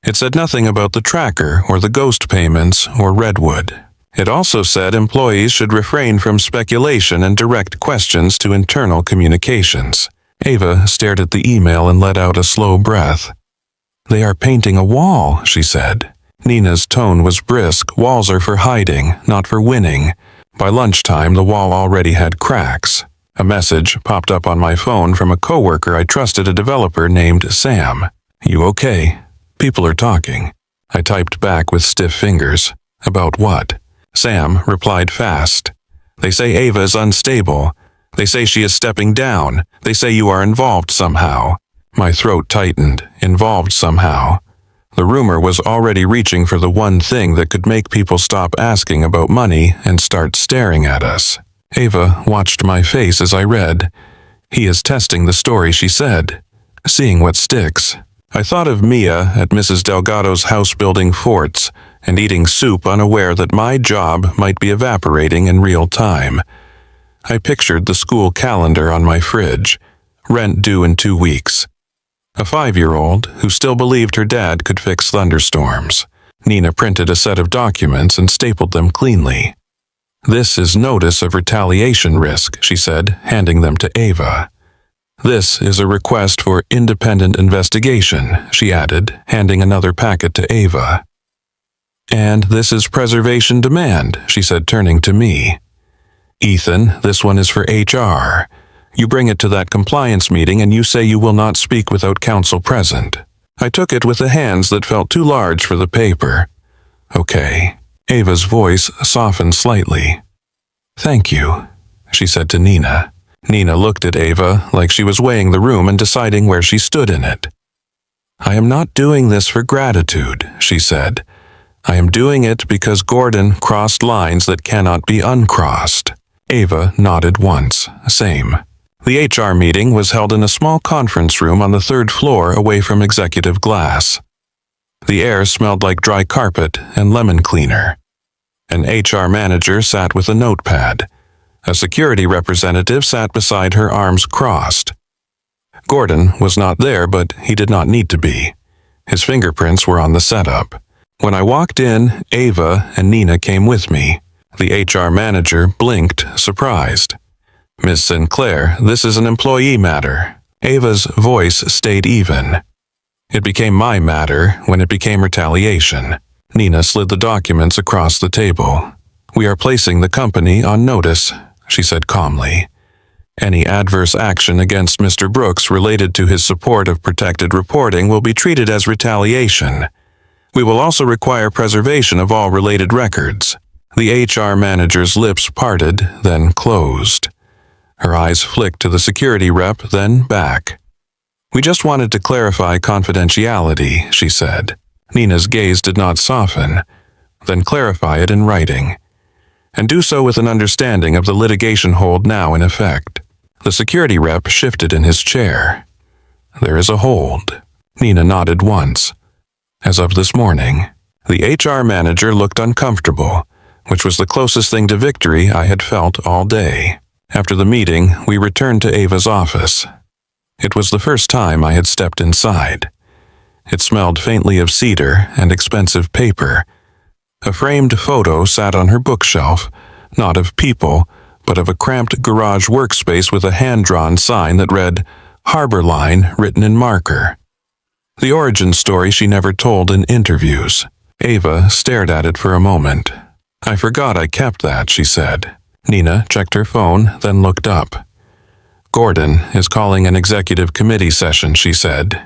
It said nothing about the tracker or the ghost payments or Redwood. It also said employees should refrain from speculation and direct questions to internal communications. Ava stared at the email and let out a slow breath. "They are painting a wall," she said. Nina's tone was brisk. "Walls are for hiding, not for winning." By lunchtime, the wall already had cracks. A message popped up on my phone from a coworker I trusted, a developer named Sam. "You okay? People are talking." I typed back with stiff fingers. "About what?" Sam replied fast. "They say Ava is unstable. They say she is stepping down. They say you are involved somehow." My throat tightened. Involved somehow. The rumor was already reaching for the one thing that could make people stop asking about money and start staring at us. Ava watched my face as I read. "He is testing the story," she said. "Seeing what sticks." I thought of Mia at Mrs. Delgado's house building forts and eating soup, unaware that my job might be evaporating in real time. I pictured the school calendar on my fridge. Rent due in 2 weeks. A 5-year-old who still believed her dad could fix thunderstorms. Nina printed a set of documents and stapled them cleanly. "This is notice of retaliation risk," she said, handing them to Ava. "This is a request for independent investigation," she added, handing another packet to Ava. "And this is preservation demand," she said, turning to me. "Ethan, this one is for HR. You bring it to that compliance meeting and you say you will not speak without counsel present." I took it with the hands that felt too large for the paper. "Okay." Ava's voice softened slightly. "Thank you," she said to Nina. Nina looked at Ava like she was weighing the room and deciding where she stood in it. "I am not doing this for gratitude," she said. "I am doing it because Gordon crossed lines that cannot be uncrossed." Ava nodded once. Same. The HR meeting was held in a small conference room on the 3rd floor away from executive glass. The air smelled like dry carpet and lemon cleaner. An HR manager sat with a notepad. A security representative sat beside her, arms crossed. Gordon was not there, but he did not need to be. His fingerprints were on the setup. When I walked in, Ava and Nina came with me. The HR manager blinked, surprised. "Ms. Sinclair, this is an employee matter." Ava's voice stayed even. It became my matter when it became retaliation. Nina slid the documents across the table. "We are placing the company on notice," she said calmly. "Any adverse action against Mr. Brooks related to his support of protected reporting will be treated as retaliation. We will also require preservation of all related records." The HR manager's lips parted, then closed. Her eyes flicked to the security rep, then back. "We just wanted to clarify confidentiality," she said. Nina's gaze did not soften. "Then clarify it in writing. And do so with an understanding of the litigation hold now in effect." The security rep shifted in his chair. "There is a hold." Nina nodded once. "As of this morning." The HR manager looked uncomfortable, which was the closest thing to victory I had felt all day. After the meeting, we returned to Ava's office. It was the first time I had stepped inside. It smelled faintly of cedar and expensive paper. A framed photo sat on her bookshelf, not of people, but of a cramped garage workspace with a hand-drawn sign that read, "Harbor Line," written in marker. The origin story she never told in interviews. Ava stared at it for a moment. "I forgot I kept that," she said. Nina checked her phone, then looked up. "Gordon is calling an executive committee session," she said.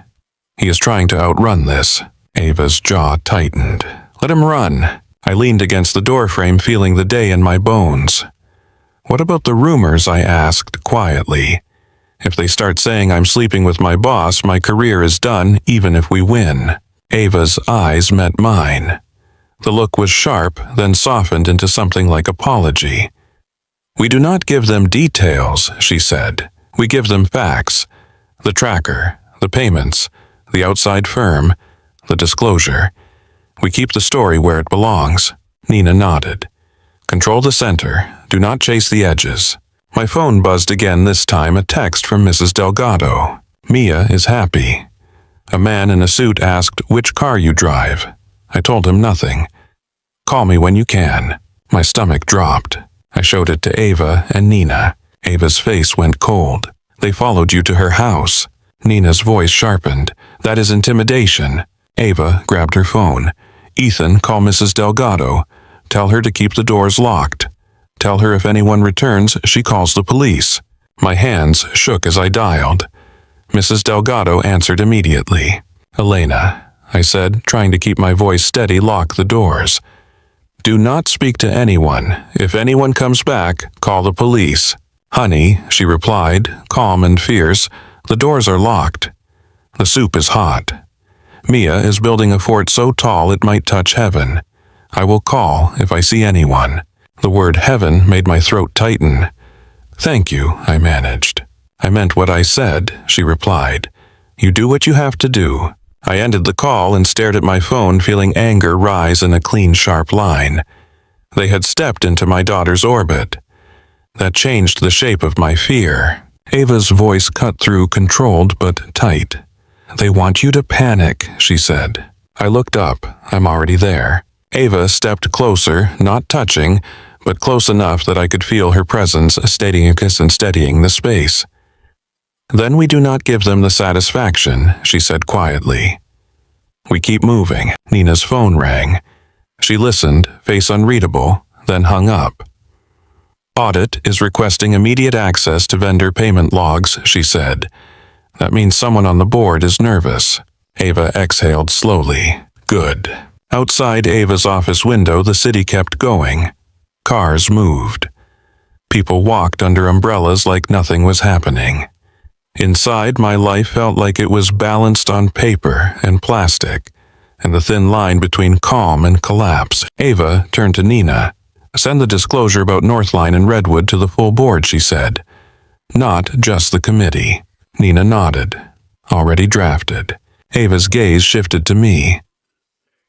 "He is trying to outrun this." Ava's jaw tightened. "Let him run." I leaned against the doorframe, feeling the day in my bones. "What about the rumors?" I asked quietly. "If they start saying I'm sleeping with my boss, my career is done, even if we win." Ava's eyes met mine. The look was sharp, then softened into something like apology. "We do not give them details," she said. "We give them facts. The tracker, the payments, the outside firm, the disclosure. We keep the story where it belongs." Nina nodded. "Control the center. Do not chase the edges." My phone buzzed again, this time a text from Mrs. Delgado. "Mia is happy." A man in a suit asked which car you drive. I told him nothing. "Call me when you can." My stomach dropped. I showed it to Ava and Nina. Ava's face went cold. "They followed you to her house." Nina's voice sharpened. "That is intimidation." Ava grabbed her phone. "Ethan, call Mrs. Delgado. Tell her to keep the doors locked. Tell her if anyone returns, she calls the police." My hands shook as I dialed. Mrs. Delgado answered immediately. "Elena," I said, trying to keep my voice steady, "lock the doors. Do not speak to anyone. If anyone comes back, call the police." "Honey," she replied, calm and fierce, "the doors are locked. The soup is hot. Mia is building a fort so tall it might touch heaven. I will call if I see anyone." The word heaven made my throat tighten. "Thank you," I managed. "I meant what I said," she replied. "You do what you have to do." I ended the call and stared at my phone, feeling anger rise in a clean, sharp line. They had stepped into my daughter's orbit. That changed the shape of my fear. Ava's voice cut through, controlled but tight. "They want you to panic," she said. I looked up. I'm already there. Ava stepped closer, not touching, but close enough that I could feel her presence, steadying the space. "Then we do not give them the satisfaction," she said quietly. "We keep moving." Nina's phone rang. She listened, face unreadable, then hung up. "Audit is requesting immediate access to vendor payment logs," she said. "That means someone on the board is nervous." Ava exhaled slowly. "Good." Outside Ava's office window, the city kept going. Cars moved. People walked under umbrellas like nothing was happening. Inside, my life felt like it was balanced on paper and plastic, and the thin line between calm and collapse. Ava turned to Nina. "Send the disclosure about Northline and Redwood to the full board," she said. "Not just the committee." Nina nodded. "Already drafted." Ava's gaze shifted to me.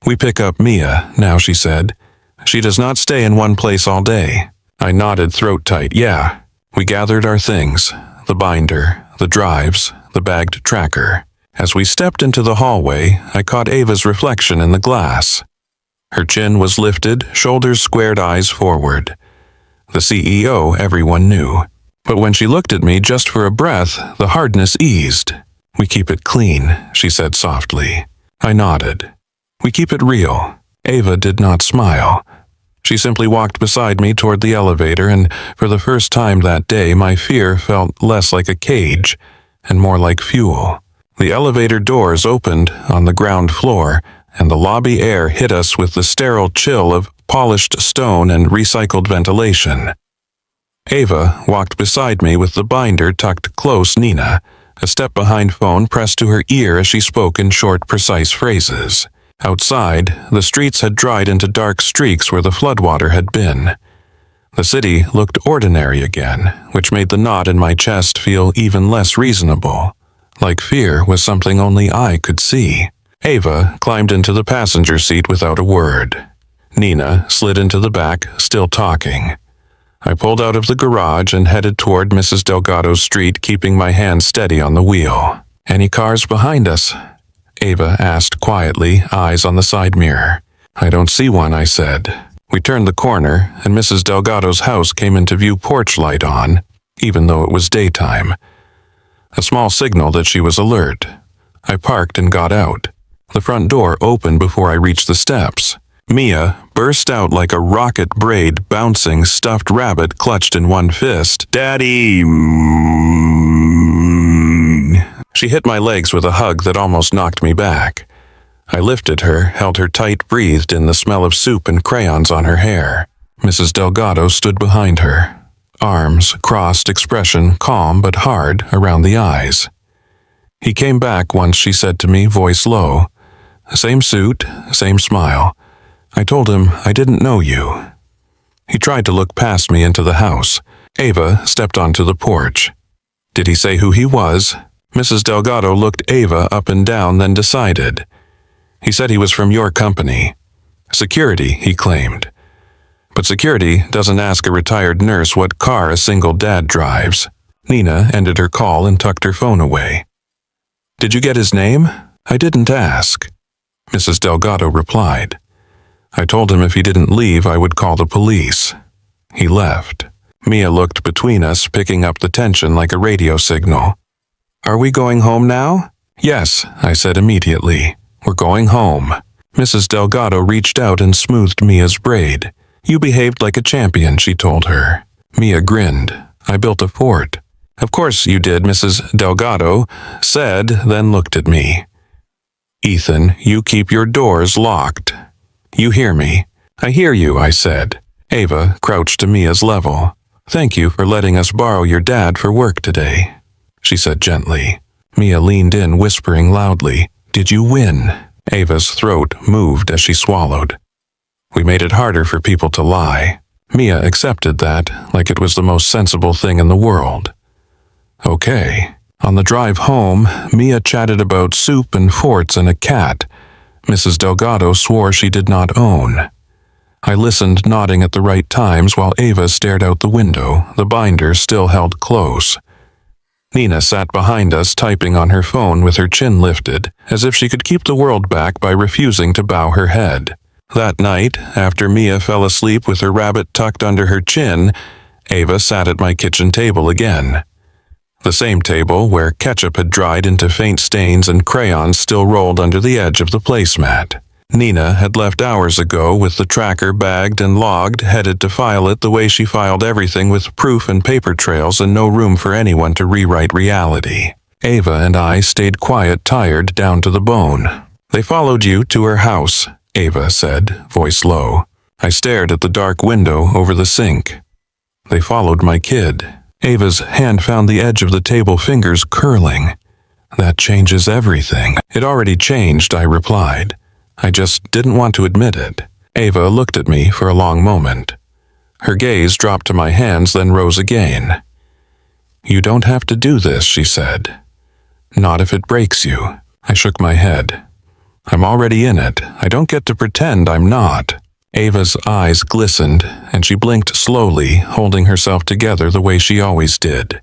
"We pick up Mia now," she said. "She does not stay in one place all day." I nodded, throat tight. "Yeah." We gathered our things, the binder, the drives, the bagged tracker. As we stepped into the hallway, I caught Ava's reflection in the glass. Her chin was lifted, shoulders squared, eyes forward. The CEO, everyone knew. But when she looked at me just for a breath, the hardness eased. "We keep it clean," she said softly. I nodded. "We keep it real." Ava did not smile. She simply walked beside me toward the elevator, and for the first time that day, my fear felt less like a cage and more like fuel. The elevator doors opened on the ground floor, and the lobby air hit us with the sterile chill of polished stone and recycled ventilation. Ava walked beside me with the binder tucked close. Nina, a step behind, phone pressed to her ear as she spoke in short, precise phrases. Outside, the streets had dried into dark streaks where the floodwater had been. The city looked ordinary again, which made the knot in my chest feel even less reasonable, like fear was something only I could see. Ava climbed into the passenger seat without a word. Nina slid into the back, still talking. I pulled out of the garage and headed toward Mrs. Delgado's street, keeping my hand steady on the wheel. "Any cars behind us?" Ava asked quietly, eyes on the side mirror. "I don't see one," I said. We turned the corner, and Mrs. Delgado's house came into view, porch light on, even though it was daytime. A small signal that she was alert. I parked and got out. The front door opened before I reached the steps. Mia burst out like a rocket braid bouncing stuffed rabbit clutched in one fist. "Daddy!" She hit my legs with a hug that almost knocked me back. I lifted her, held her tight, breathed in the smell of soup and crayons on her hair. Mrs. Delgado stood behind her. Arms crossed, expression calm but hard around the eyes. He came back once she said to me, voice low, "Same suit, same smile." I told him I didn't know you. He tried to look past me into the house. Ava stepped onto the porch. Did he say who he was? Mrs. Delgado looked Ava up and down, then decided. He said he was from your company. Security, he claimed. But security doesn't ask a retired nurse what car a single dad drives. Nina ended her call and tucked her phone away. Did you get his name? I didn't ask. Mrs. Delgado replied. I told him if he didn't leave, I would call the police. He left. Mia looked between us, picking up the tension like a radio signal. Are we going home now? Yes, I said immediately. We're going home. Mrs. Delgado reached out and smoothed Mia's braid. You behaved like a champion, she told her. Mia grinned. I built a fort. Of course you did, Mrs. Delgado said, then looked at me. Ethan, you keep your doors locked. You hear me? I hear you, I said. Ava crouched to Mia's level. Thank you for letting us borrow your dad for work today, she said gently. Mia leaned in, whispering loudly, Did you win? Ava's throat moved as she swallowed. We made it harder for people to lie. Mia accepted that like it was the most sensible thing in the world. Okay. On the drive home, Mia chatted about soup and forts and a cat Mrs. Delgado swore she did not own. I listened, nodding at the right times while Ava stared out the window, the binder still held close. Nina sat behind us, typing on her phone with her chin lifted, as if she could keep the world back by refusing to bow her head. That night, after Mia fell asleep with her rabbit tucked under her chin, Ava sat at my kitchen table again. The same table where ketchup had dried into faint stains and crayons still rolled under the edge of the placemat. Nina had left hours ago with the tracker bagged and logged, headed to file it the way she filed everything, with proof and paper trails and no room for anyone to rewrite reality. Ava and I stayed quiet, tired down to the bone. They followed you to her house, Ava said, voice low. I stared at the dark window over the sink. They followed my kid. Ava's hand found the edge of the table, fingers curling. That changes everything. It already changed, I replied. I just didn't want to admit it. Ava looked at me for a long moment. Her gaze dropped to my hands, then rose again. You don't have to do this, she said. Not if it breaks you. I shook my head. I'm already in it. I don't get to pretend I'm not. Ava's eyes glistened, and she blinked slowly, holding herself together the way she always did.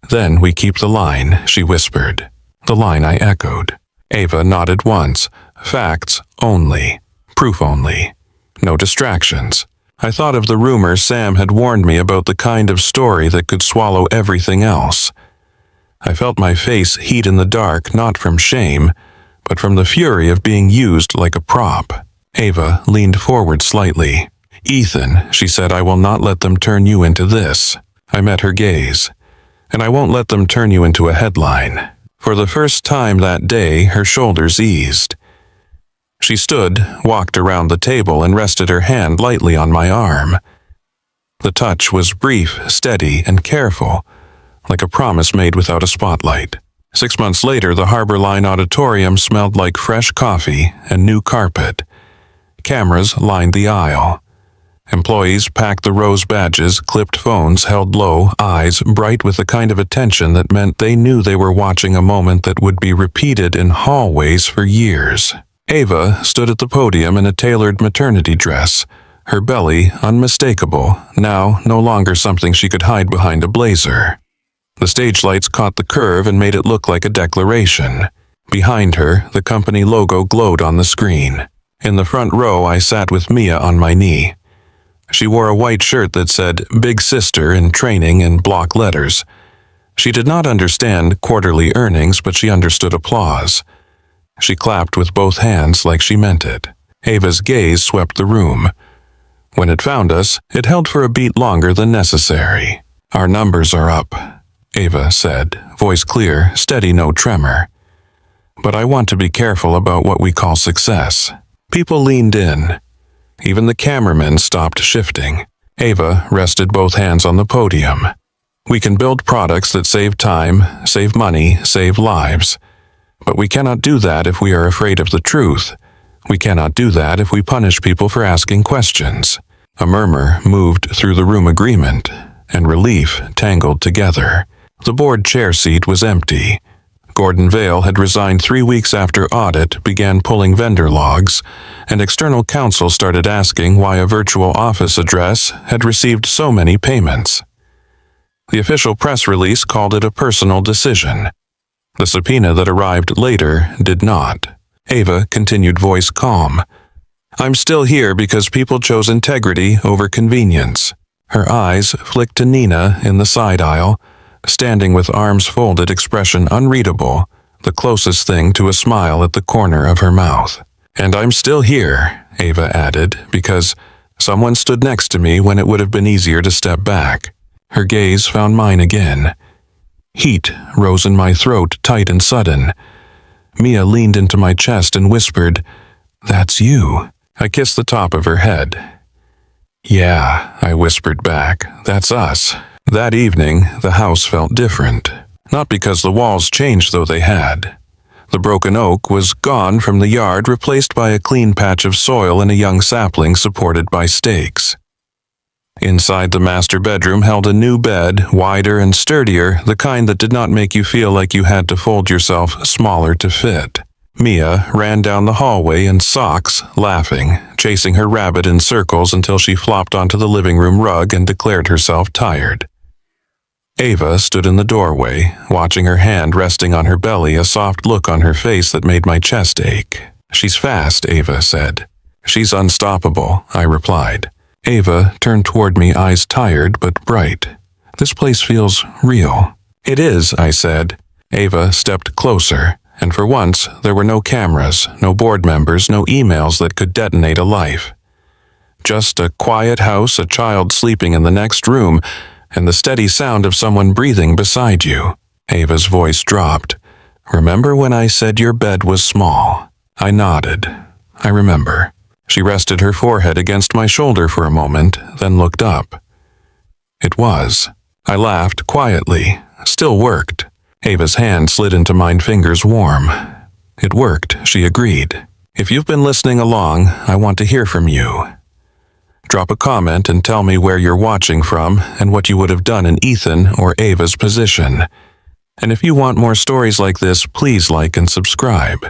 Then we keep the line, she whispered. The line I echoed. Ava nodded once. Facts only. Proof only. No distractions. I thought of the rumor Sam had warned me about, the kind of story that could swallow everything else. I felt my face heat in the dark, not from shame, but from the fury of being used like a prop. Ava leaned forward slightly. Ethan, she said, I will not let them turn you into this. I met her gaze. And I won't let them turn you into a headline. For the first time that day, her shoulders eased. She stood, walked around the table, and rested her hand lightly on my arm. The touch was brief, steady, and careful, like a promise made without a spotlight. 6 months later, the Harbor Line Auditorium smelled like fresh coffee and new carpet. Cameras lined the aisle. Employees packed the rose badges, clipped phones held low, eyes bright with the kind of attention that meant they knew they were watching a moment that would be repeated in hallways for years. Ava stood at the podium in a tailored maternity dress, Her belly, unmistakable, now no longer something she could hide behind a blazer. The stage lights caught the curve and made it look like a declaration. Behind her, the company logo glowed on the screen. In the front row, I sat with Mia on my knee. She wore a white shirt that said Big Sister in training in block letters. She did not understand quarterly earnings, but she understood applause. She clapped with both hands like she meant it. Ava's gaze swept the room. When it found us, it held for a beat longer than necessary. "Our numbers are up," Ava said, voice clear, steady, no tremor. "But I want to be careful about what we call success." People leaned in. Even the cameramen stopped shifting. Ava rested both hands on the podium. "We can build products that save time, save money, save lives. But we cannot do that if we are afraid of the truth. We cannot do that if we punish people for asking questions." A murmur moved through the room, agreement and relief tangled together. The board chair seat was empty. Gordon Vale had resigned 3 weeks after audit began pulling vendor logs, and external counsel started asking why a virtual office address had received so many payments. The official press release called it a personal decision. The subpoena that arrived later did not. Ava continued, voice calm. "I'm still here because people chose integrity over convenience." Her eyes flicked to Nina in the side aisle, standing with arms folded, expression unreadable, the closest thing to a smile at the corner of her mouth. "And I'm still here," Ava added, "because someone stood next to me when it would have been easier to step back." Her gaze found mine again. Heat rose in my throat, tight and sudden. Mia leaned into my chest and whispered, "That's you." I kissed the top of her head. "Yeah," I whispered back, "that's us." That evening, the house felt different. Not because the walls changed, though they had. The broken oak was gone from the yard, replaced by a clean patch of soil and a young sapling supported by stakes. Inside, the master bedroom held a new bed, wider and sturdier, the kind that did not make you feel like you had to fold yourself smaller to fit. Mia ran down the hallway in socks, laughing, chasing her rabbit in circles until she flopped onto the living room rug and declared herself tired. Ava stood in the doorway, watching her hand resting on her belly, a soft look on her face that made my chest ache. "She's fast," Ava said. "She's unstoppable," I replied. Ava turned toward me, eyes tired but bright. "This place feels real." "It is," I said. Ava stepped closer, and for once there were no cameras, no board members, no emails that could detonate a life. Just a quiet house, a child sleeping in the next room, and the steady sound of someone breathing beside you. Ava's voice dropped. "Remember when I said your bed was small?" I nodded. "I remember." She rested her forehead against my shoulder for a moment, then looked up. It was. I laughed quietly. Still worked. Ava's hand slid into mine, fingers warm. "It worked," she agreed. "If you've been listening along, I want to hear from you. Drop a comment and tell me where you're watching from and what you would have done in Ethan or Ava's position. And if you want more stories like this, please like and subscribe.